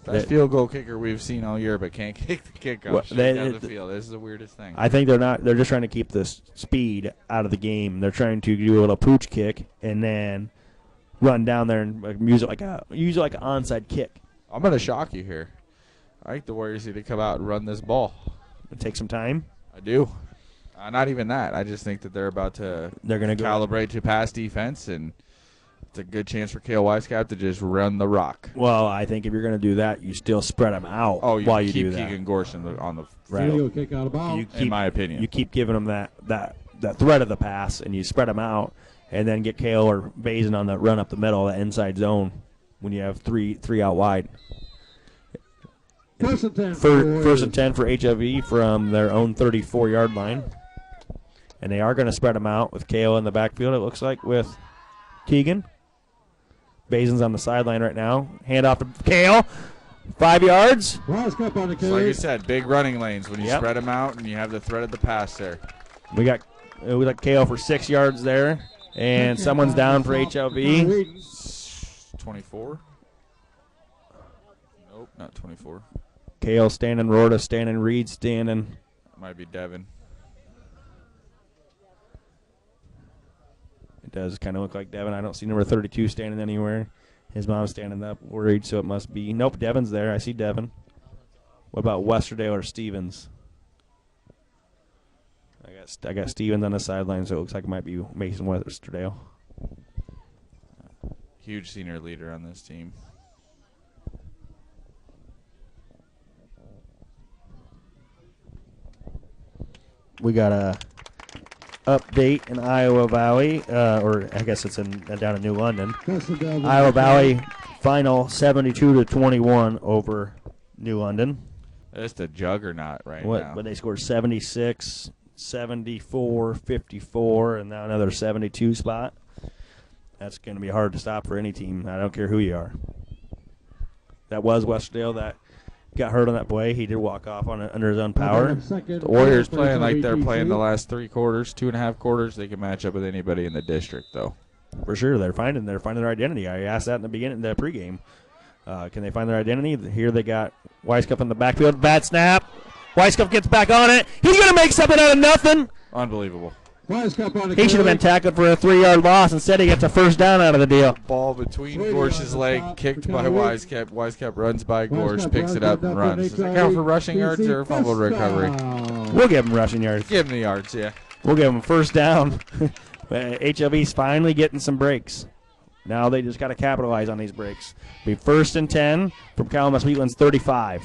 Best field goal kicker we've seen all year, but can't kick the kickoff down the field. This is the weirdest thing. I think they're just trying to keep the speed out of the game. They're trying to do a little pooch kick and then run down there and use it like an onside kick. I'm going to shock you here. I think the Warriors need to come out and run this ball. It takes some time. I do. Not even that. I just think that they're about to calibrate to pass defense, and it's a good chance for Kale Weiskamp to just run the rock. Well, I think if you're going to do that, you still spread them out while you do that. Keep Keegan Gorsh on the field. Kick out of bounds. In my opinion. You keep giving them that threat of the pass, and you spread them out, and then get Kale or Bazin on the run up the middle, that inside zone, when you have three out wide. First and 10. First and 10 for HLV from their own 34-yard line. And they are going to spread them out with Kale in the backfield, it looks like, with Keegan. Basin's on the sideline right now. Hand off to Kale. 5 yards. Weiskamp on the carry. Like I said, big running lanes when you spread them out and you have the threat of the pass there. We got Kale for 6 yards there. And someone's down for HLV. 24. Nope, not 24. Kale standing, Rorta standing, Reed standing. Might be Devin. It does kind of look like Devin. I don't see number 32 standing anywhere. His mom's standing up, worried, so it must be. Nope, Devin's there. I see Devin. What about Westerdale or Stevens? I got Stevens on the sideline, so it looks like it might be Mason Westerdale. Huge senior leader on this team. We got a update in Iowa Valley, or I guess it's down in New London. Iowa Valley final 72-21 over New London. It's a juggernaut now. But they scored 76, 74, 54, and now another 72 spot. That's going to be hard to stop for any team. I don't care who you are. That was Westerdale that got hurt on that play. He did walk off on it under his own power. The Warriors playing like they're playing the last 3 quarters, 2.5 quarters. They can match up with anybody in the district, though. For sure, they're finding their identity. I asked that in the beginning, the pregame. Can they find their identity? Here they got Weiskamp in the backfield. Bad snap. Weiskamp gets back on it. He's going to make something out of nothing. Unbelievable. He should have been tackled for a 3-yard loss. Instead, he gets a first down out of the deal. Ball between Gorsh's leg, kicked by Weiskamp. Weiskamp runs by Gorsh, picks it up, and runs. Does that count for rushing yards or fumble recovery? We'll give him rushing yards. Give him the yards, yeah. We'll give him first down. HLV's finally getting some breaks. Now they just got to capitalize on these breaks. Be first and 10 from Calamus Wheatland's 35.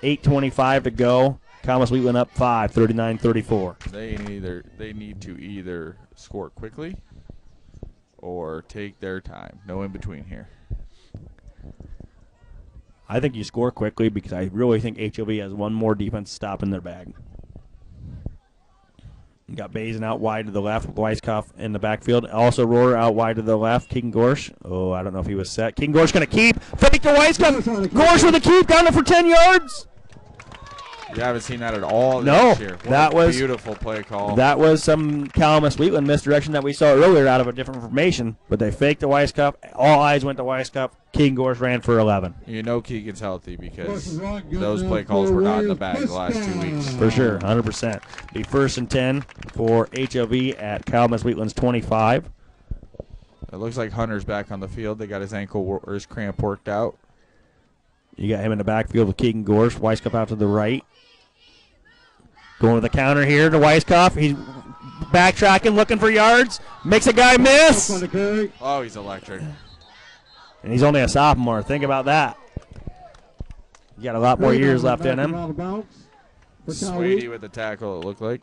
8:25 to go. Calamus Wheatland up 5, 39-34. They need to either score quickly or take their time. No in between here. I think you score quickly because I really think HLV has one more defense stop in their bag. You got Bazin out wide to the left, Weiskamp in the backfield. Also Rohrer out wide to the left. Keegan Gorsh. Oh, I don't know if he was set. Keegan Gorsh going to keep. Fake to Weiskamp. Gorsh with a keep down there for 10 yards. You haven't seen that at all this year. That was beautiful play call. That was some Calamus Wheatland misdirection that we saw earlier out of a different formation, but they faked the Weiskamp. All eyes went to Weiskamp. Keegan Gorsh ran for 11. You know Keegan's healthy because those play calls were not in the bag the last 2 weeks. For sure, 100%. Be first and 10 for HLV at Calamus Wheatland's 25. It looks like Hunter's back on the field. They got his ankle or his cramp worked out. You got him in the backfield with Keegan Gorsh. Weiskamp out to the right. Going to the counter here to Weiskamp. He's backtracking, looking for yards. Makes a guy miss. Oh, he's electric. And he's only a sophomore. Think about that. You got a lot more years left in him. Swady with the tackle, it looked like.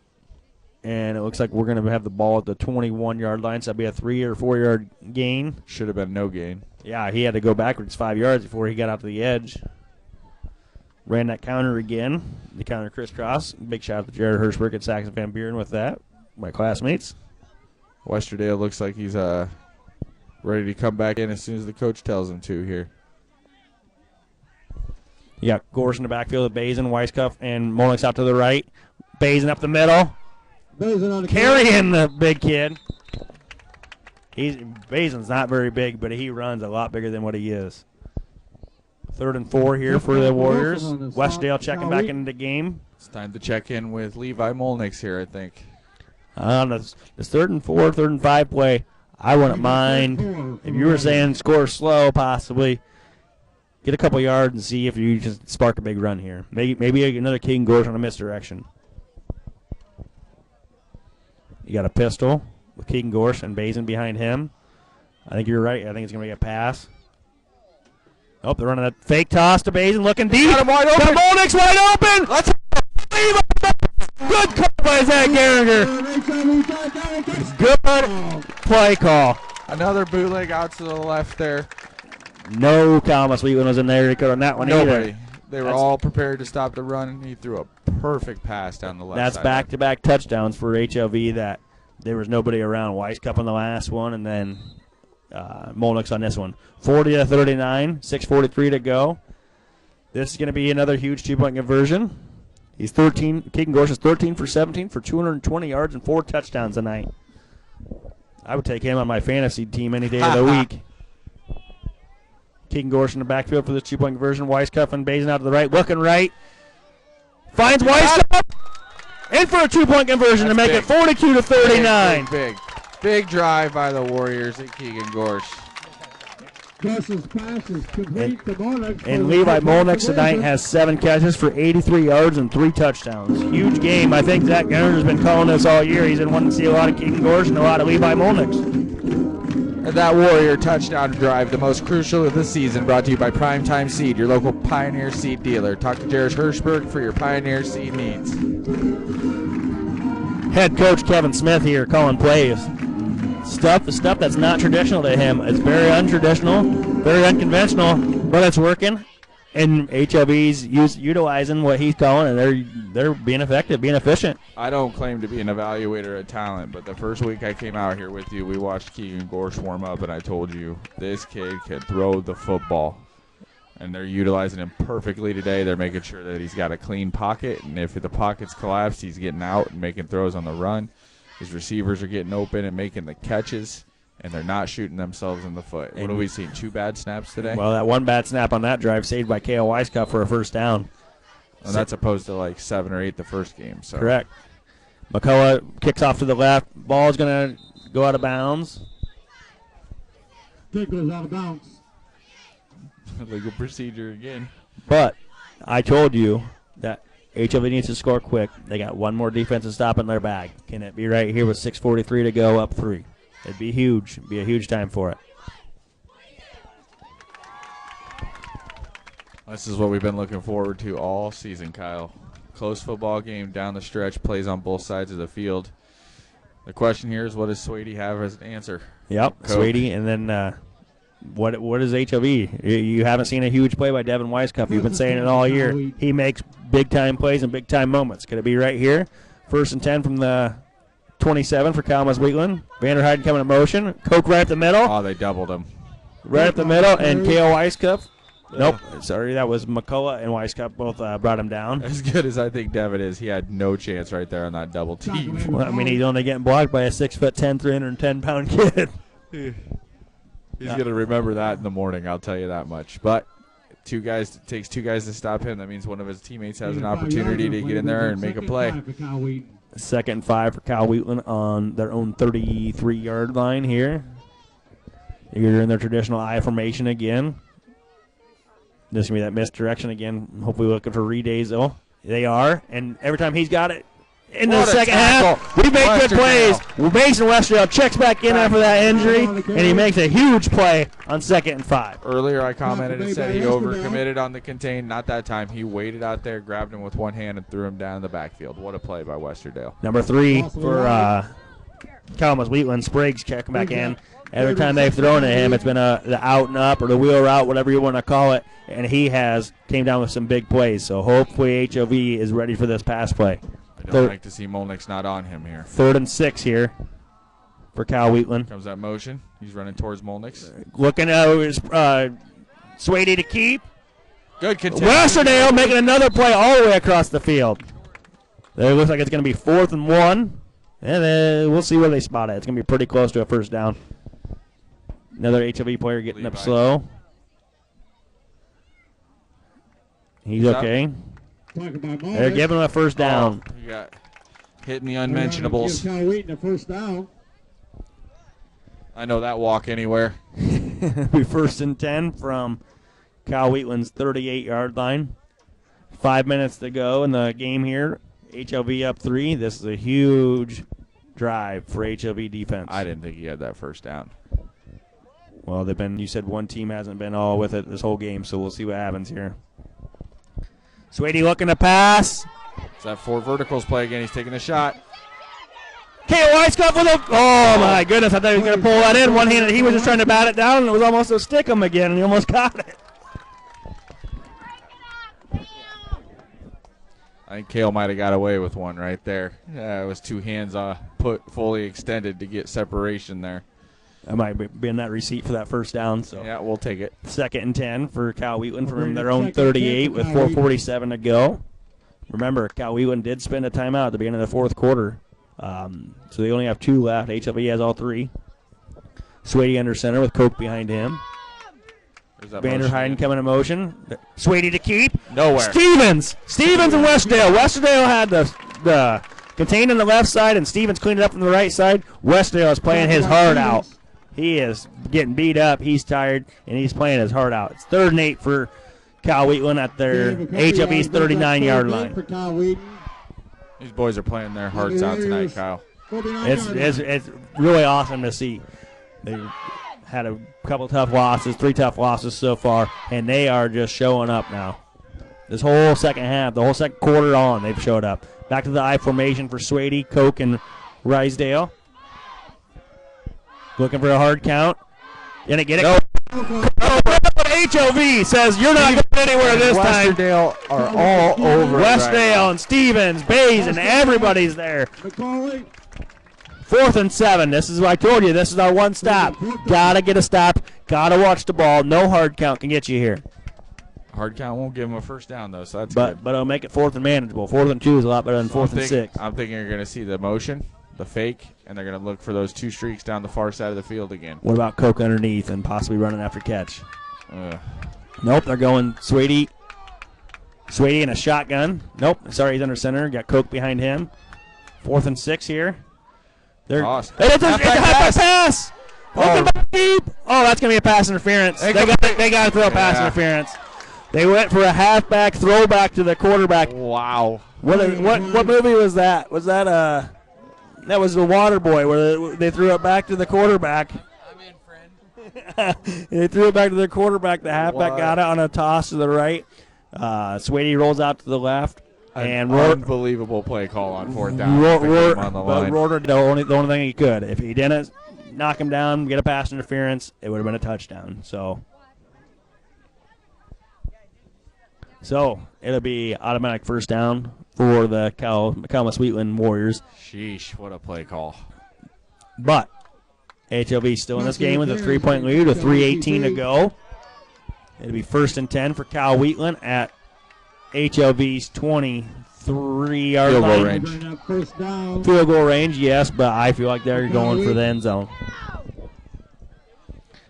And it looks like we're going to have the ball at the 21-yard line, so that'll be a 3 or 4 yard gain. Should have been no gain. Yeah, he had to go backwards 5 yards before he got out to the edge. Ran that counter again. The counter crisscross. Big shout out to Jared Hirschberg at Saxon Van Buren with that. My classmates. Westerdale looks like he's ready to come back in as soon as the coach tells him to here. You got Gorsh in the backfield with Bazin, Weiskamp, and Molnick's out to the right. Bazin up the middle. Carrying the big kid. Basin's not very big, but he runs a lot bigger than what he is. 3rd and 4 here for the Warriors. Westerdale checking back into the game. It's time to check in with Levi Molnick's here, I think. On this 3rd and 4, 3rd and 5 play, I wouldn't mind if you were saying score slow, possibly get a couple yards and see if you just spark a big run here. Maybe another Keegan Gorsh on a misdirection. You got a pistol with Keegan Gorsh and Bazin behind him. I think you're right. I think it's going to be a pass. Oh, they're running that fake toss to Bazin, looking deep. Got him wide open. Molnick's wide open. Let's good call by Zach Gehringer. Good play call. Another bootleg out to the left there. No Calamus Wheatland was in there. He could on that one Nobody. either. They were all prepared to stop the run, and he threw a perfect pass down the left That's side. back-to-back touchdowns for HLV that there was nobody around. Weisskopf on the last one, and then Molnick's on this one. 40-39, 6:43 to go. This is going to be another huge two-point conversion. He's 13. Keegan Gorsh is 13 for 17 for 220 yards and 4 touchdowns tonight. I would take him on my fantasy team any day of the week. Keegan Gorsh in the backfield for this two-point conversion. Weisskopf and Bazin out to the right, looking right. Finds Weisskopf in for a two-point conversion to make it 42-39. Big drive by the Warriors at Keegan Gorsh. Gorsh's pass is complete to Molnick. And Levi Molnick tonight has 7 catches for 83 yards and 3 touchdowns. Huge game. I think Zach Gehringer's been calling this all year. He's been wanting to see a lot of Keegan Gorsh and a lot of Levi Molnick. And that Warrior touchdown drive, the most crucial of the season, brought to you by Primetime Seed, your local Pioneer Seed dealer. Talk to Jared Hirschberg for your Pioneer Seed needs. Head coach Kevin Smith here calling plays. The stuff that's not traditional to him. It's very untraditional, very unconventional, but it's working. And HLV's utilizing what he's calling, and they're being effective, being efficient. I don't claim to be an evaluator of talent, but the first week I came out here with you, we watched Keegan Gorsh warm up, and I told you this kid can throw the football. And they're utilizing him perfectly today. They're making sure that he's got a clean pocket, and if the pocket's collapsed, he's getting out and making throws on the run. His receivers are getting open and making the catches, and they're not shooting themselves in the foot. What have we seen? 2 bad snaps today? Well, that one bad snap on that drive saved by Kale Weisskopf for a first down. And that's opposed to like 7 or 8 the first game. So. Correct. McCullough kicks off to the left. Ball is going to go out of bounds. Kick goes out of bounds. Legal procedure again. But I told you that HLV needs to score quick. They got one more defensive stop in their bag. Can it be right here with 6:43 to go, up 3? It'd be huge. It'd be a huge time for it. This is what we've been looking forward to all season, Kyle. Close football game down the stretch, plays on both sides of the field. The question here is, what does Swady have as an answer? Yep, Swady, and then what is HLV? You haven't seen a huge play by Devin Weisskopf. You've been saying it all year. He makes big-time plays and big-time moments. Could it be right here? 1st and 10 from the 27 for Calamus Wheatland. Vanderheiden coming in motion. Koch right up the middle. Oh, they doubled him. Right up the middle, and Kale Weisskopf. Nope, sorry, that was McCullough and Weisskopf both brought him down. As good as I think Devin is, he had no chance right there on that double team. Well, I mean, he's only getting blocked by a 6'10", 310-pound kid. He's going to remember that in the morning, I'll tell you that much. But it takes 2 guys to stop him. That means one of his teammates has an opportunity to get in there and make a play. 2nd and 5 for Cal Wheatland on their own 33-yard line here. You're in their traditional I formation again. This is going to be that misdirection again. Hopefully looking for Reed Azel. They are. And every time he's got it in the second half, we make good plays. Mason Westerdale checks back in after that injury, and he makes a huge play on 2nd and 5. Earlier I commented and said he overcommitted on the contain. Not that time. He waited out there, grabbed him with one hand, and threw him down in the backfield. What a play by Westerdale. Number 3 for Calamus Wheatland. Spriggs checking back in. Every time they've thrown at him, it's been the out and up or the wheel route, whatever you want to call it, and he came down with some big plays. So hopefully HLV is ready for this pass play. I don't like to see Molnick's not on him here. 3rd and 6 here for Cal Wheatland. Comes that motion. He's running towards Molnick's. Looking at Swady to keep. Good contain. Westerdale making another play all the way across the field. It looks like it's going to be 4th and 1, and then we'll see where they spot it. It's going to be pretty close to a first down. Another HLV player getting up slow. He's okay. They're giving him a first down. He got hitting the unmentionables. Cal Wheaton a first down. I know that walk anywhere. Be 1st and 10 from Cal Wheatland's 38-yard line. 5 minutes to go in the game here. HLV up 3. This is a huge drive for HLV defense. I didn't think he had that first down. Well, you said one team hasn't been all with it this whole game, so we'll see what happens here. Swady looking to pass. It's that 4 verticals play again. He's taking a shot. K.O. Weisskopf with a... Oh, my goodness. I thought he was going to pull that in one-handed. He was just trying to bat it down, and it was almost a stick him again, and he almost got it. I think Kale might have got away with one right there. It was 2 hands put fully extended to get separation there. That might be in that receipt for that first down. So yeah, we'll take it. 2nd and 10 for Cal Wheatland from their own 38 with 4:47 to go. Remember, Cal Wheatland did spend a timeout at the beginning of the 4th quarter. So they only have 2 left. HLV has all 3. Swady under center with Koch behind him. Vanderheiden coming in motion. Swady to keep. Nowhere. Stevens and Westdale. Westdale had the contained on the left side, and Stevens cleaned it up from the right side. Westdale is playing his heart out. He is getting beat up. He's tired, and he's playing his heart out. It's 3rd and 8 for Cal Wheatland at their HLV's 39-yard line. These boys are playing their hearts out tonight, Kyle. It's really awesome to see. They had a couple tough losses, 3 tough losses so far, and they are just showing up now. This whole second half, the whole second quarter on, they've showed up. Back to the I formation for Swady, Koch, and Rysdale. Looking for a hard count. Gonna get it. No. HOV says you're not going anywhere this time. Westerdale are all over. Westdale and Stevens, Bays, and everybody's there. 4th and 7. This is what I told you. This is our one stop. Gotta get a stop. Gotta watch the ball. No hard count can get you here. Hard count won't give them a first down, though, so that's good. But it'll make it 4th and manageable. 4th and 2 is a lot better than 4th and 6. I'm thinking you're going to see the motion, the fake, and they're going to look for those 2 streaks down the far side of the field again. What about Koch underneath and possibly running after catch? Nope, they're going Swady. Swady in a shotgun. Nope, sorry, he's under center. Got Koch behind him. 4th and 6 here. It's a halfback pass. Oh, that's going to be a pass interference. They got to throw a pass interference. They went for a halfback throwback to the quarterback. Wow. What movie was that? Was that that was The Waterboy where they threw it back to the quarterback? I'm in, friend. They threw it back to the quarterback. The halfback got it on a toss to the right. Swady rolls out to the left. And unbelievable play call on 4th down. Roeder, the only thing he could. If he didn't knock him down, get a pass interference, it would have been a touchdown. So it'll be automatic first down for the Calamus Wheatland Warriors. Sheesh, what a play call. But HLV still in this game with a 3-point lead with 3:18 to go. It'll be 1st and 10 for Cal Wheatland at HLV's 23-yard line. Field goal range, yes, but I feel like they're going for the end zone.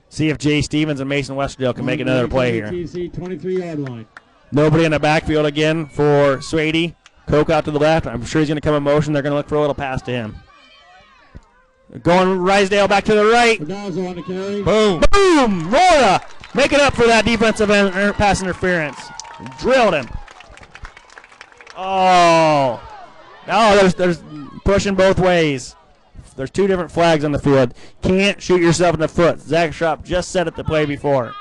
See if Jay Stevens and Mason Westerdale can make another play here. 23-yard line. Nobody in the backfield again for Swady. Koch out to the left. I'm sure he's going to come in motion. They're going to look for a little pass to him. Going Rysdale back to the right. Boom. Boom! Laura making up for that defensive pass interference. Drilled him. Oh. There's pushing both ways. There's 2 different flags on the field. Can't shoot yourself in the foot. Zach Schrapp just said it the play before.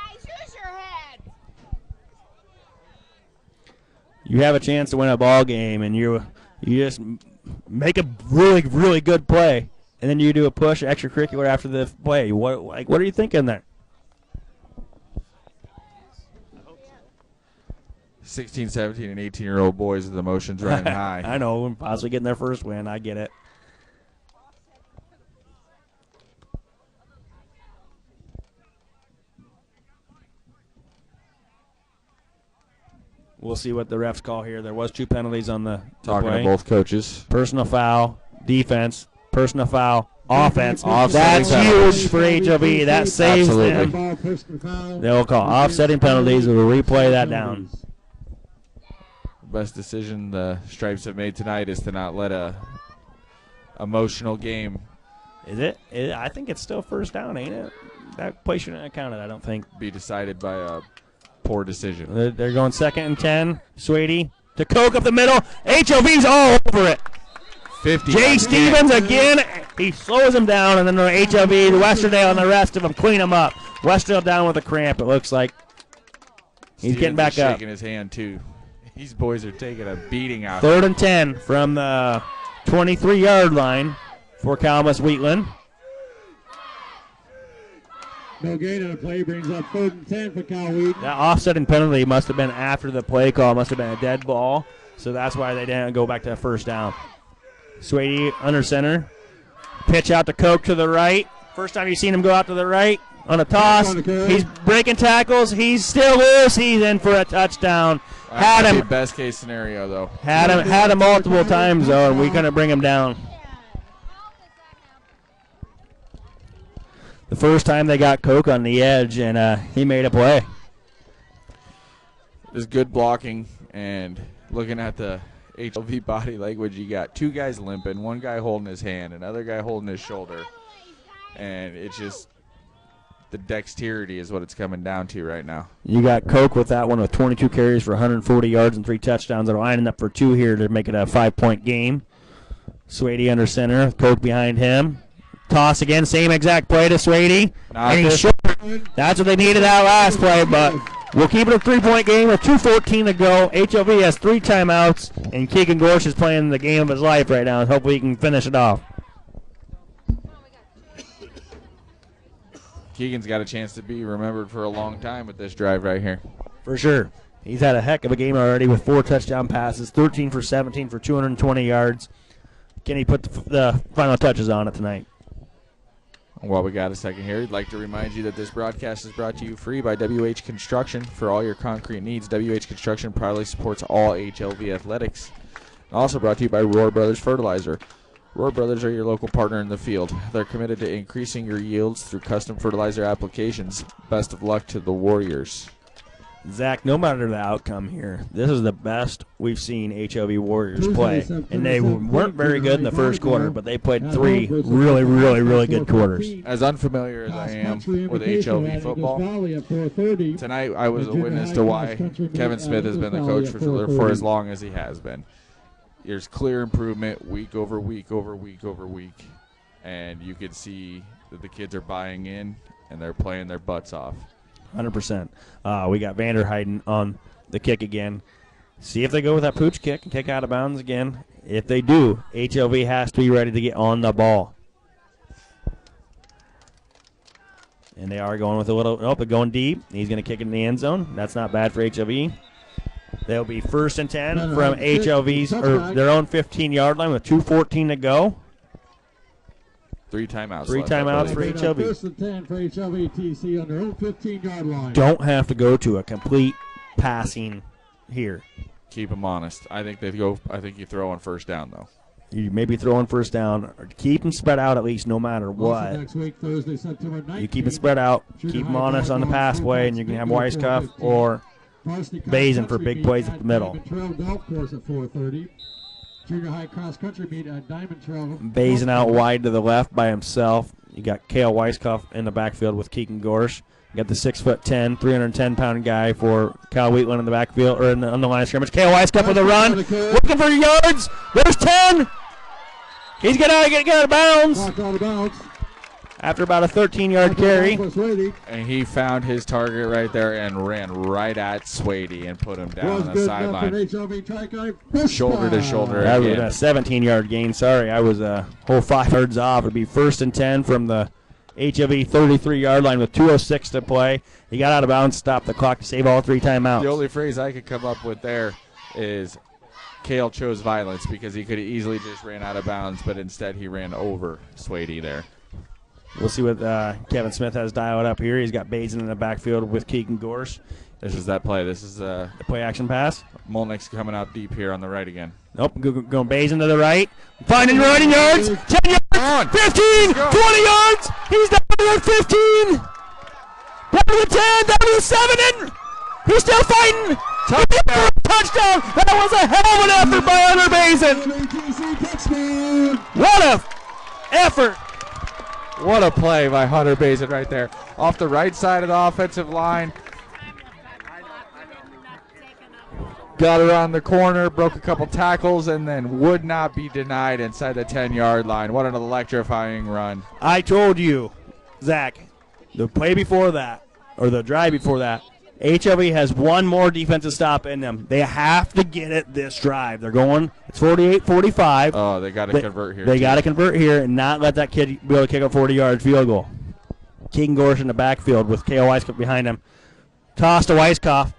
You have a chance to win a ball game, and you just make a really, really good play, and then you do a push extracurricular after the play. What are you thinking there? 16, 17, and 18-year-old boys with emotions running high. I know, possibly getting their first win. I get it. We'll see what the refs call here. There was 2 penalties on the Talking play. to both coaches. Personal foul, defense, personal foul, offense. That's huge for HLV. That saves them. They'll call offsetting penalties. We'll replay that down. Best decision the Stripes have made tonight is to not let a emotional game. Is it? I think it's still first down, ain't it? That play shouldn't have counted, I don't think. Be decided by a poor decision. They're going 2nd and 10. Swady to Koch up the middle. HLV's all over it. 50. Jay Stevens again. He slows him down, and then the HLV, Westerdale, and the rest of them clean him up. Westerdale down with a cramp, it looks like. He's getting back up. Shaking his hand, too. These boys are taking a beating out. 3rd and 10 from the 23-yard line for Calamus Wheatland. No gain on the play brings up 3rd and 10 for Cal Wheaton. That offsetting penalty must have been after the play call. Must have been a dead ball. So that's why they didn't go back to first down. Swady under center. Pitch out to Koch to the right. First time you've seen him go out to the right on a toss. He's breaking tackles. He's still loose. He's in for a touchdown. Had him. Best case scenario, though. Had him multiple times, though, and we couldn't bring him down. The first time they got Koch on the edge, and he made a play. There's good blocking, and looking at the HLV body language, you got 2 guys limping, 1 guy holding his hand, another guy holding his shoulder, and it's just the dexterity is what it's coming down to right now. You got Koch with that one with 22 carries for 140 yards and 3 touchdowns. They're lining up for 2 here to make it a 5-point game. Swady under center, Koch behind him. Toss again, same exact play to Swady. And he's short. That's what they needed that last play, but we'll keep it a 3-point game with 2:14 to go. HLV has 3 timeouts, and Keegan Gorsh is playing the game of his life right now, and hopefully he can finish it off. Keegan's got a chance to be remembered for a long time with this drive right here. For sure. He's had a heck of a game already with 4 touchdown passes, 13 for 17 for 220 yards. Can he put the final touches on it tonight? While we got a second here, I'd like to remind you that this broadcast is brought to you free by WH Construction. For all your concrete needs, WH Construction proudly supports all HLV athletics. And also brought to you by Rohr Brothers Fertilizer. Rohr Brothers are your local partner in the field. They're committed to increasing your yields through custom fertilizer applications. Best of luck to the Warriors. Zach, no matter the outcome here, this is the best we've seen HLV Warriors play. And they weren't very good in the first quarter, but they played 3 really, really, really good quarters. As unfamiliar as I am with HLV football, tonight I was a witness to why Kevin Smith has been the coach for as long as he has been. There's clear improvement week over week over week over week, and you can see that the kids are buying in and they're playing their butts off. 100%. We got Vanderheiden on the kick again. See if they go with that pooch kick and kick out of bounds again. If they do, HLV has to be ready to get on the ball. And they are going with a little, they're going deep. He's going to kick it in the end zone. That's not bad for HLV. They'll be 1st and 10 from HLV's, or their own 15-yard line with 2:14 to go. 3 timeouts. 3 timeouts for HLV. 1st and 10 for HLV-TC on their own 15-yard line. Don't have to go to a complete passing here. Keep them honest. I think you throw on 1st down, though. You maybe throw on 1st down, or keep them spread out at least no matter what. Next week, Thursday, September 19th, you keep it spread out, keep them honest on the pass play, and you can have Weisskopf or Bazin for big plays at the middle. Diamond Trail Golf Course at 4:30. Junior high cross country meet at Diamond Trail. Bazin out wide to the left by himself. You got Kale Weisskopf in the backfield with Keegan Gorsh. You got the 6'10", 310-pound guy for Cal Wheatland in the backfield, or on the line of scrimmage. Kale Weisskopf with a run, looking for yards. There's 10. He's going to get out of bounds. After about a 13-yard carry. And he found his target right there and ran right at Swady and put him down on the sideline. Shoulder to shoulder. That was a 17-yard gain. Sorry, I was a whole 5 yards off. It'd be 1st and 10 from the HLV 33-yard line with 2:06 to play. He got out of bounds, stopped the clock to save all 3 timeouts. The only phrase I could come up with there is Kale chose violence, because he could have easily just ran out of bounds, but instead he ran over Swady there. We'll see what Kevin Smith has dialed up here. He's got Bazin in the backfield with Keegan Gorsh. This is that play. This is the play action pass. Molnick's coming out deep here on the right again. Nope, going Bazin to the right. Finding running yards. 10 yards. 15. 20 yards. He's down to the 15. Down to the 10. Down to the 7. And he's still fighting. Touchdown. That was a hell of an effort by Hunter Bazin. What a effort. What a play by Hunter Bazin right there. Off the right side of the offensive line. got around the corner, broke a couple tackles, and then would not be denied inside the 10-yard line. What an electrifying run. I told you, Zach, the play before that, or the drive before that, HLV has one more defensive stop in them. They have to get it this drive. They're going, it's 48-45. Oh, they got to convert here. They got to convert here and not let that kid be able to kick a 40-yard field goal. Keegan Gorsh in the backfield with K.O. Weiskopf behind him. Toss to Weiskopf.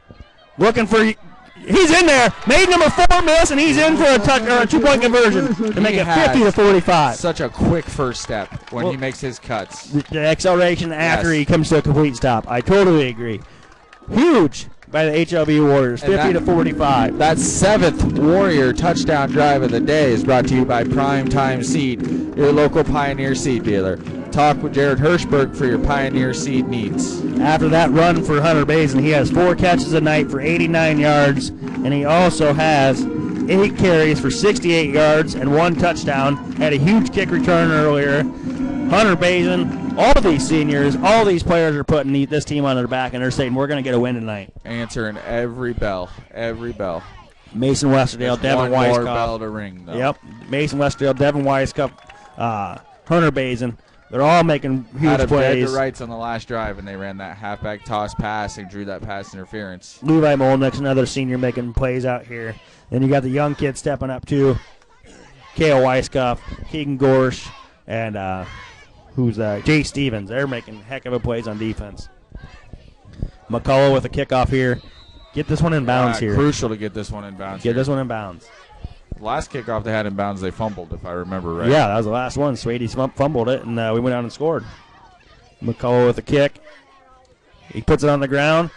Looking for, he's in there. Made number 4 miss, and he's in for a 2-point conversion to make it 50-45. Such a quick first step when he makes his cuts. The acceleration after he comes to a complete stop. I totally agree. Huge by the HLV Warriors, 50-45. That 7th Warrior touchdown drive of the day is brought to you by Prime Time Seed, your local Pioneer seed dealer. Talk with Jared Hirschberg for your Pioneer seed needs. After that run for Hunter Basin, he has 4 catches a night for 89 yards, and he also has 8 carries for 68 yards and 1 touchdown. Had a huge kick return earlier. Hunter Basin, all these seniors, all these players are putting this team on their back, and they're saying, we're going to get a win tonight. Answering every bell, every bell. Mason Westerdale, Devin Weiskopf. One more bell to ring, though. Yep, Mason Westerdale, Devin Weiskopf, Hunter Basin. They're all making huge plays. Had to rights on the last drive, and they ran that halfback toss pass and drew that pass interference. Levi Molnick's another senior making plays out here. Then you got the young kids stepping up too. K.O. Weiskopf, Keegan Gorsh, and Jay Stevens. They're making heck of a plays on defense. McCullough with a kickoff here. Get this one in bounds here. Crucial to get this one in bounds. Get this one in bounds. Last kickoff they had in bounds, they fumbled, if I remember right. Yeah, that was the last one. Swady fumbled it, and we went out and scored. McCullough with a kick. He puts it on the ground.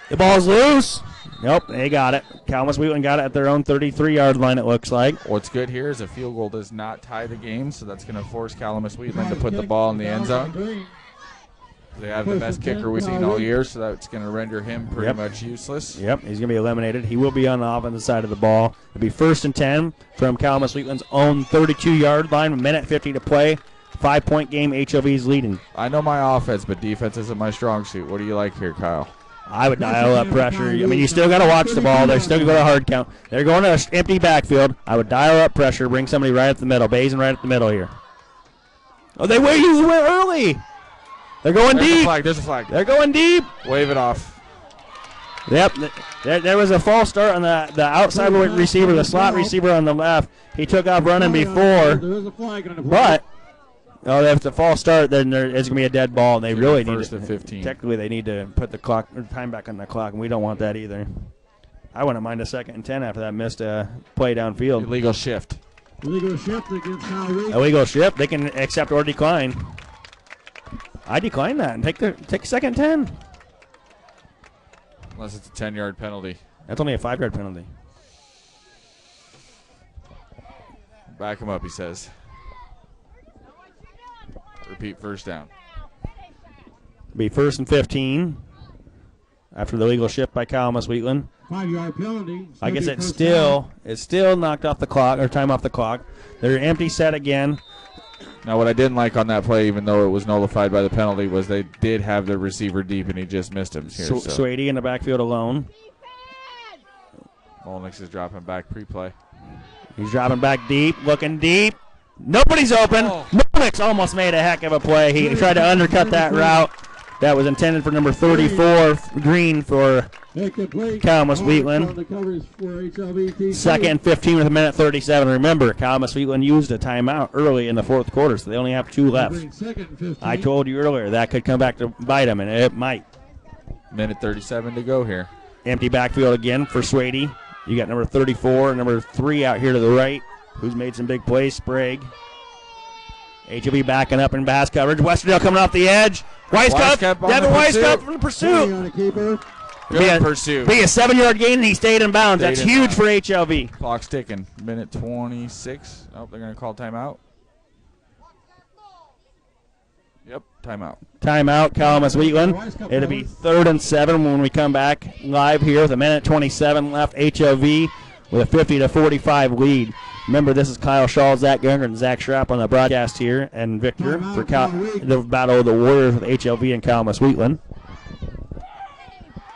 The ball's loose. Nope, they got it. Calamus Wheatland got it at their own 33-yard line, it looks like. What's good here is a field goal does not tie the game, so that's going to force Calamus Wheatland to put the ball in the end zone. They have the best kicker we've seen all year, so that's going to render him pretty much useless. Yep, he's going to be eliminated. He will be on the offensive side of the ball. It'll be 1st and 10 from Calamus Wheatland's own 32-yard line, 1:50 to play. 5-point game, HLV's leading. I know my offense, but defense isn't my strong suit. What do you like here, Kyle? I would dial up pressure. I mean, you still got to watch the ball. They're still going to go to hard count. They're going to an empty backfield. I would dial up pressure, bring somebody right at the middle. Basin right at the middle here. Oh, they went early. They're going deep. There's a flag. They're going deep. Wave it off. Yep. There was a false start on the outside receiver, the slot receiver on the left. He took off running before. There's a flag on the play. But, if it's a false start, then it's going to be a dead ball, and they really need to. 15. Technically, they need to put the time back on the clock, and we don't want that either. I wouldn't mind a 2nd and 10 after that missed play downfield. Illegal shift. Illegal shift against Kyle Reed. Illegal shift. They can accept or decline. I decline that and take 2nd and 10. Unless it's a 10-yard penalty. That's only a 5-yard penalty. Back him up, he says. Repeat first down. Be 1st and 15 after the legal shift by Calamus Wheatland. 5-yard penalty. I guess it's still knocked off the clock or time off the clock. They're empty set again. Now, what I didn't like on that play, even though it was nullified by the penalty, was they did have the receiver deep, and he just missed him here. Swady in the backfield alone. Molnix is dropping back pre-play. He's dropping back deep, looking deep. Nobody's open. Molnix almost made a heck of a play. He tried to undercut that route. That was intended for number 34, Green, for Calamus Wheatland. 2nd and 15 with 1:37. Remember, Calamus Wheatland used a timeout early in the 4th quarter, so they only have 2 left. I told you earlier that could come back to bite them, and it might. 1:37 to go here. Empty backfield again for Swady. You got number 34, number 3 out here to the right, who's made some big plays, Sprague. HLV backing up in pass coverage. Westerdale coming off the edge. Weiskopf, Devin Weiskopf from the pursuit. Good pursuit. Be a 7-yard gain, and he stayed in bounds. That's huge for HLV. Clock's ticking. 1:26. Oh, they're going to call timeout. Yep, timeout. Timeout, Calamus Wheatland. It'll be 3rd and 7 when we come back live here with 1:27 left. HLV with a 50-45 lead. Remember, this is Kyle Shaw, Zach Gunger, and Zach Schrapp on the broadcast here, and Victor for the Battle of the Warriors with HLV and Calamus Wheatland.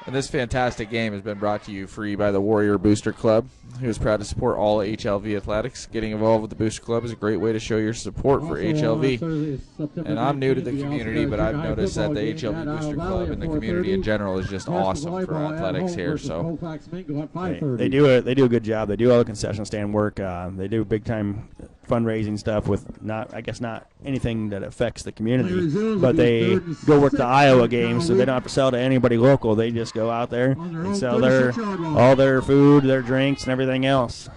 And this fantastic game has been brought to you free by the Warrior Booster Club, who is proud to support all HLV athletics. Getting involved with the Booster Club is a great way to show your support for HLV. And I'm new to the community, but I've noticed that the HLV Booster Club and the community in general is just awesome for athletics here. So they do a good job. They do all the concession stand work. They do big time fundraising stuff with not anything that affects the community, but they go work the Iowa games, so they don't have to sell to anybody local. They just go out there and sell all their food, their drinks, and everything else.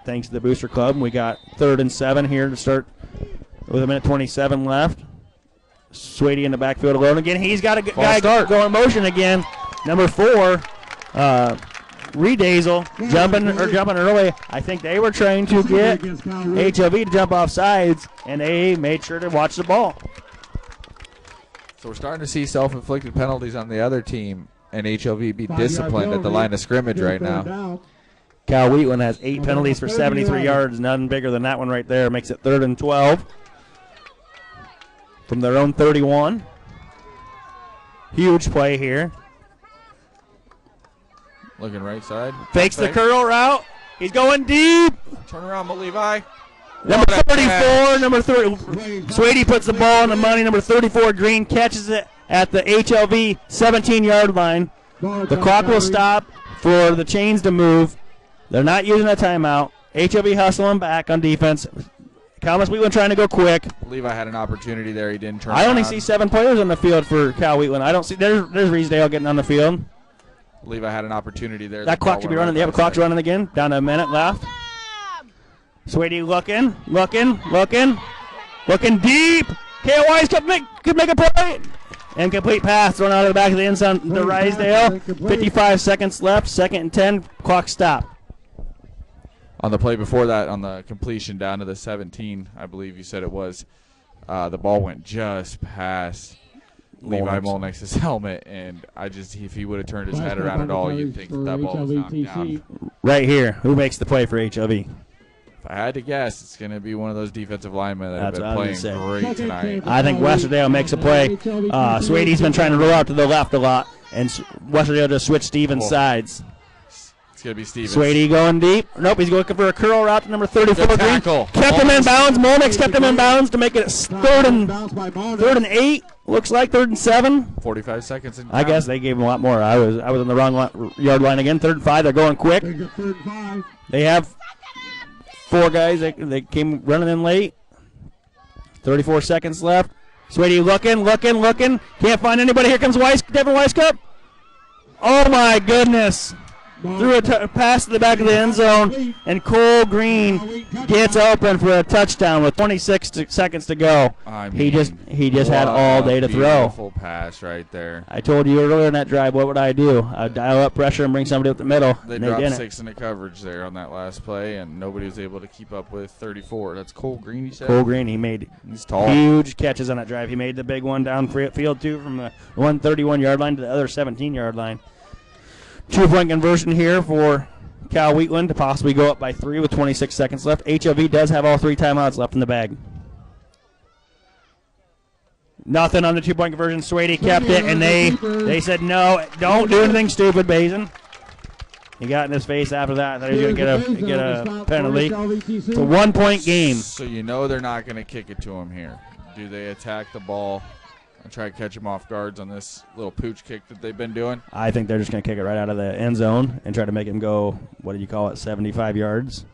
Thanks to the Booster Club, we got 3rd and 7 here to start with 1:27 left. Swady in the backfield alone again. He's got a guy going motion again. Number 4. Redazel jumping early. I think they were trying to get HLV to jump off sides, and they made sure to watch the ball. So we're starting to see self-inflicted penalties on the other team, and HLV be disciplined at the line of scrimmage right now. Cal Wheatland has 8 penalties for 73 yards. None bigger than that one right there. Makes it 3rd and 12 from their own 31. Huge play here. Looking right side. Fakes the curl route. He's going deep. Turn around, Levi. Number 34, number 30. Swady puts the ball on the money. Number 34, Green, catches it at the HLV 17-yard line. The clock will stop for the chains to move. They're not using a timeout. HLV hustling back on defense. Calamus Wheatland trying to go quick. Levi had an opportunity there. He didn't turn I only around. see 7 players on the field for Cal Wheatland. I don't see. There's Reesdale getting on the field. Levi had an opportunity there. That clock should be running. The clock's running again. Down to a minute left. Swady looking deep. Kale Wise could make a play. Incomplete pass thrown out of the back of the end zone to Rysdale. 55 seconds left. 2nd and 10. Clock stop. On the play before that, on the completion down to the 17, I believe you said it was, the ball went just past Levi Molnix's helmet, and if he would have turned his head around at all, you'd think that ball was knocked down. Right here. Who makes the play for HLV? If I had to guess, it's going to be one of those defensive linemen that have been playing great tonight. I think Westerdale makes a play. Swady's been trying to roll out to the left a lot, and Westerdale just switched Stevens' sides. It's going to be Stevens. Swady going deep. Nope, he's looking for a curl route to number 34. Good tackle. Kept him in bounds. Molnix kept him in bounds to make it 3rd and 8. Looks like 3rd and 7. 45 seconds. I guess they gave him a lot more. I was on the wrong yard line again. 3rd and 5. They're going quick. They have 4 guys. They came running in late. 34 seconds left. Swady looking. Can't find anybody. Here comes Devin Weiskup. Oh, my goodness. Threw a pass to the back of the end zone, and Cole Green gets open for a touchdown with 26 seconds to go. He just had all day to throw. Beautiful pass right there. I told you earlier in that drive, what would I do? I'd dial up pressure and bring somebody up the middle. They dropped 6 in the coverage there on that last play, and nobody was able to keep up with 34. That's Cole Green, you said? Cole Green, he's tall. Huge catches on that drive. He made the big one downfield, too, from the 131-yard line to the other 17-yard line. 2-point conversion here for Cal Wheatland to possibly go up by 3 with 26 seconds left. HLV does have all 3 timeouts left in the bag. Nothing on the 2-point conversion. Swady kept it, and they said, no, don't do anything stupid, Bazin. He got in his face after that. I thought he was going to get a penalty. It's a 1-point game. So you know they're not going to kick it to him here. Do they attack the ball and try to catch him off guards on this little pooch kick that they've been doing? I think they're just going to kick it right out of the end zone and try to make him go, what do you call it, 75 yards?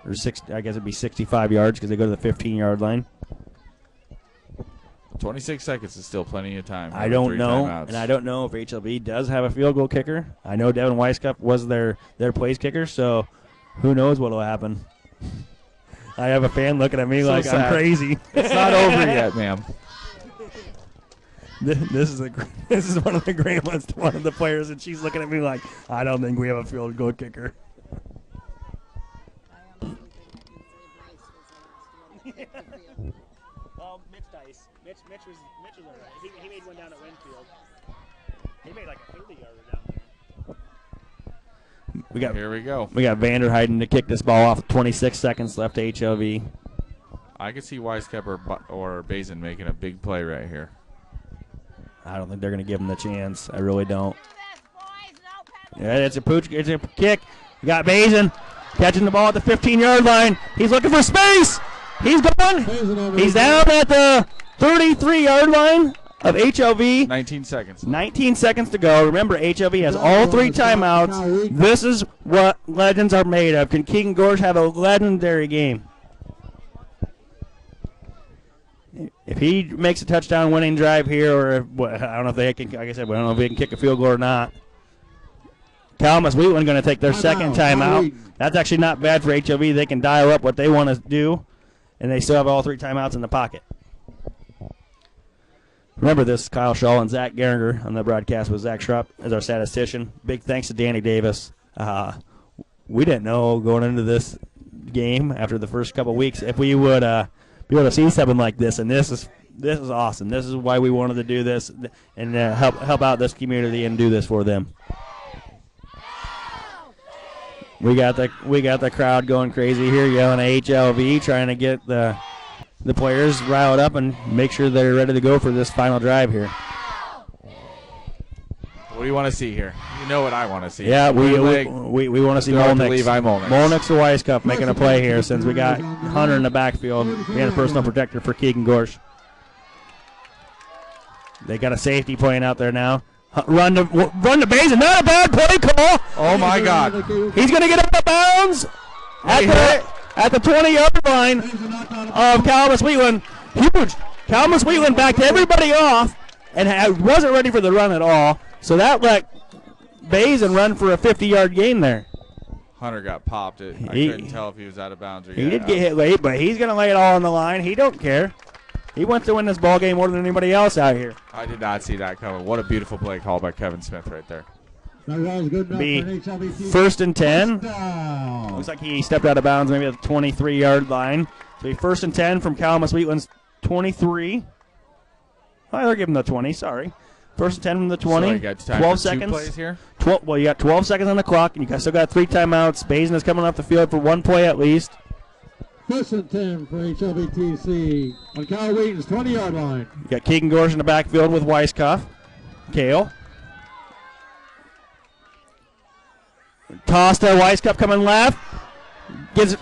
Or I guess it'd be 65 yards because they go to the 15-yard line. 26 seconds is still plenty of time. I don't know, and I don't know if HLV does have a field goal kicker. I know Devin Weiskup was their place kicker, so who knows what will happen. I have a fan looking at me so like sad. I'm crazy. It's not over yet, ma'am. This is one of the great ones to one of the players, and she's looking at me like, I don't think we have a field goal kicker. Well, Mitch Dice. Mitch was all right. He made one down at Winfield. He made like a 30-yarder down there. Here we go. We got Vanderheiden to kick this ball off with 26 seconds left to HLV. I could see Weiskup or Bazin making a big play right here. I don't think they're going to give him the chance. I really don't. Yeah, it's a pooch. It's a kick. You got Bazin catching the ball at the 15-yard line. He's looking for space. He's going. He's down at the 33-yard line of HLV. 19 seconds. 19 seconds to go. Remember, HLV has all 3 timeouts. This is what legends are made of. Can Keegan Gorge have a legendary game? If he makes a touchdown winning drive here, or if, I don't know if they can, like I said, we don't know if they can kick a field goal or not. Calamus Wheatland going to take their second timeout. That's actually not bad for HLV. They can dial up what they want to do, and they still have all 3 timeouts in the pocket. Remember this, Kyle Shaw and Zach Geringer on the broadcast with Zach Schrupp as our statistician. Big thanks to Danny Davis. We didn't know going into this game after the first couple weeks if we would be able to see something like this, and this is awesome. This is why we wanted to do this and help out this community and do this for them. We got the crowd going crazy here, yelling at HLV, trying to get the players riled up and make sure they're ready to go for this final drive here. What do you want to see here? You know what I want to see. Yeah, we want to see Levi Molnix. Molnix or Weisskopf making a play here since we got Hunter in the backfield being a personal protector for Keegan Gorge. They got a safety playing out there now. Run to Bazin. Not a bad play call. Oh, my God. He's going to get out of bounds at the 20-yard line of Calamus Wheatland. Huge. Calamus Wheatland backed everybody off and wasn't ready for the run at all. So that let Bazin run for a 50-yard gain there. Hunter got popped. I couldn't tell if he was out of bounds or he did get hit late, but he's going to lay it all on the line. He don't care. He wants to win this ball game more than anybody else out here. I did not see that coming. What a beautiful play call by Kevin Smith right there. Be 1st and 10. Looks like he stepped out of bounds maybe at the 23-yard line. So be 1st and 10 from Calamus Wheatland's 23. Oh, they're giving the 20, sorry. 1st and 10 from the 20. So you got time 12 for seconds. 2 plays here? Well, you got 12 seconds on the clock, and you still got 3 timeouts. Bazin is coming off the field for 1 play at least. 1st and 10 for HLVTC on Kyle Wheaton's 20-yard line. You got Keegan Gorge in the backfield with Weisskopf. Kale. Toss to Weisskopf coming left. He's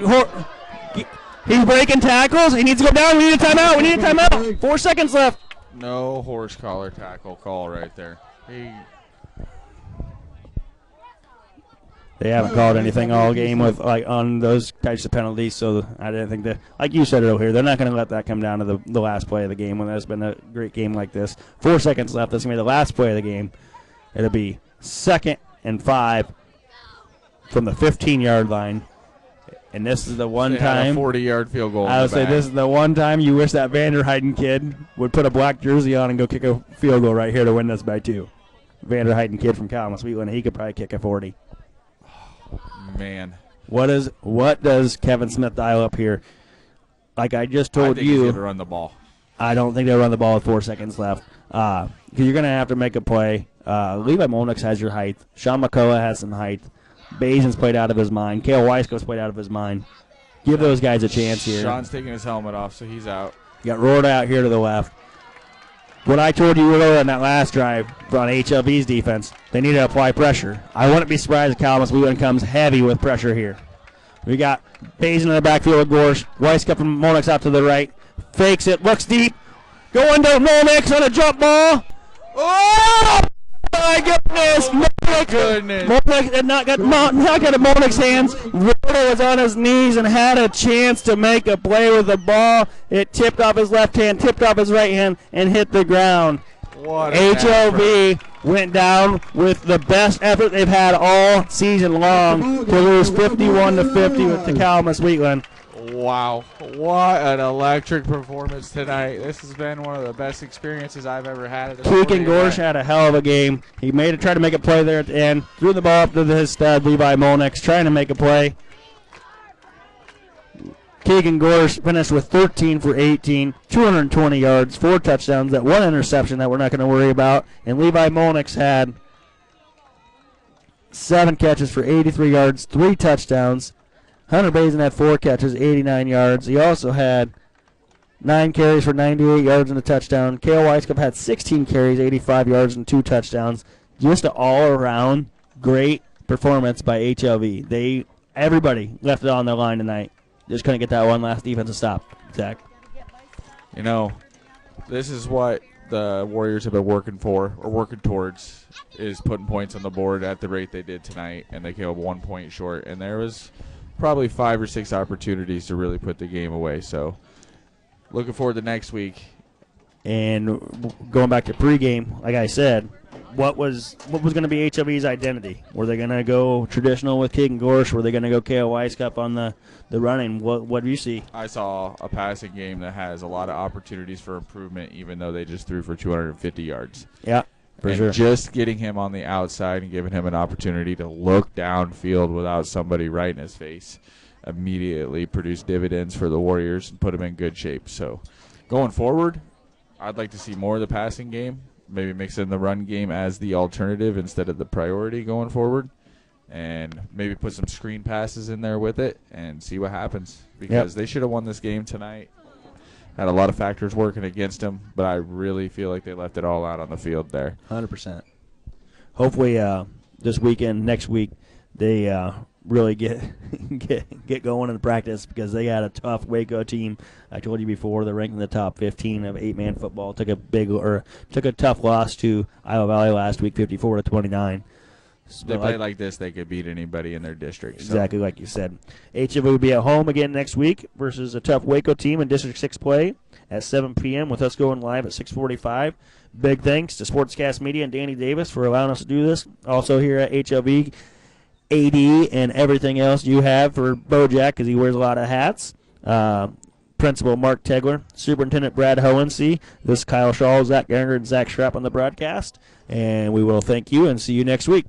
breaking tackles. He needs to go down. We need a timeout. 4 seconds left. No horse collar tackle call right there. They haven't called anything all game with on those types of penalties, so I didn't think that, like you said earlier, they're not going to let that come down to the last play of the game when there's been a great game like this. 4 seconds left. That's going to be the last play of the game. It'll be 2nd and 5 from the 15-yard line. And this is the one time. A 40-yard field goal. I would say this is the one time you wish that Vanderheiden kid would put a black jersey on and go kick a field goal right here to win this by 2. Vanderheiden kid from Calamus Wheatland, he could probably kick a 40. Man. What does Kevin Smith dial up here? Like I just told he's going to run the ball. I don't think they'll run the ball with 4 seconds left. Because you're going to have to make a play. Levi Molnix has your height. Sean McCullough has some height. Bazin's played out of his mind. Cale Weisskopf's played out of his mind. Give those guys a chance here. Sean's taking his helmet off, so he's out. You got roared out here to the left. What I told you earlier in that last drive on HLV's defense, they need to apply pressure. I wouldn't be surprised if Calamus Wheatland comes heavy with pressure here. We got Bazin in the backfield with Gorge. Weisskopf and Molnix out to the right. Fakes it, looks deep. Going to Molnix on a jump ball. Oh! My goodness! Molnix did not get Molnix's hands. Roto was on his knees and had a chance to make a play with the ball. It tipped off his left hand, tipped off his right hand, and hit the ground. HLV went down with the best effort they've had all season long to lose 51-50 with the Calamus Wheatland. Wow. What an electric performance tonight. This has been one of the best experiences I've ever had. Keegan Gorge had a hell of a game. He tried to make a play there at the end. Threw the ball up to his stud, Levi Molnix, trying to make a play. Keegan Gorge finished with 13 for 18, 220 yards, 4 touchdowns, that 1 interception that we're not going to worry about. And Levi Molnix had 7 catches for 83 yards, 3 touchdowns. Hunter Bazin had 4 catches, 89 yards. He also had 9 carries for 98 yards and a touchdown. Cale Weisskopf had 16 carries, 85 yards, and 2 touchdowns. Just an all-around great performance by HLV. Everybody left it on their line tonight. Just couldn't get that one last defensive stop. Zach. You know, this is what the Warriors have been working towards, is putting points on the board at the rate they did tonight, and they came up 1 point short. And there was probably 5 or 6 opportunities to really put the game away. So looking forward to next week. And going back to pregame, like I said, what was going to be HLV's identity? Were they going to go traditional with Keegan Gorsh? Were they going to go KO Weiss Cup on the running? What do you see? I saw a passing game that has a lot of opportunities for improvement, even though they just threw for 250 yards. Yeah, for sure. Just getting him on the outside and giving him an opportunity to look downfield without somebody right in his face immediately produced dividends for the Warriors and put them in good shape. So going forward, I'd like to see more of the passing game. Maybe mix in the run game as the alternative instead of the priority going forward, and maybe put some screen passes in there with it and see what happens, because they should have won this game tonight. Had a lot of factors working against them, but I really feel like they left it all out on the field there. 100%. Hopefully this weekend, next week, they really get going in practice, because they had a tough Waco team. I told you before, they're ranked in the top 15 of 8-man football. Took a tough loss to Iowa Valley last week, 54-29. So they play like this, they could beat anybody in their district. Exactly like you said. HLV will be at home again next week versus a tough Waco team in District 6 play at 7 p.m. with us going live at 6:45. Big thanks to Sportscast Media and Danny Davis for allowing us to do this. Also here at HLV, AD and everything else you have for Bojack, because he wears a lot of hats. Principal Mark Tegler, Superintendent Brad Hohensee, this is Kyle Shaw, Zach Garner, and Zach Schrapp on the broadcast. And we will thank you and see you next week.